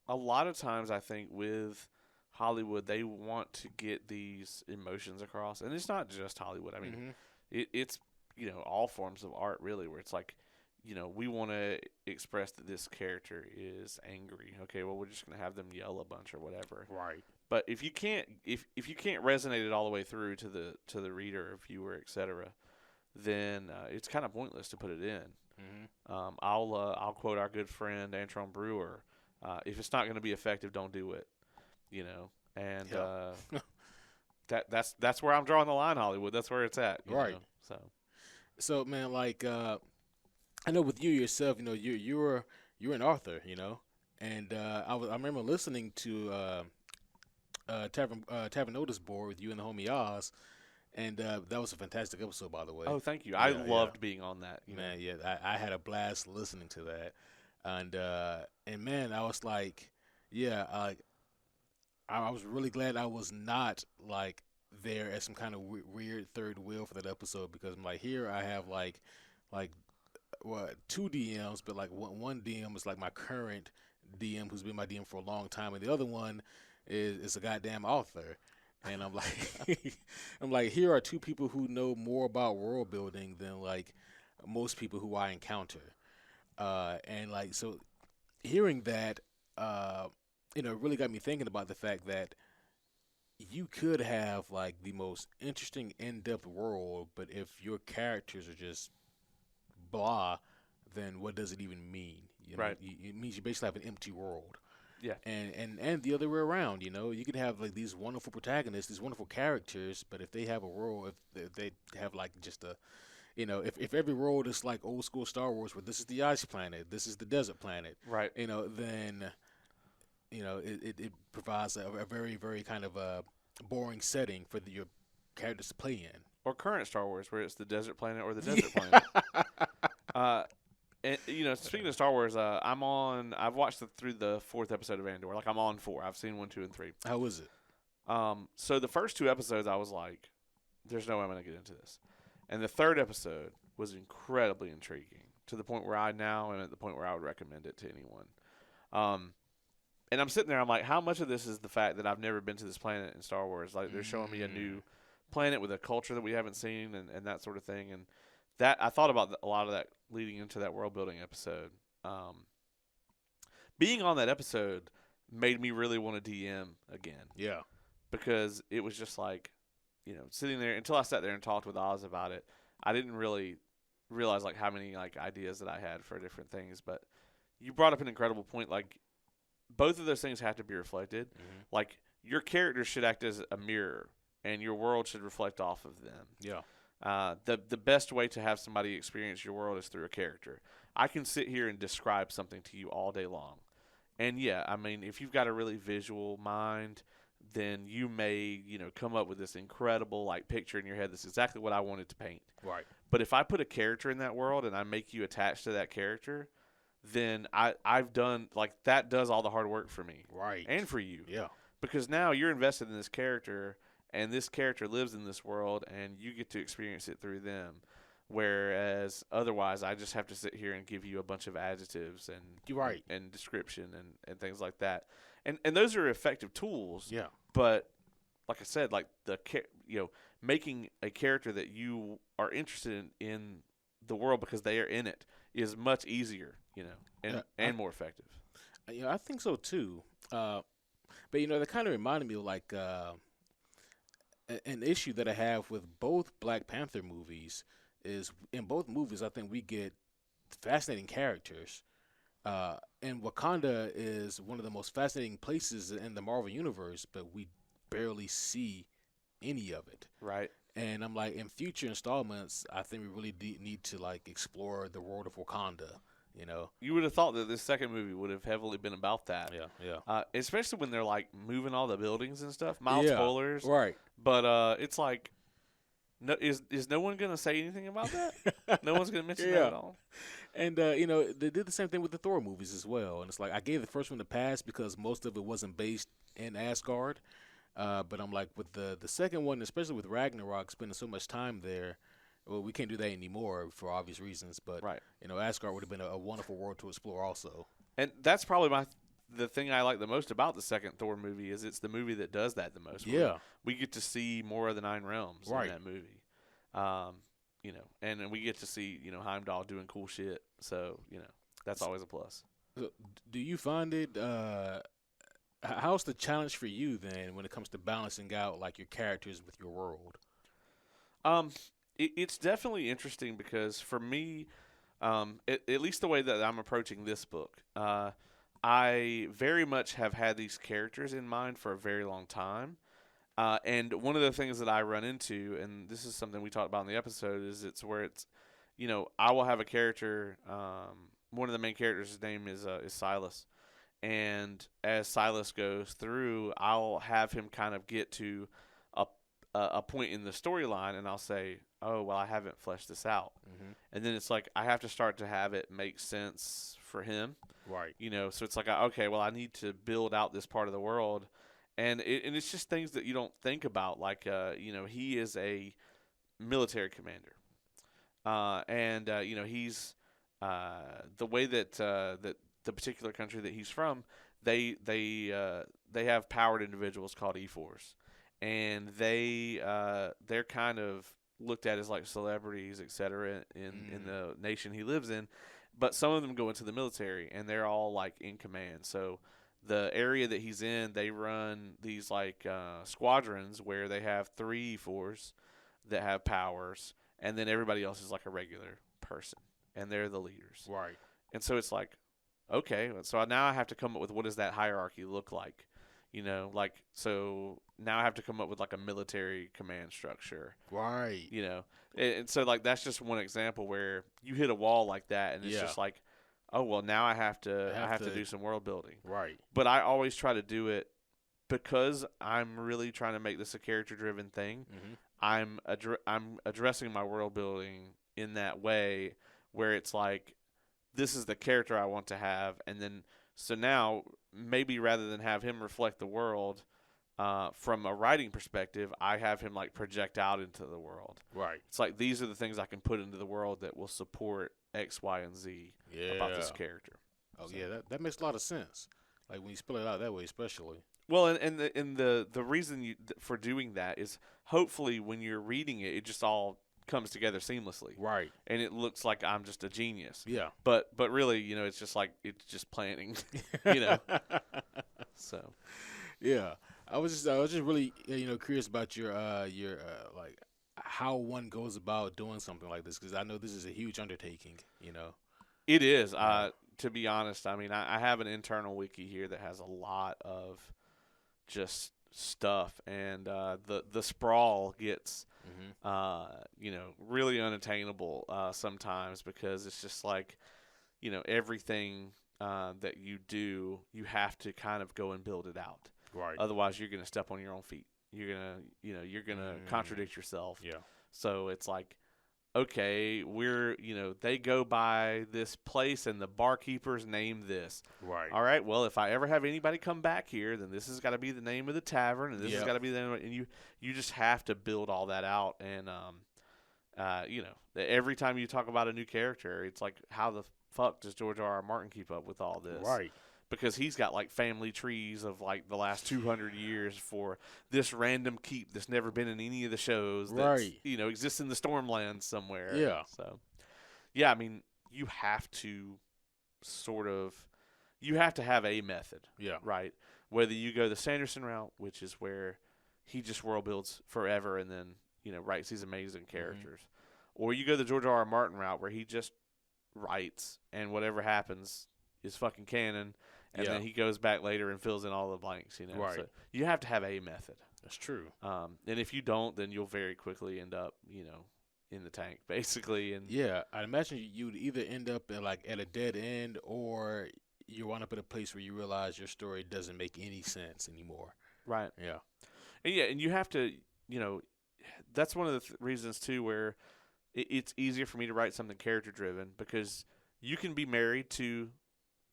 a lot of times I think with Hollywood, they want to get these emotions across, and it's not just Hollywood. I mean, it's all forms of art really, where it's like, we want to express that this character is angry. Okay, well, we're just gonna have them yell a bunch or whatever. Right. But if you can't resonate it all the way through to the reader or viewer, etc., then it's kind of pointless to put it in. I'll quote our good friend Antron Brewer: "If it's not going to be effective, don't do it." And that's where I'm drawing the line. Hollywood, that's where it's at. Right. So man, like I know with you yourself, you're an author, and I remember listening to Tavern Notice Board with you and the homie Oz, and that was a fantastic episode, by the way. Oh, thank you. I loved being on that. Man, yeah, I had a blast listening to that, and man, I was like, yeah, I was really glad I was not like there as some kind of weird third wheel for that episode because I'm like, here I have like what two DMs, but like one DM is like my current DM who's been my DM for a long time, and the other one is a goddamn author. And I'm like, I'm like, here are two people who know more about world building than like most people who I encounter. And like, so hearing that, really got me thinking about the fact that you could have like the most interesting in-depth world, but if your characters are just blah, then what does it even mean? Right. It means you basically have an empty world. Yeah. And the other way around, you could have like these wonderful protagonists, these wonderful characters, but if they have a world, if they have like just a, if every world is like old school Star Wars, where this is the ice planet, this is the desert planet, Right. then it provides a very very kind of a boring setting for your characters to play in. Or current Star Wars, where it's the desert planet or the desert planet. Yeah. Uh, and speaking of Star Wars, I've watched through the fourth episode of Andor. Like I'm on 4. I've seen 1, 2, and 3. How was it? So the first 2 episodes, I was like, "There's no way I'm going to get into this," and the third episode was incredibly intriguing to the point where I now am at the point where I would recommend it to anyone. And I'm sitting there, I'm like, how much of this is the fact that I've never been to this planet in Star Wars? Like they're showing me a new planet with a culture that we haven't seen and that sort of thing. And that I thought about a lot of that leading into that world building episode. Being on that episode made me really want to DM again. Yeah. Because it was just like, sitting there until I sat there and talked with Oz about it. I didn't really realize like how many like ideas that I had for different things. But you brought up an incredible point. Like both of those things have to be reflected. Mm-hmm. Like your characters should act as a mirror, and your world should reflect off of them. Yeah. The best way to have somebody experience your world is through a character. I can sit here and describe something to you all day long. And yeah, I mean, if you've got a really visual mind, then you may, come up with this incredible like picture in your head. That's exactly what I wanted to paint. Right. But if I put a character in that world and I make you attached to that character, then I've done like that does all the hard work for me. Right. And for you. Yeah. Because now you're invested in this character and this character lives in this world and you get to experience it through them. Whereas otherwise I just have to sit here and give you a bunch of adjectives and You're right. and description and things like that. And those are effective tools. Yeah. But like I said, like making a character that you are interested in the world because they are in it is much easier, and more effective. Yeah, I think so too. But that kind of reminded me of like an issue that I have with both Black Panther movies is in both movies I think we get fascinating characters. And Wakanda is one of the most fascinating places in the Marvel universe, but we barely see any of it. Right. And I'm like, in future installments, I think we really need to like explore the world of Wakanda. You would have thought that this second movie would have heavily been about that. Yeah. Especially when they're like moving all the buildings and stuff. Mild spoilers. Right. But it's like, no, is no one gonna say anything about that? No one's gonna mention that at all. And they did the same thing with the Thor movies as well. And it's like I gave the first one a pass because most of it wasn't based in Asgard. But I'm like with the second one, especially with Ragnarok spending so much time there. Well, we can't do that anymore for obvious reasons. But right. Asgard would have been a wonderful world to explore also. And that's probably the thing I like the most about the second Thor movie is it's the movie that does that the most. Yeah. We get to see more of the 9 realms right. in that movie. And then we get to see, Heimdall doing cool shit. So, that's always a plus. Do you find it, how's the challenge for you then when it comes to balancing out like your characters with your world? It's definitely interesting because for me, at least the way that I'm approaching this book, I very much have had these characters in mind for a very long time. And one of the things that I run into, and this is something we talked about in the episode, is it's where it's, I will have a character. One of the main characters' his name is Silas, and as Silas goes through, I'll have him kind of get to a point in the storyline, and I'll say, "Oh, well, I haven't fleshed this out," and then it's like I have to start to have it make sense for him, right? So it's like, okay, well, I need to build out this part of the world. and it's just things that you don't think about. Like, he is a military commander, and he's the way that the particular country that he's from, they have powered individuals called E4s, and they're kind of looked at as like celebrities, etc. In the nation he lives in, but some of them go into the military and they're all like in command. So the area that he's in, they run these like squadrons where they have three E4s that have powers, and then everybody else is like a regular person, and they're the leaders. Right. And so it's like, okay, so now I have to come up with what does that hierarchy look like? Like, so now I have to come up with like a military command structure. Right. And so like that's just one example where you hit a wall like that, and it's Yeah. just like, oh well, now I have to to do some world building. Right. But I always try to do it because I'm really trying to make this a character driven thing. Mm-hmm. I'm addressing my world building in that way where it's like, this is the character I want to have, and then so now maybe rather than have him reflect the world from a writing perspective, I have him like project out into the world. Right. It's like, these are the things I can put into the world that will support X, Y, and Z about this character. Oh yeah, that makes a lot of sense. Like when you spell it out that way, especially. Well, and the reason for doing that is hopefully when you're reading it, it just all comes together seamlessly. Right. And it looks like I'm just a genius. Yeah. But really, it's just like, it's just planning, So. Yeah. I was just really curious about your like how one goes about doing something like this, because I know this is a huge undertaking. It is. Yeah. To be honest, I mean, I have an internal wiki here that has a lot of just stuff, and the sprawl gets really unattainable sometimes, because it's just like, everything that you do, you have to kind of go and build it out. Right. Otherwise, you're going to step on your own feet. You're gonna contradict yourself. Yeah. So it's like, okay, they go by this place and the barkeeper's name this. Right. All right, well, if I ever have anybody come back here, then this has got to be the name of the tavern, and this has got to be the name of, and you just have to build all that out. And every time you talk about a new character, it's like, how the fuck does George R. R. Martin keep up with all this? Right. Because he's got like family trees of like the last 200 years for this random keep that's never been in any of the shows that exists in the Stormlands somewhere. Yeah. So, yeah, I mean, you have to have a method. Yeah. Right. Whether you go the Sanderson route, which is where he just world builds forever and then writes these amazing characters, or you go the George R. R. Martin route where he just writes and whatever happens is fucking canon. And then he goes back later and fills in all the blanks, Right. So you have to have a method. That's true. And if you don't, then you'll very quickly end up, in the tank, basically. And yeah, I imagine you'd either end up at a dead end, or you wind up at a place where you realize your story doesn't make any sense anymore. Right. Yeah. And you have to, that's one of the reasons too where it's easier for me to write something character driven, because you can be married to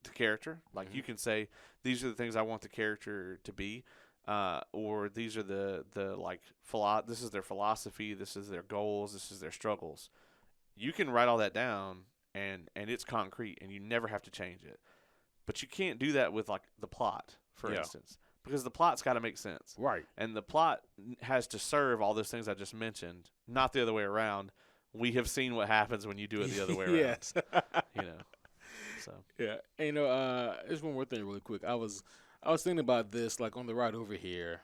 the character. Like you can say, these are the things I want the character to be, or these are the like this is their philosophy, this is their goals, this is their struggles. You can write all that down, and it's concrete, and you never have to change it. But you can't do that with like the plot, for instance, because the plot's got to make sense. Right. And the plot has to serve all those things I just mentioned, not the other way around. We have seen what happens when you do it the other way around. Yes. So. Yeah. And, just one more thing really quick. I was thinking about this, like on the ride over here,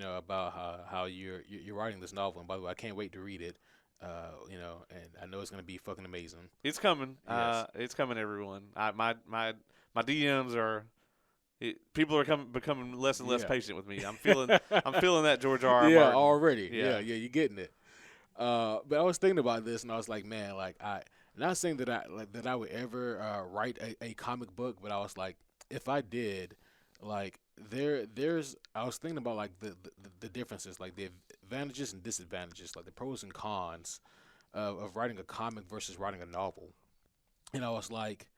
about how you're writing this novel. And by the way, I can't wait to read it. And I know it's going to be fucking amazing. It's coming. Yes. It's coming, everyone. My DMs are people are becoming less and less patient with me. I'm feeling that George R. R. Yeah, Martin. already. Yeah, you're getting it. But I was thinking about this, and I was like, man, like not saying that I would ever write a comic book, but I was like, if I did, like I was thinking about like the differences, like the advantages and disadvantages, like the pros and cons of writing a comic versus writing a novel. And I was like,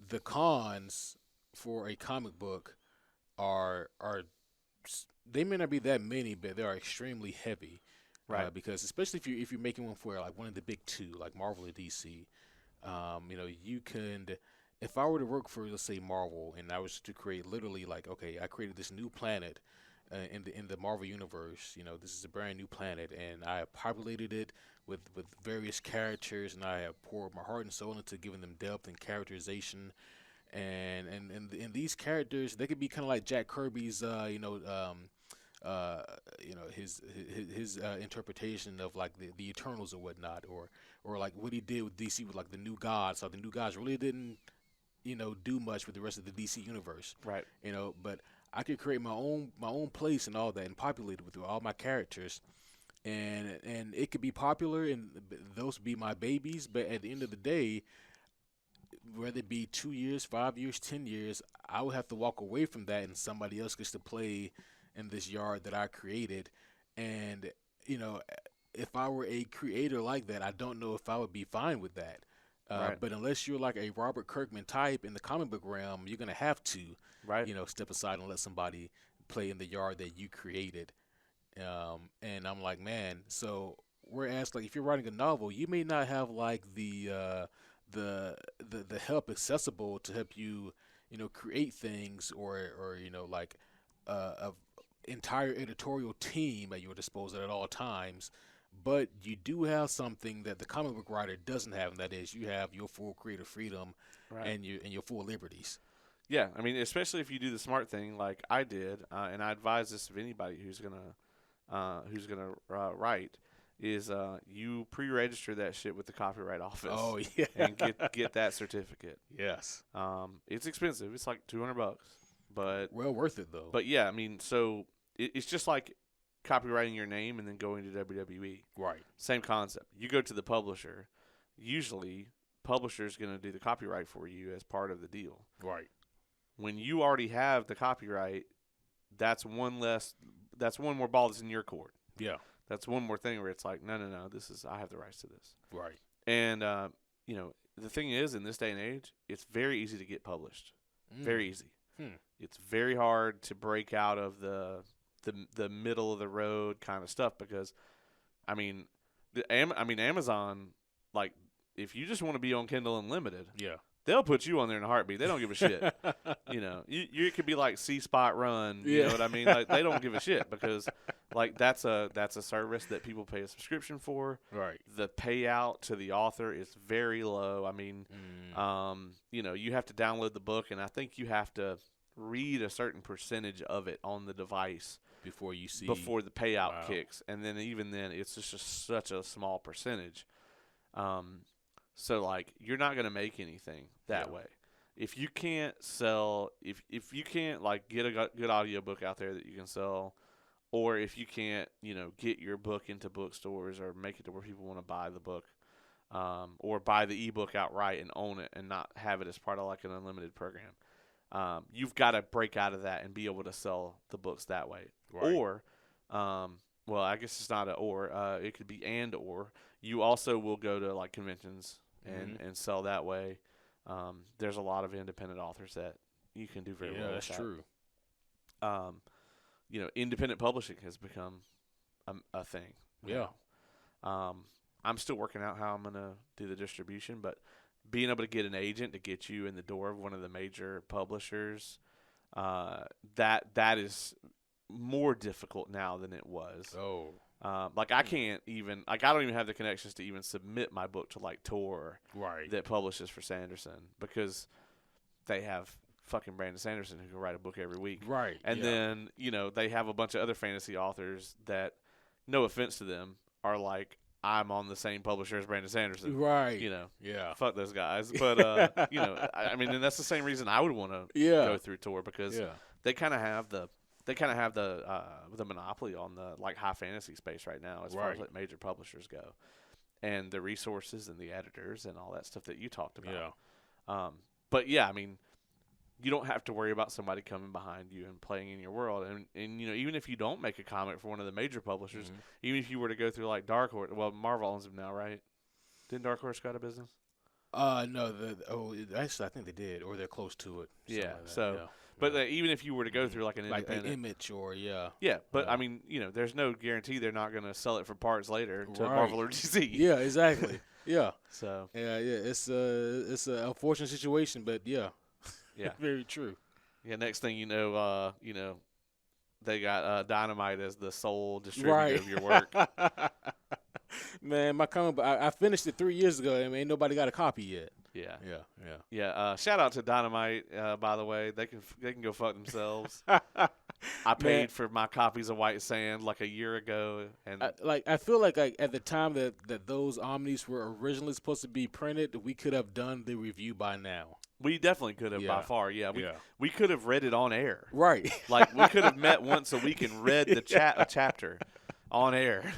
the cons for a comic book are they may not be that many, but they are extremely heavy. Right. Because especially if you're making one for like one of the big two, like Marvel or DC, you can. If I were to work for, let's say, Marvel, and I was to create literally like, okay, I created this new planet in the Marvel universe. This is a brand new planet, and I have populated it with various characters, and I have poured my heart and soul into giving them depth and characterization. And these characters, they could be kind of like Jack Kirby's, uh, his interpretation of like the Eternals or whatnot, or like what he did with DC with like the New Gods. So the New Gods really didn't do much with the rest of the DC universe. Right. But I could create my own place and all that, and populate it with all my characters, and it could be popular, and those would be my babies. But at the end of the day, whether it be 2 years, 5 years, 10 years, I would have to walk away from that, and somebody else gets to play in this yard that I created. And you know, if I were a creator like that, I don't know if I would be fine with that. Right. But unless you're like a Robert Kirkman type in the comic book realm, you're gonna have to, Right. step aside and let somebody play in the yard that you created. And I'm like, man, so whereas like if you're writing a novel, you may not have like the help accessible to help you, create things, or like a entire editorial team at your disposal at all times. But you do have something that the comic book writer doesn't have, and that is you have your full creative freedom Right. and your full liberties. Yeah, I mean, especially if you do the smart thing like I did, and I advise this of anybody who's gonna write, is you pre-register that shit with the copyright office Oh yeah. and get that certificate. Yes. It's expensive. It's like $200, but Well worth it though. yeah, I mean, so it's just like copywriting your name and then going to WWE. Right. Same concept. You go to the publisher. Usually, publisher's going to do the copyright for you as part of the deal. Right. When you already have the copyright, that's one less. That's one more ball that's in your court. Yeah. That's one more thing where it's like, no, I have the rights to this. Right. And the thing is, in this day and age, it's very easy to get published. Very easy. It's very hard to break out of the middle of the road kind of stuff because, I mean, Amazon, like, if you just want to be on Kindle Unlimited, Yeah. they'll put you on there in a heartbeat. They don't give a shit. You could be like C Spot Run. You know what I mean? Like, they don't give a shit because, like, that's a service that people pay a subscription for. Right. The payout to the author is very low. I mean, you have to download the book, and I think you have to read a certain percentage of it on the device Before you see. before the payout Wow. kicks, and then even then, it's just such a small percentage. So like you're not gonna make anything that Yeah. way. If you can't sell, if you can't like get a good audiobook out there that you can sell, or if you can't get your book into bookstores or make it to where people want to buy the book, or buy the ebook outright and own it and not have it as part of like an unlimited program. You've got to break out of that and be able to sell the books that way. Right. Or, well, I guess it's not a or. It could be and or. You also will go to like conventions and sell that way. There's a lot of independent authors that you can do very well. Yeah, that's with true. that. Independent publishing has become a thing. Yeah. I'm still working out how I'm gonna do the distribution, but being able to get an agent to get you in the door of one of the major publishers, that is more difficult now than it was. Oh. Like I can't even I don't even have the connections to even submit my book to like Tor Right. that publishes for Sanderson because they have fucking Brandon Sanderson who can write a book every week. Right. And yeah. then, they have a bunch of other fantasy authors that, no offense to them, are like, I'm on the same publisher as Brandon Sanderson. Right. Yeah. Yeah. Fuck those guys. But, I mean, and that's the same reason I would want to Yeah. go through Tor because Yeah. they kind of have the monopoly on the like high fantasy space right now as far as Right. like major publishers go, and the resources and the editors and all that stuff that you talked about. Yeah. But yeah, I mean, you don't have to worry about somebody coming behind you and playing in your world. And even if you don't make a comic for one of the major publishers, even if you were to go through like Dark Horse, well, Marvel owns them now, right? Didn't Dark Horse go out of business? No. Actually, I think they did, or they're close to it. something Yeah. like that, So, yeah. But even if you were to go through like an like independent, Image or yeah. But I mean, there's no guarantee they're not going to sell it for parts later to right. Marvel or DC. Yeah, exactly. Yeah. So Yeah, it's a unfortunate situation, but yeah, yeah, very true. yeah. Next thing they got Dynamite as the sole distributor Right. of your work. Man, my comic book, I finished it 3 years ago. I mean, ain't nobody got a copy yet. Yeah. Yeah, Yeah. Shout out to Dynamite. By the way, they can go fuck themselves. yeah. I Man, paid for my copies of White Sand like a year ago, and I feel like at the time that those Omnis were originally supposed to be printed, we could have done the review by now. we definitely could have by Yeah. far. Yeah, Yeah. we could have read it on air. Right. Like we could have met once a week and read a chapter on air,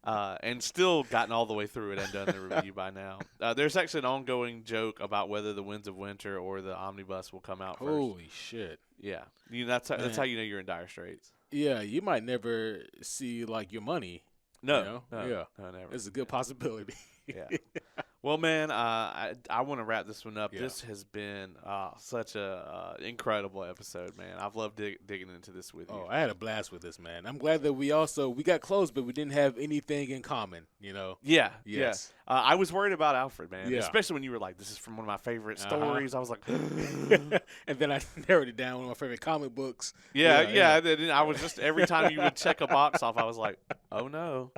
and still gotten all the way through it and done the review by now. There's actually an ongoing joke about whether the Winds of Winter or the Omnibus will come out first. Holy shit. Yeah, that's Man. how you know you're in dire straits. Yeah, you might never see like your money. No, You know? Yeah. no, never. It's a good possibility. Yeah. Well, man, I want to wrap this one up. Yeah. This has been such a incredible episode, man. I've loved digging into this with you. Oh, I had a blast with this, man. I'm glad that we got close, but we didn't have anything in common, Yeah, Yes. yeah. I was worried about Alfred, man. Yeah. Especially when you were like, "This is from one of my favorite stories." I was like, And then I narrowed it down, one of my favorite comic books. yeah. Then I was just every time you would check a box off, I was like, "Oh no."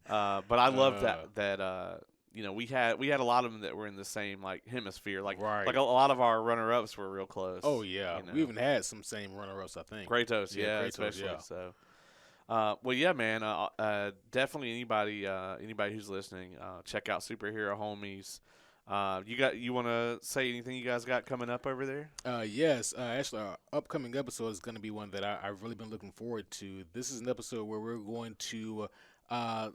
But I loved that we had a lot of them that were in the same like hemisphere, like Right. a lot of our runner-ups were real close. Oh, yeah. you know. We even had some same runner-ups, I think. Kratos, yeah, Kratos, especially. yeah. So, well, yeah, man. Definitely anybody who's listening, check out Superhero Homies. You want to say anything you guys got coming up over there? Yes. Actually, our upcoming episode is going to be one that I've really been looking forward to. This is an episode where we're going to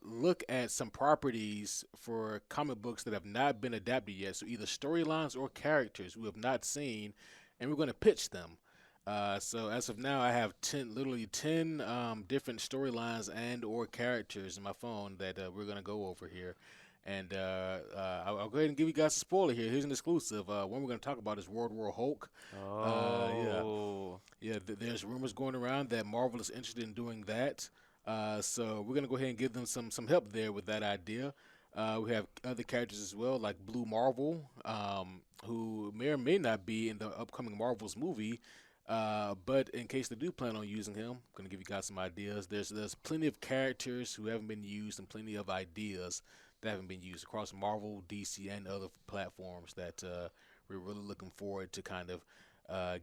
look at some properties for comic books that have not been adapted yet. So either storylines or characters we have not seen, and we're going to pitch them. So as of now, I have literally 10 different storylines and or characters in my phone that we're going to go over here. And I'll go ahead and give you guys a spoiler here. Here's an exclusive. One we're going to talk about is World War Hulk. Yeah. There's rumors going around that Marvel is interested in doing that. So we're going to go ahead and give them some help there with that idea. We have other characters as well, like Blue Marvel, who may or may not be in the upcoming Marvels movie. But in case they do plan on using him, I'm going to give you guys some ideas. There's plenty of characters who haven't been used and plenty of ideas that haven't been used across Marvel, DC, and other platforms that we're really looking forward to kind of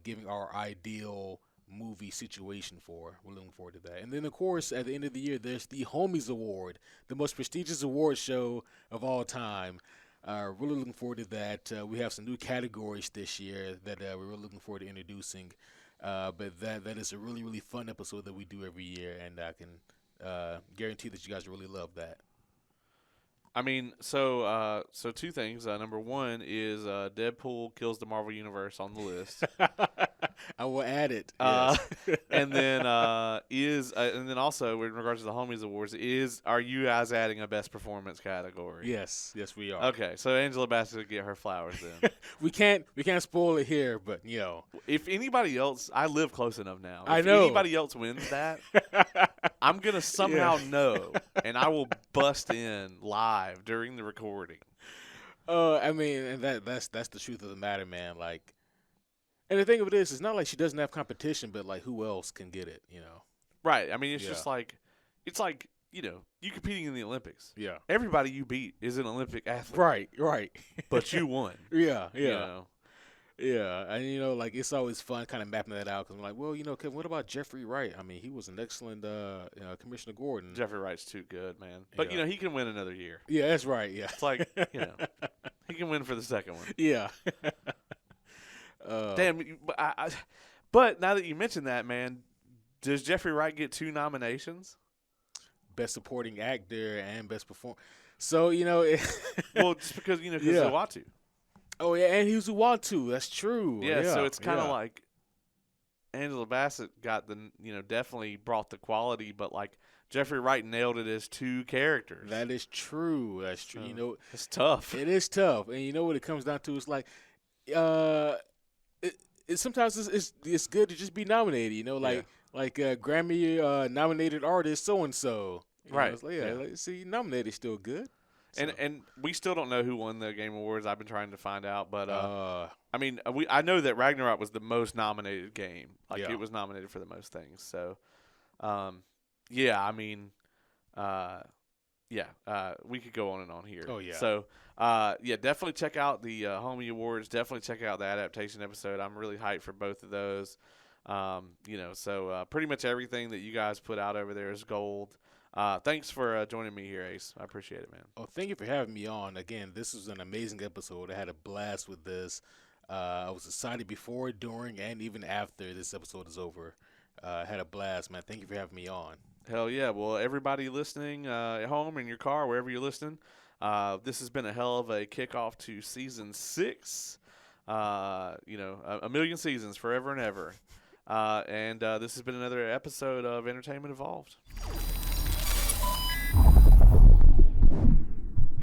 giving our ideal movie situation for. We're looking forward to that. And then, of course, at the end of the year, there's the Homies Award, the most prestigious award show of all time. Really looking forward to that. We have some new categories this year that we're really looking forward to introducing. But that is a really, really fun episode that we do every year, and I can guarantee that you guys really love that. I mean, so two things. Number one is Deadpool kills the Marvel Universe on the list. I will add it. Yes. and then also in regards to the Homies Awards, are you guys adding a best performance category? Yes, we are. Okay, so Angela Bassett will get her flowers then. we can't spoil it here, but if anybody else, I live close enough now. I If know. anybody else wins that, I'm gonna somehow know, and I will bust in live during the recording. I mean, and that's the truth of the matter, man. Like, and the thing of it is, it's not like she doesn't have competition, but like, who else can get it? Right. I mean, it's Yeah. just like, it's like you competing in the Olympics. Yeah. Everybody you beat is an Olympic athlete. Right. But you won. Yeah. You know? Yeah, and like it's always fun kind of mapping that out because I'm like, well, Kevin, what about Jeffrey Wright? I mean, he was an excellent Commissioner Gordon. Jeffrey Wright's too good, man. But Yeah. he can win another year. Yeah, that's right. Yeah, It's like he can win for the second one. yeah. Damn. But now that you mentioned that, man, does Jeffrey Wright get 2 nominations? Best Supporting Actor and Best Performer. So Well, just because Yeah. Zawatu. Oh yeah, and he was Uatu. That's true. Yeah, so it's kind of yeah. like Angela Bassett got definitely brought the quality, but like Jeffrey Wright nailed it as 2 characters. That is true. That's true. It's tough. It is tough, and what it comes down to is like, sometimes it's good to just be nominated. You know, Yeah. like Grammy nominated artist so and so. You know, Right. it's like, yeah, Yeah. like, see, nominated still good. So, And we still don't know who won the Game Awards. I've been trying to find out, but uh, I mean, I know that Ragnarok was the most nominated game. Like yeah, it was nominated for the most things. So, yeah, I mean, uh, yeah, we could go on and on here. oh yeah, So, yeah, definitely check out the Homie Awards. Definitely check out the adaptation episode. I'm really hyped for both of those. So pretty much everything that you guys put out over there is gold. Thanks for joining me here, Ace. I appreciate it, man. oh, thank you for having me on. Again, this was an amazing episode. I had a blast with this. I was excited before, during, and even after this episode is over. I had a blast, man. Thank you for having me on. Hell yeah. Well, everybody listening at home, in your car, wherever you're listening, this has been a hell of a kickoff to season 6. A million seasons, forever and ever. And this has been another episode of Entertainment Evolved.